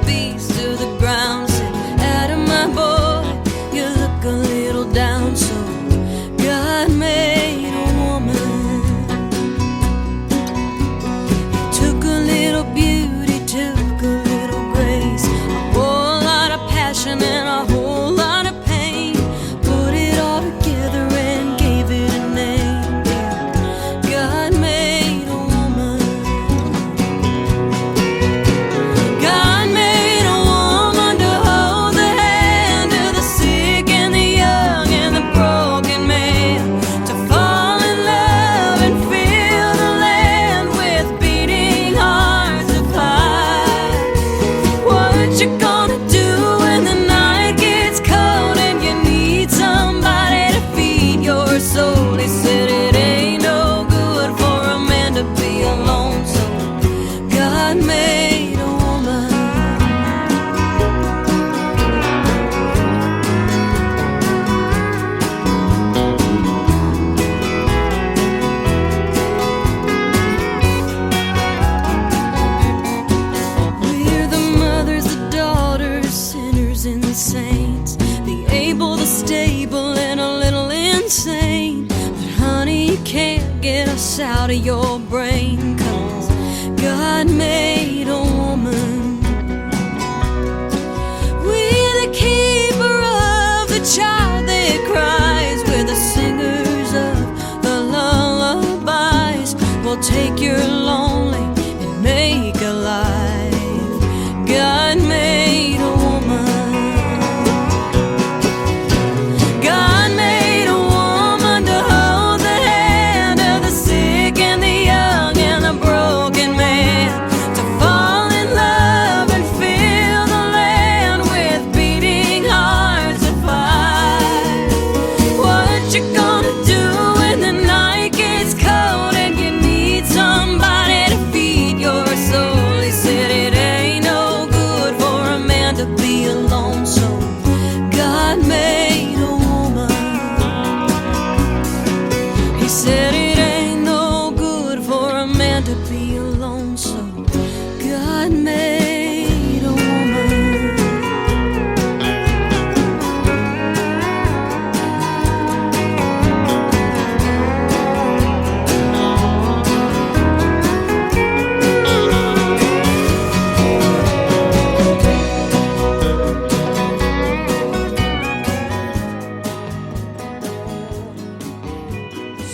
can't get us out of your brain, 'cause God made a woman. We're the keeper of the child that cries. We're the singers of the lullabies. We'll take your lonely and make alive. God made a woman. God made a woman to hold the hand of the sick and the young and the broken man, to fall in love and fill the land with beating hearts and fire. What you gonna do when the night gets cold and you need somebody to feed your soul? He said it ain't no good for a man to be alone, so God made a woman. He said it ain't no good for a man to be alone, so God made a woman.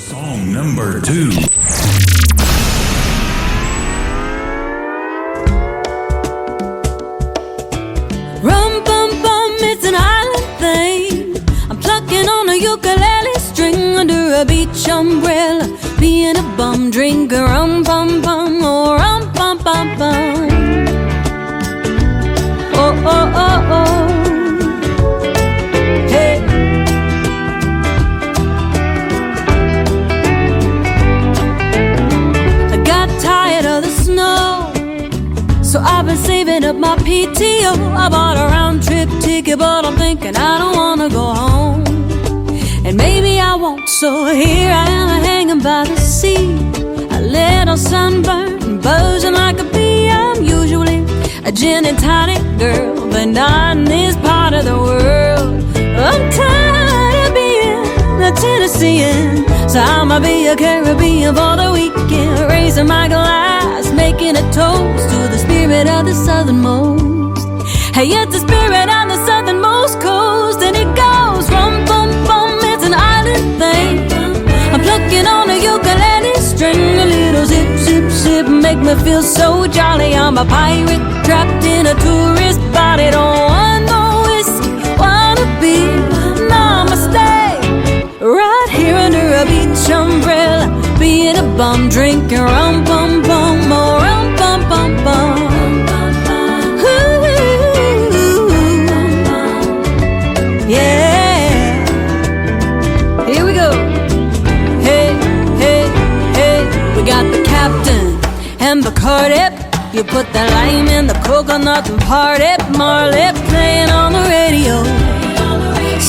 Song number 2. Rum bum bum, it's an island thing. I'm plucking on a ukulele string under a beach umbrella, being a bum drinker. Rum bum bum, oh rum bum bum bum. Oh oh oh oh. Hey. I got tired of the snow, so I've been saving up my PTO. I bought a round trip ticket, but I'm thinking I don't wanna go home. And maybe I won't, so here I am hanging by the sea, a little sunburned, buzzing like a bee. I'm usually a gin and tonic girl, but not in this part of the world. I'm tired of being a Tennessean, so I'ma be a Caribbean for the weekend, raising my glass, making a toast to the spirit of the southernmost. Hey, it's the spirit on the southernmost coast, and it goes rum bum bum, it's an island thing. I'm plucking on a ukulele string, a little zip zip zip, make me feel so jolly. I'm a pirate trapped in a tourist body, don't want no whiskey, wanna be namaste. Right here under a beach umbrella, being a bum drinking rum bum bum, oh rum bum bum bum. Ooh, yeah. Here we go. Hey, hey, hey. We got the captain and the Cardiff. You put the lime in the coconut and party. Marley playing on the radio,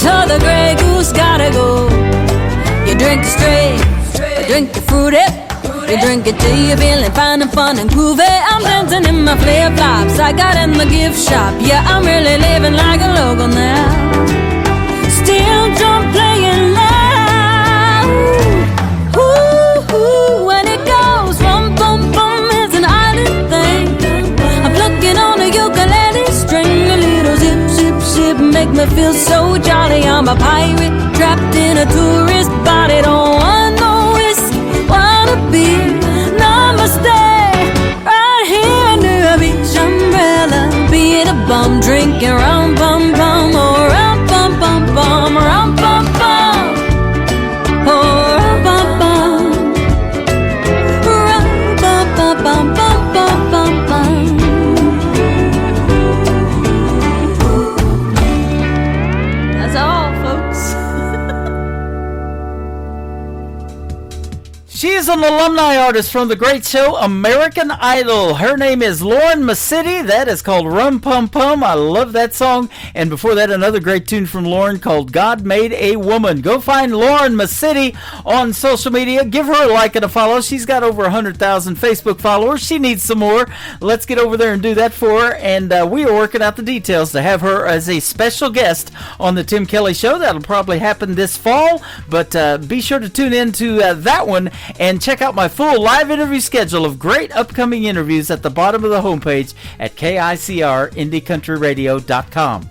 so the Grey Goose gotta go. You drink it straight, you drink it fruity, you drink it till you're feeling fine and fun and groovy. I'm dancing in my flip-flops I got in the gift shop. Yeah, I'm really living like a local now. Still drum playing loud. Ooh, ooh, when it goes rum bum bum, it's an island thing. I'm plucking on a ukulele string, a little zip zip zip, make me feel so jolly. I'm a pirate trapped in a tourist body, don't want no whiskey, wanna be namaste. Right here under a beach umbrella, being a bum drinking rum bum bum, oh rum bum bum bum, rum bum bum, oh rum bum bum, rum bum bum bum bum bum bum bum. That's all, folks. She is an alumni artist from the great show American Idol. Her name is Lauren Masidi. That is called Rum Pum Pum. I love that song. And before that, another great tune from Lauren called God Made a Woman. Go find Lauren Masidi on social media. Give her a like and a follow. She's got over 100,000 Facebook followers. She needs some more. Let's get over there and do that for her. And we are working out the details to have her as a special guest on the Tim Kelly Show. That'll probably happen this fall. But be sure to tune in to that one and check out my full live interview schedule of great upcoming interviews at the bottom of the homepage at KICRIndieCountryRadio.com.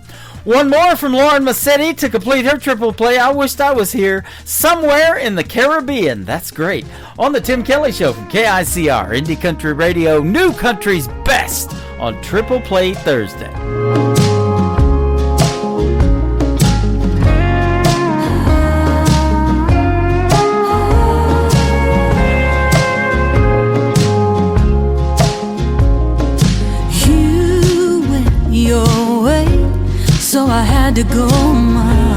One more from Lauren Masidi to complete her triple play. I wished I was here somewhere in the Caribbean. That's great. On the Tim Kelly Show from KICR Indie Country Radio, New Country's Best on Triple Play Thursday. So I had to go mine.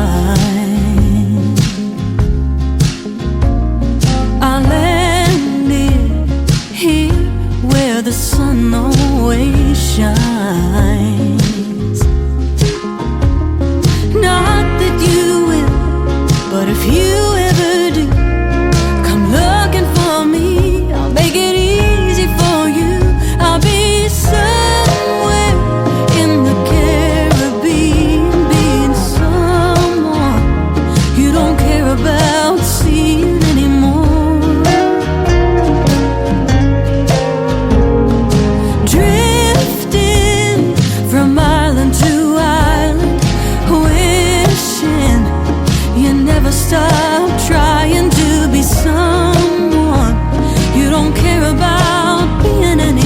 I landed here where the sun always shines. Not that you will, but if you ever do, come looking for me. I'll make it easy for you. I'll be somewhere in the about seeing anymore. Drifting from island to island, wishing you never stop trying to be someone you don't care about being anymore.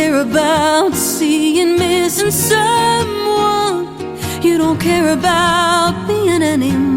About seeing, missing someone you don't care about being anymore.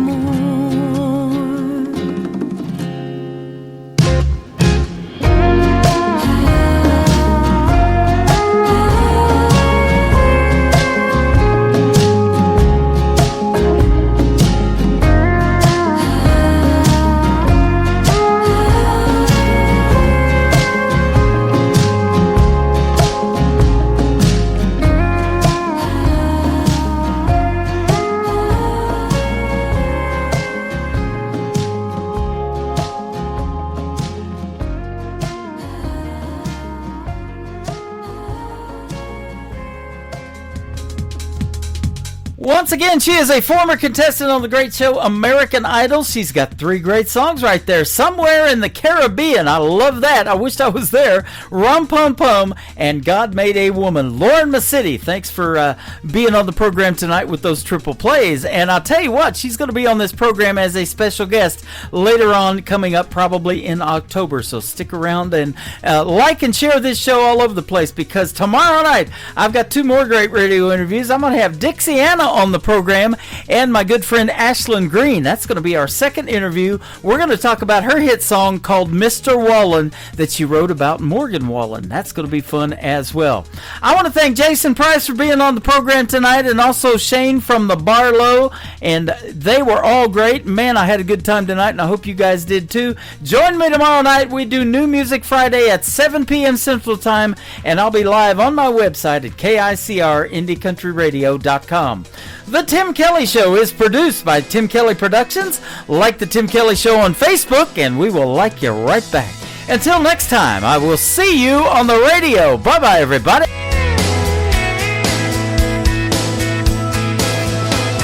Once again, she is a former contestant on the great show American Idol. She's got 3 great songs right there. Somewhere in the Caribbean. I love that. I wished I was there. Rum Pum Pum and God Made a Woman. Lauren Masidi, thanks for being on the program tonight with those triple plays. And I'll tell you what, she's going to be on this program as a special guest later on, coming up probably in October. So stick around and like and share this show all over the place, because tomorrow night I've got 2 more great radio interviews. I'm going to have Dixie Anna on the program, and my good friend Ashlyn Green. That's going to be our second interview. We're going to talk about her hit song called Mr. Wallen that she wrote about Morgan Wallen. That's going to be fun as well. I want to thank Jason Price for being on the program tonight, and also Shane from the Barlow, and they were all great. Man, I had a good time tonight, and I hope you guys did too. Join me tomorrow night. We do New Music Friday at 7 p.m. Central Time, and I'll be live on my website at KICRIndieCountryRadio.com. The Tim Kelly Show is produced by Tim Kelly Productions. Like the Tim Kelly Show on Facebook, and we will like you right back. Until next time, I will see you on the radio. Bye-bye, everybody.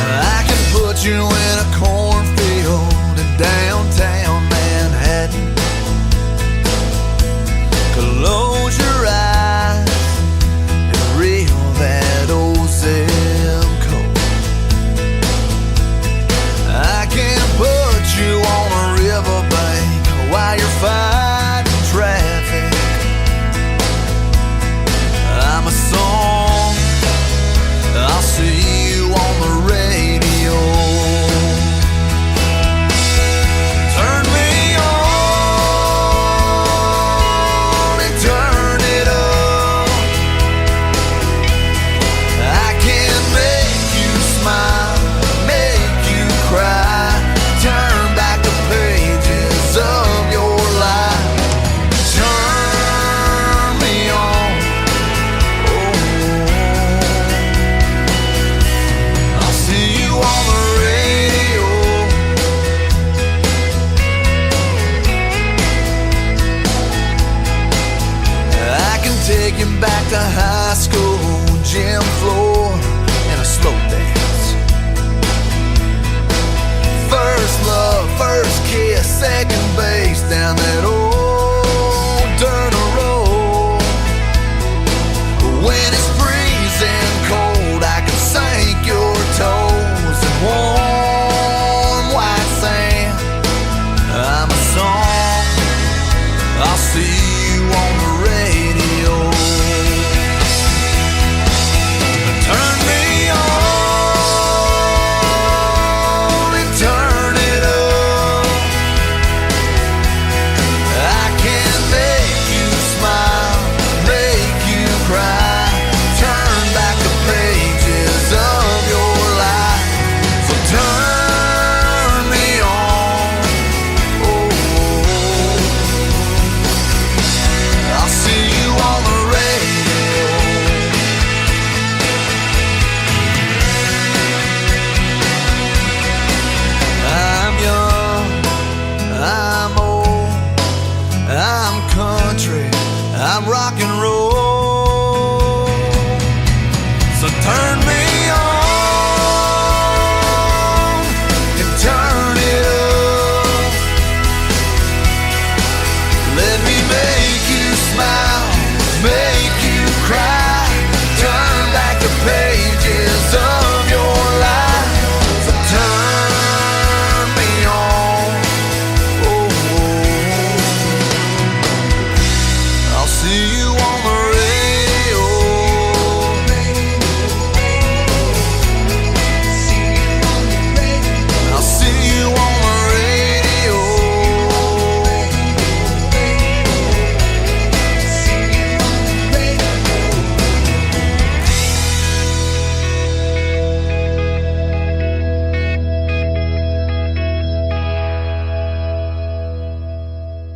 I can put you in a cornfield in downtown Manhattan. Close your eyes and reel that old zip code. I can put you on a riverbank while you're fighting traffic. I'm a song, I'll see you on the radio. Turn me on and turn it up. I can make you smile, make you cry, turn back the pages of your life. Turn me on, oh, I'll see you on the radio. I can take you back to high school, gym floor, and a slow dance. First love, first kiss, second base down that old